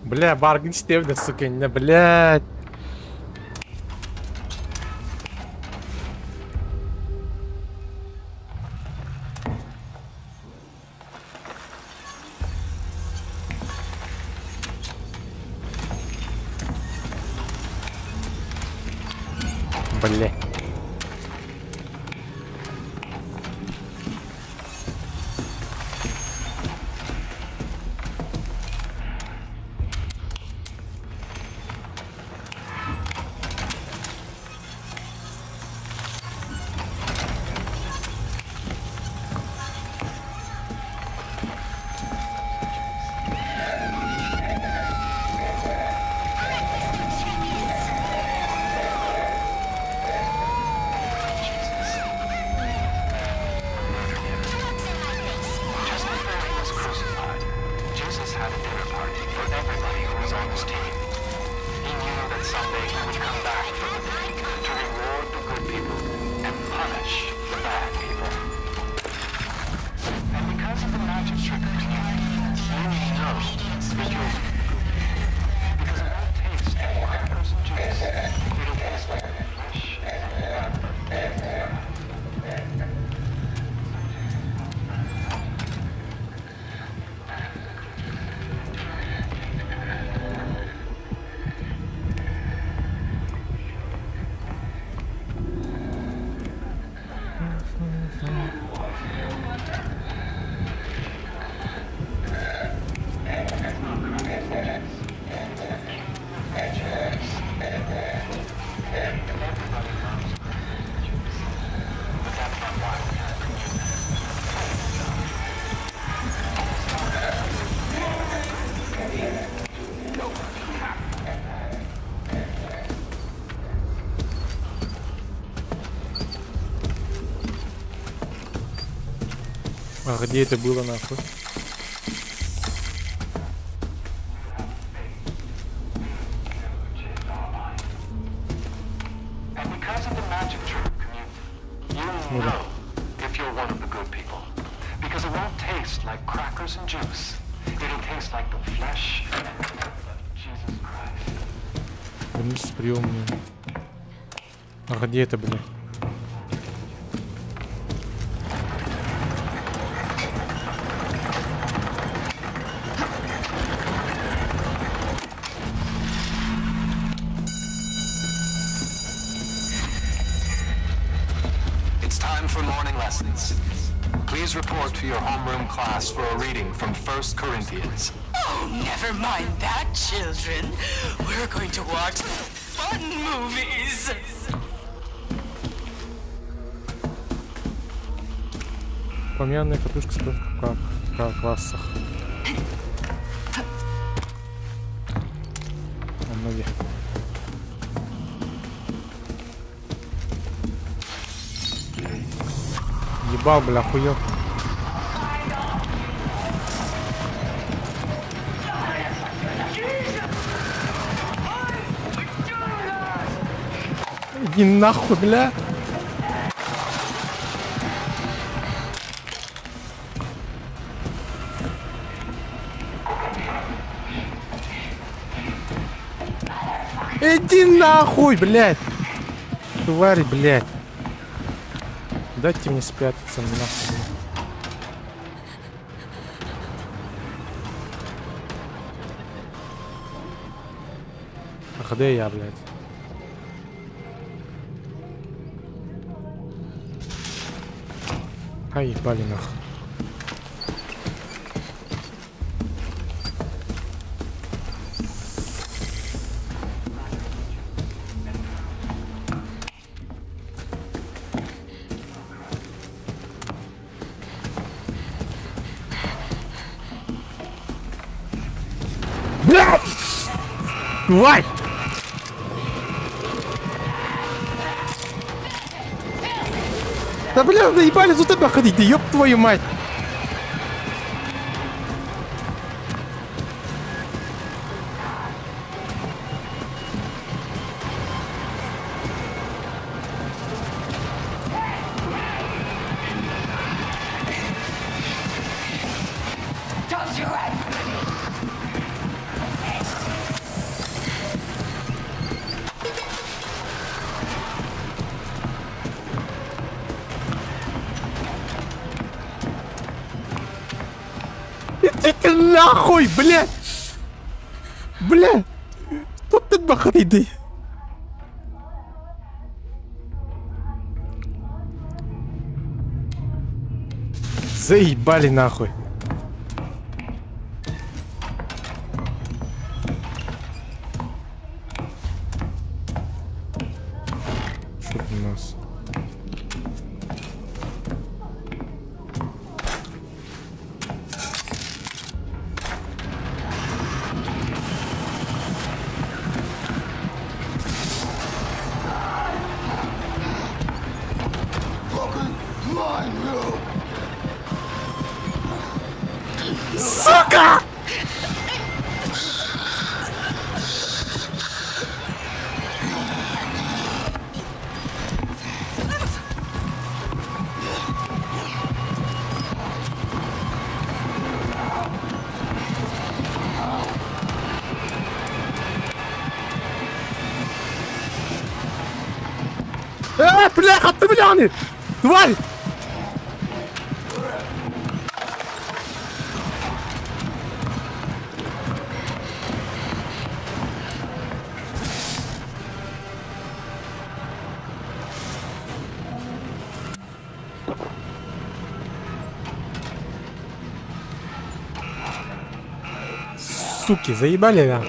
Бля, баргын істевді, сука, не, блядь. Бля. А где это было, нахуй? Вниз приемную. А где это, блин? morning lessons. Please report to your homeroom class for a reading from 1 Corinthians. Oh, never mind that, children. We're going to watch fun movies. Помянная катушка в классах. Ноги. Ебал, бля, охуел. Иди нахуй, бля. Иди нахуй, блядь. Тварь, блядь. Дайте мне спрятаться нахуй. А где я, блядь? Ай, ебали нахуй. Блядь! Тварь! Да бля, наебали за тебя ходить, да ёб твою мать! Идите нахуй, бля! Бля! Тут ты бахриды! Заебали нахуй! Что у нас? Сука! Бляха, ты бляны! Тварь! Суки, заебали, да?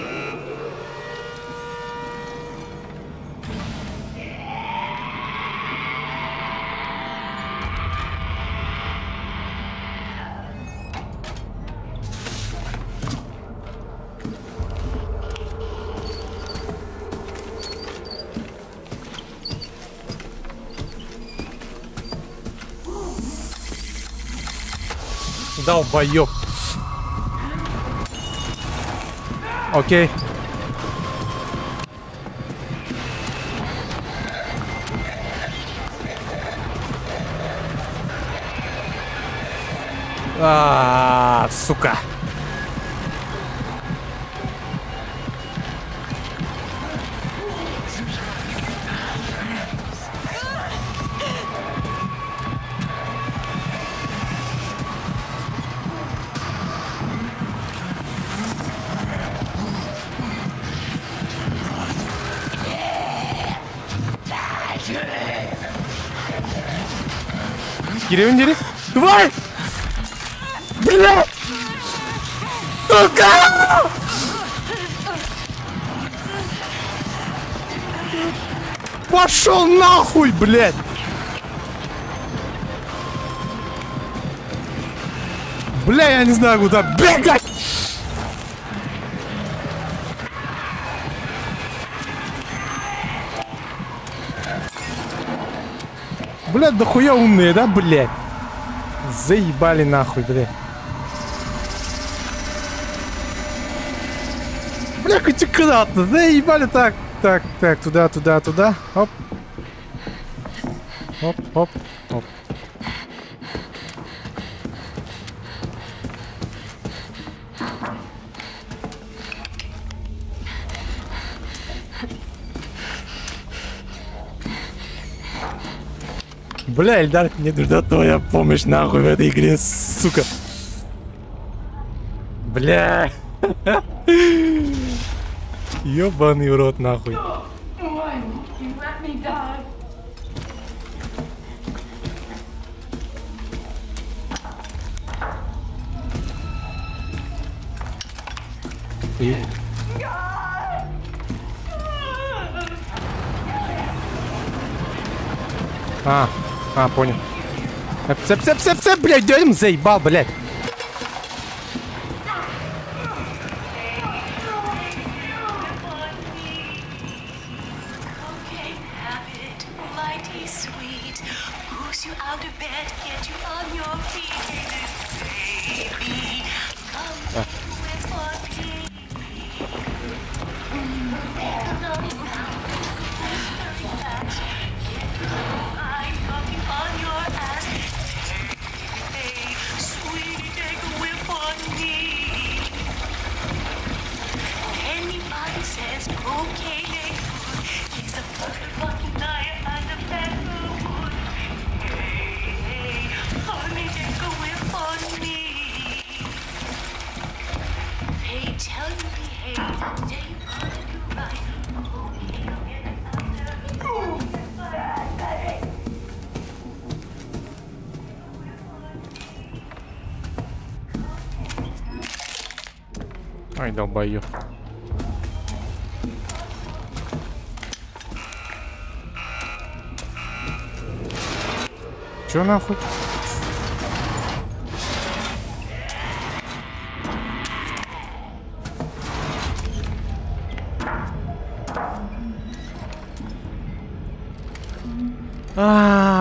Долбоёб. Окей. Сука. Кирилл, давай! Бля! Сука! Пошел нахуй, блядь! Бля, я не знаю, куда бегать! Блядь, да хуя умные, да, блядь? Заебали нахуй, блядь. Бля, хоть аккуратно, заебали так. Так, туда. Оп. Оп. Бля, Эльдар, мне нужна твоя помощь нахуй в этой игре, сука. Бля. Ёбаный в рот нахуй. И? Понял. Цеп, блядь, дядем заебал, блядь. Ай, долбоёб. Чё нахуй?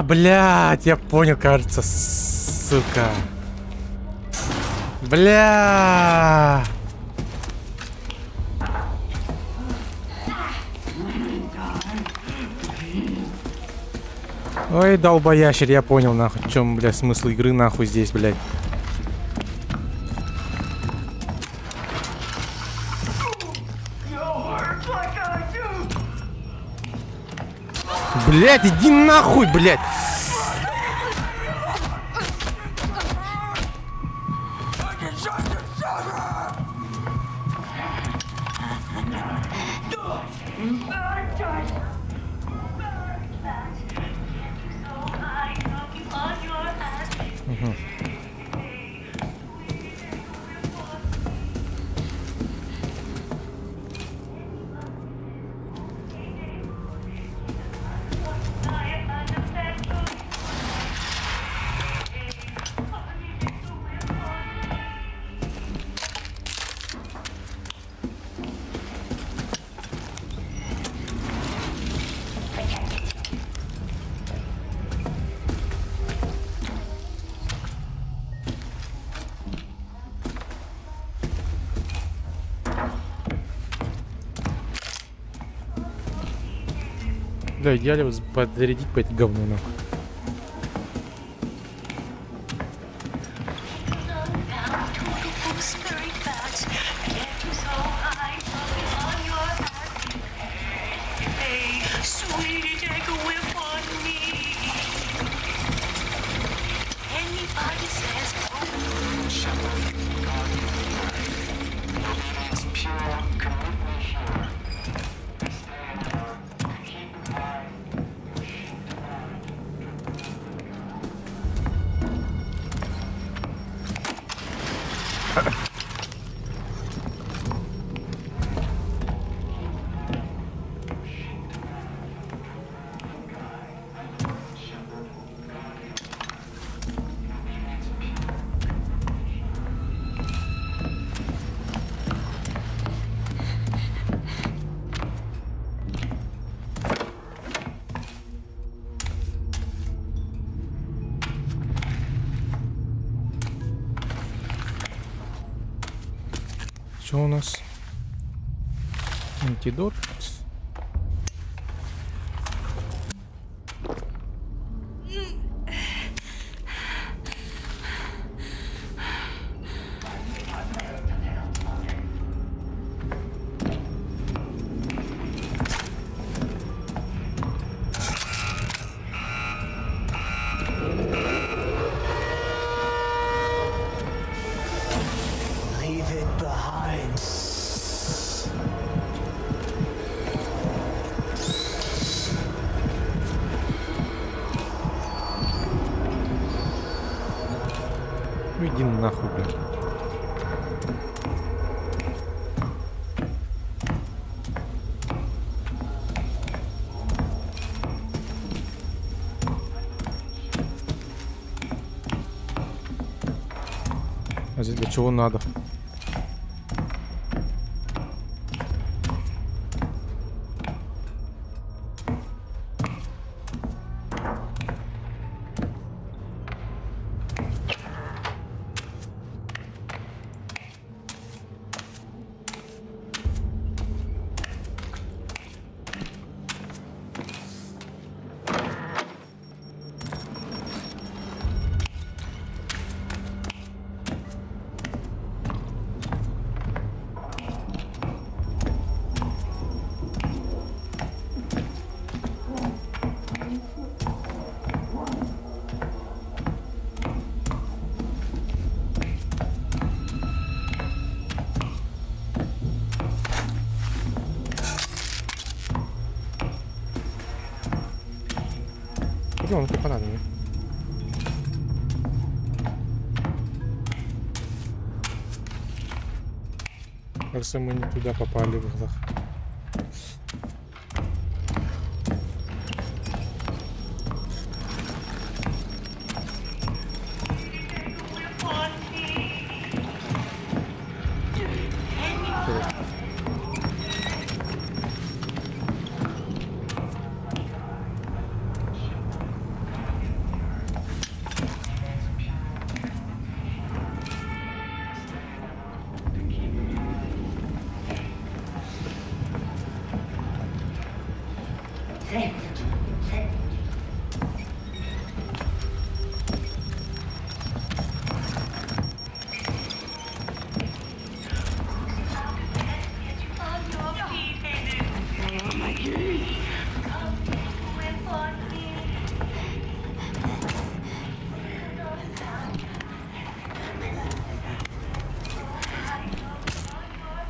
Блядь, я понял, кажется, сука. Бля. Ой, долбоящер, я понял, нахуй, в чем, блядь, смысл игры, нахуй, здесь, блядь. Блядь, иди нахуй, блядь. Да, идеально подзарядить по эти говно, нахуй. Что у нас? Антидот. Leave it behind. Ну иди нахуй, блядь. А здесь для чего надо? Ну, типа надо, не? Кажется, мы не туда попали в глазах.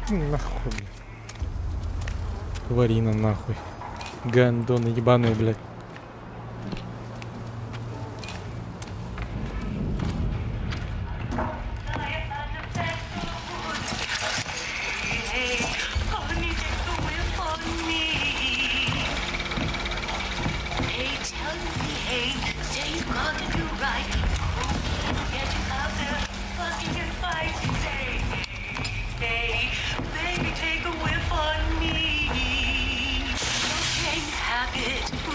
Нахуй, блядь. Тварина, нахуй. Гандоны ебаные, блядь.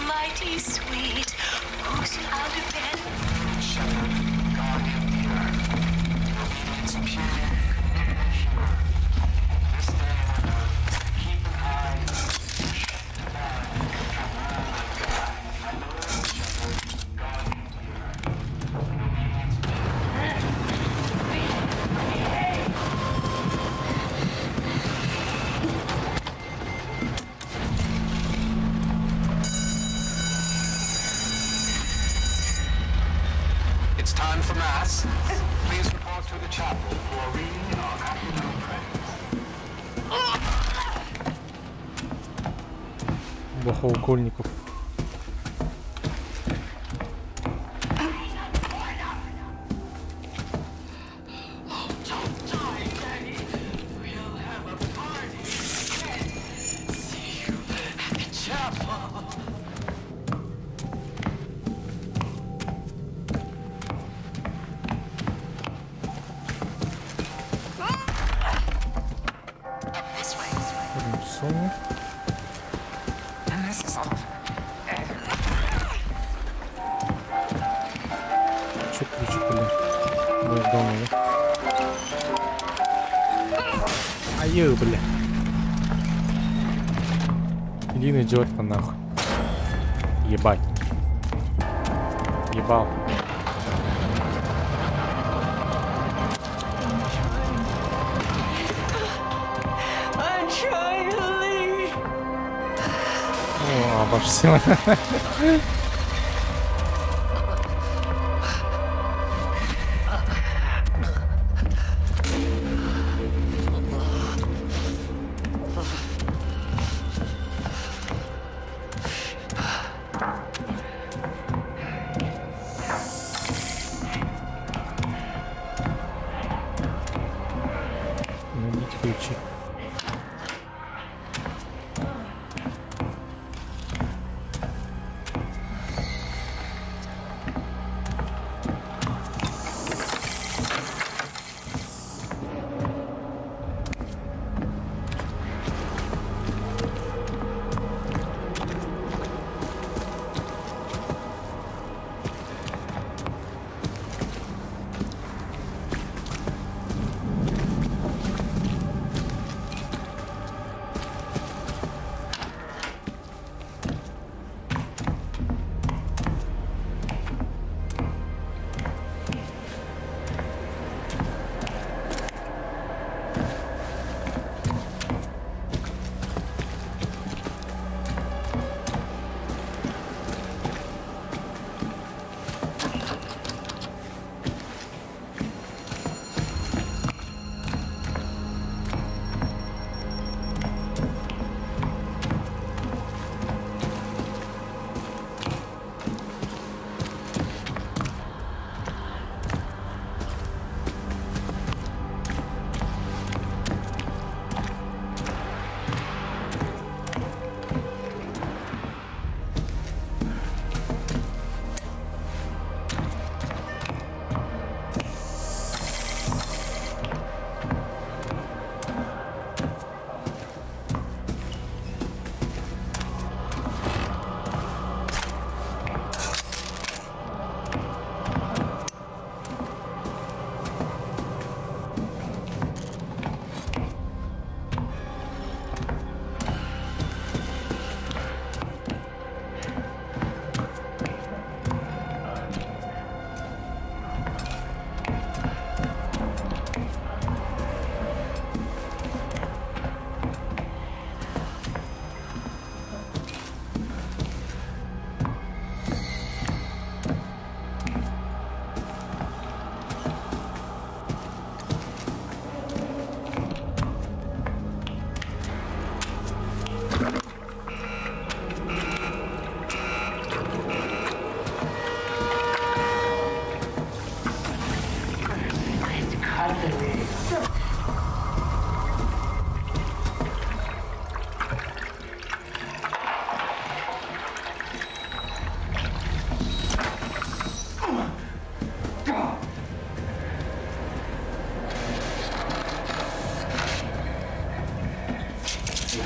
Mighty sweet, who's out of bed? It's pure. It's time for Mass. Please report to the chapel for reading of afternoon prayers. Бахоукольников. Что ключик, блин? Мы в доме, да? Аю, бля. Иди на идиотка нахуй. Ебать. Ебал. I'm trying to leave. О, обобщила. Найдите ключи.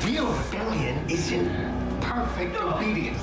Real rebellion isn't perfect obedience.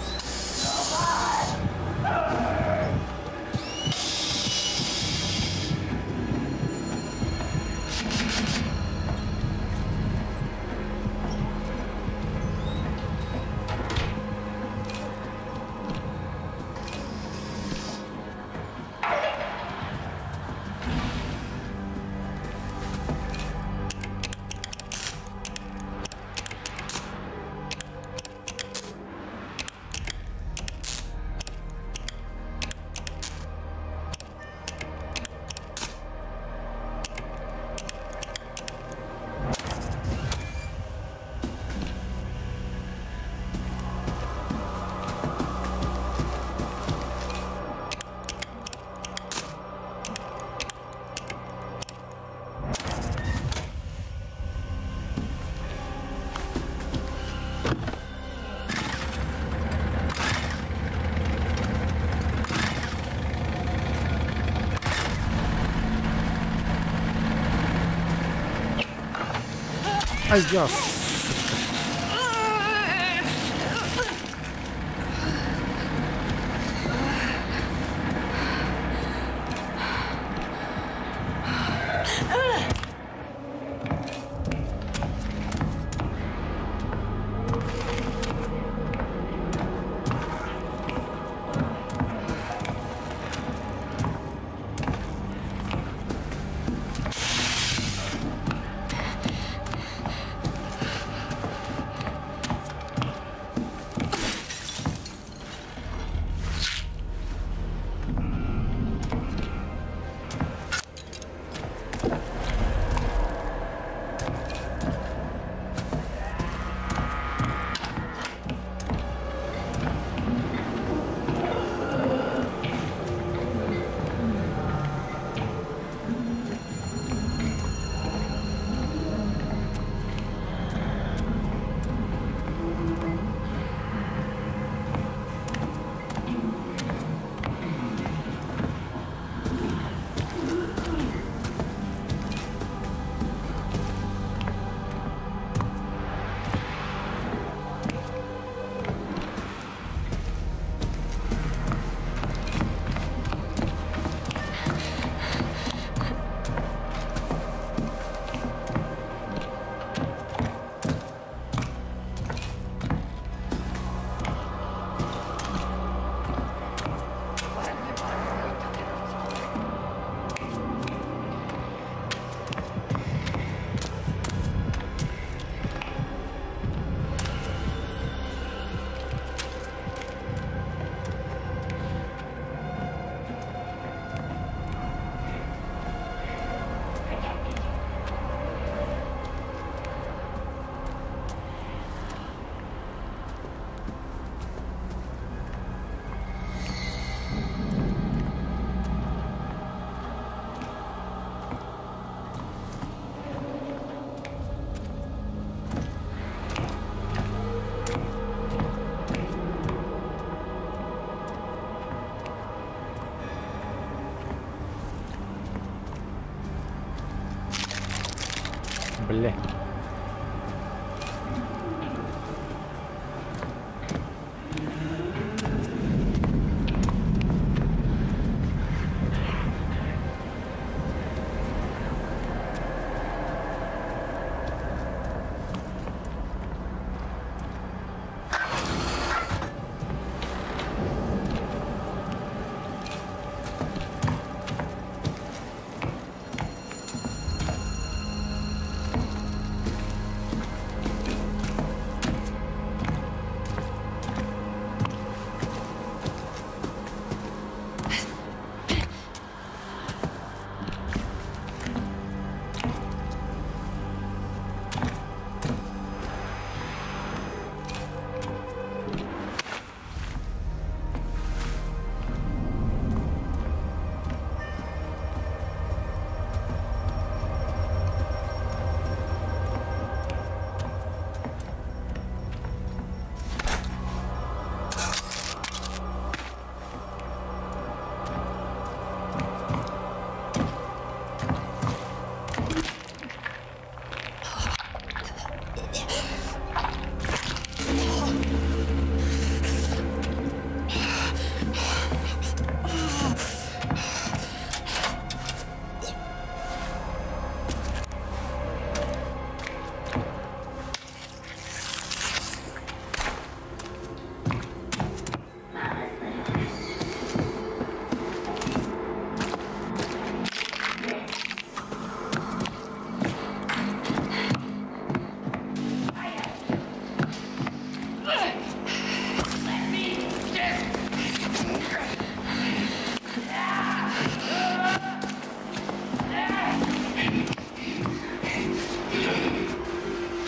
Ай, я.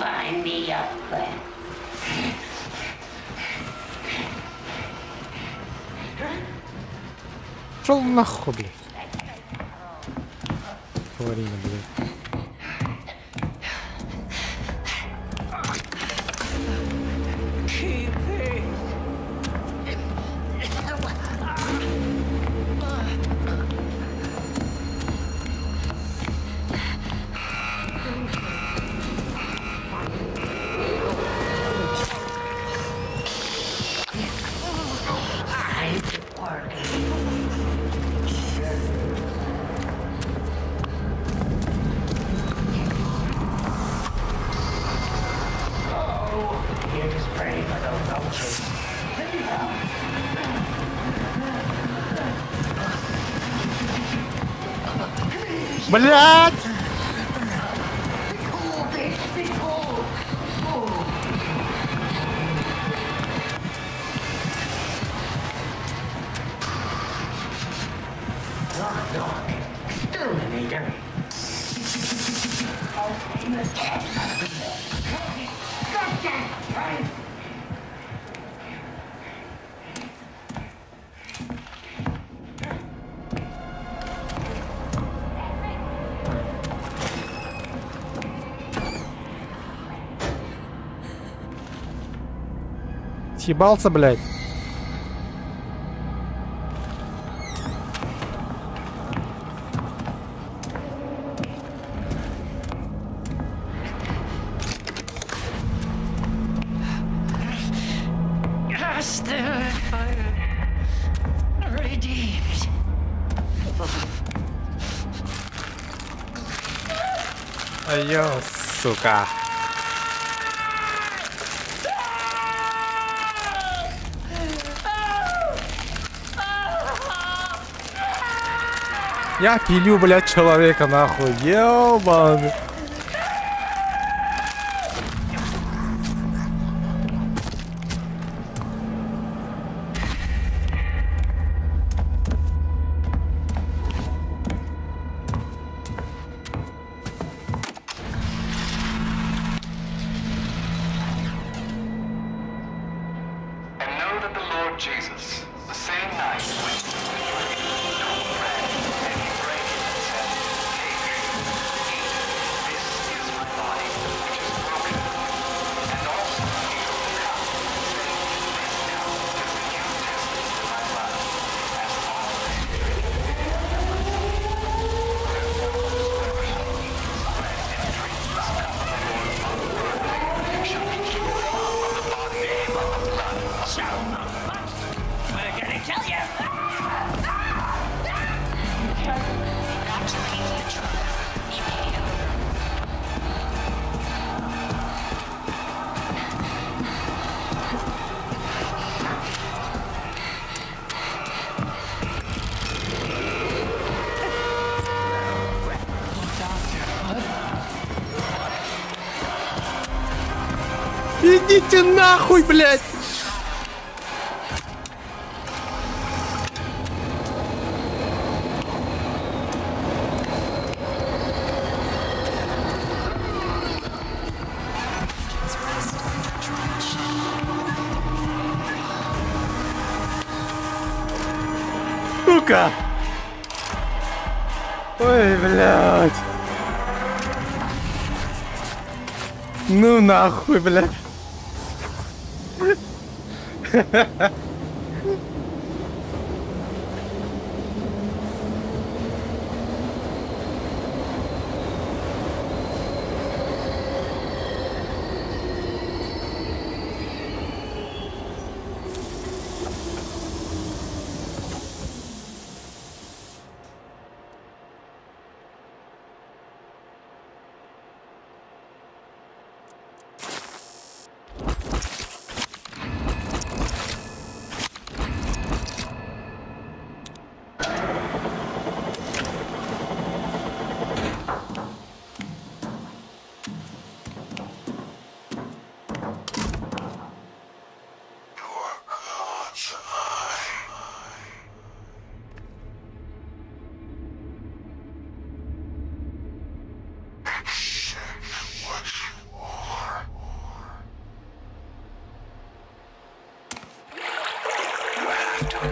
find me up there. Шел нахуй, блядь. Тварина, блядь. Блядь! Съебался, блядь. Айо, сука. Я пилю, блядь, человека, нахуй. Ёбаный. Идите нахуй, блядь! Сука! Ой, блядь! Ну нахуй, блядь!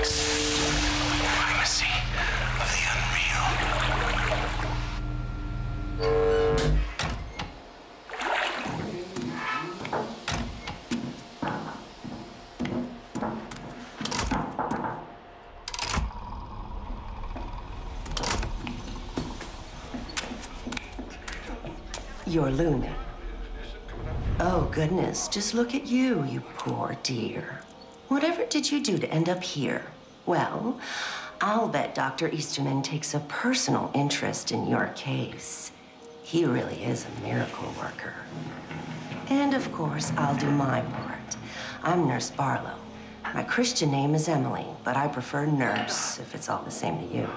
Matrix. Primacy of the unreal. You're Luna. Oh, goodness. Just look at you, you poor dear. Whatever did you do to end up here? Well, I'll bet Dr. Easterman takes a personal interest in your case. He really is a miracle worker. And, of course, I'll do my part. I'm Nurse Barlow. My Christian name is Emily, but I prefer Nurse, if it's all the same to you.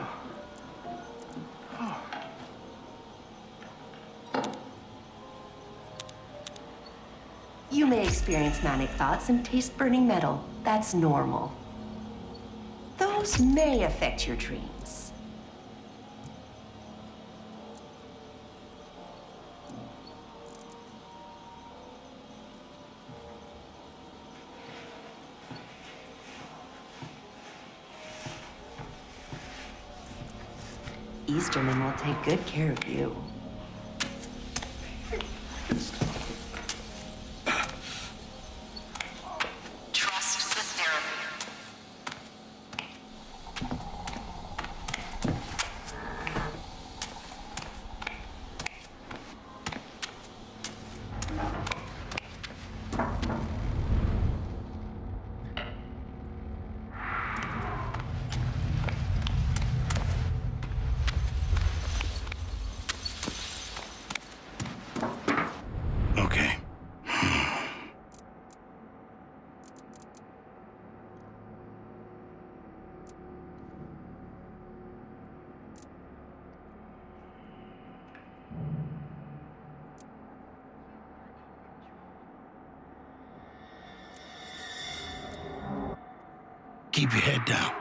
You may experience manic thoughts and taste burning metal. That's normal. Those may affect your dreams. Easterman will take good care of you. Trust the therapy. Okay. Keep your head down.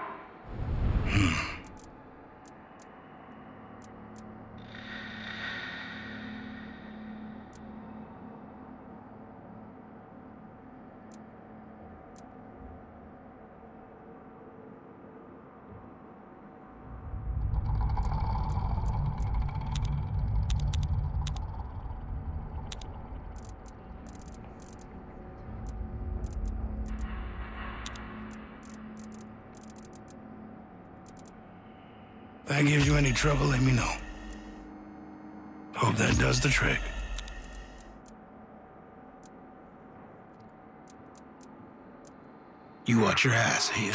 If that gives you any trouble, let me know. Hope that does the trick. You watch your ass here.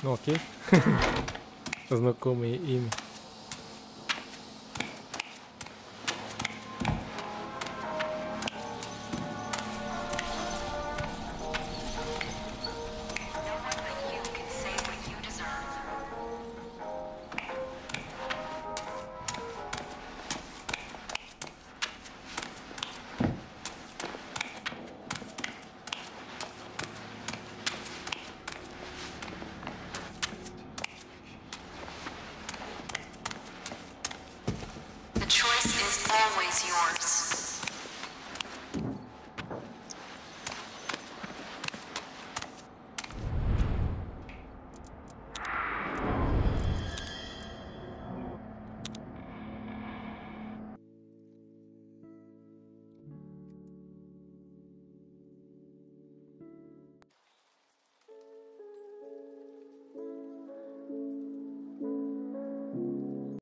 Ну окей. Знакомые имя.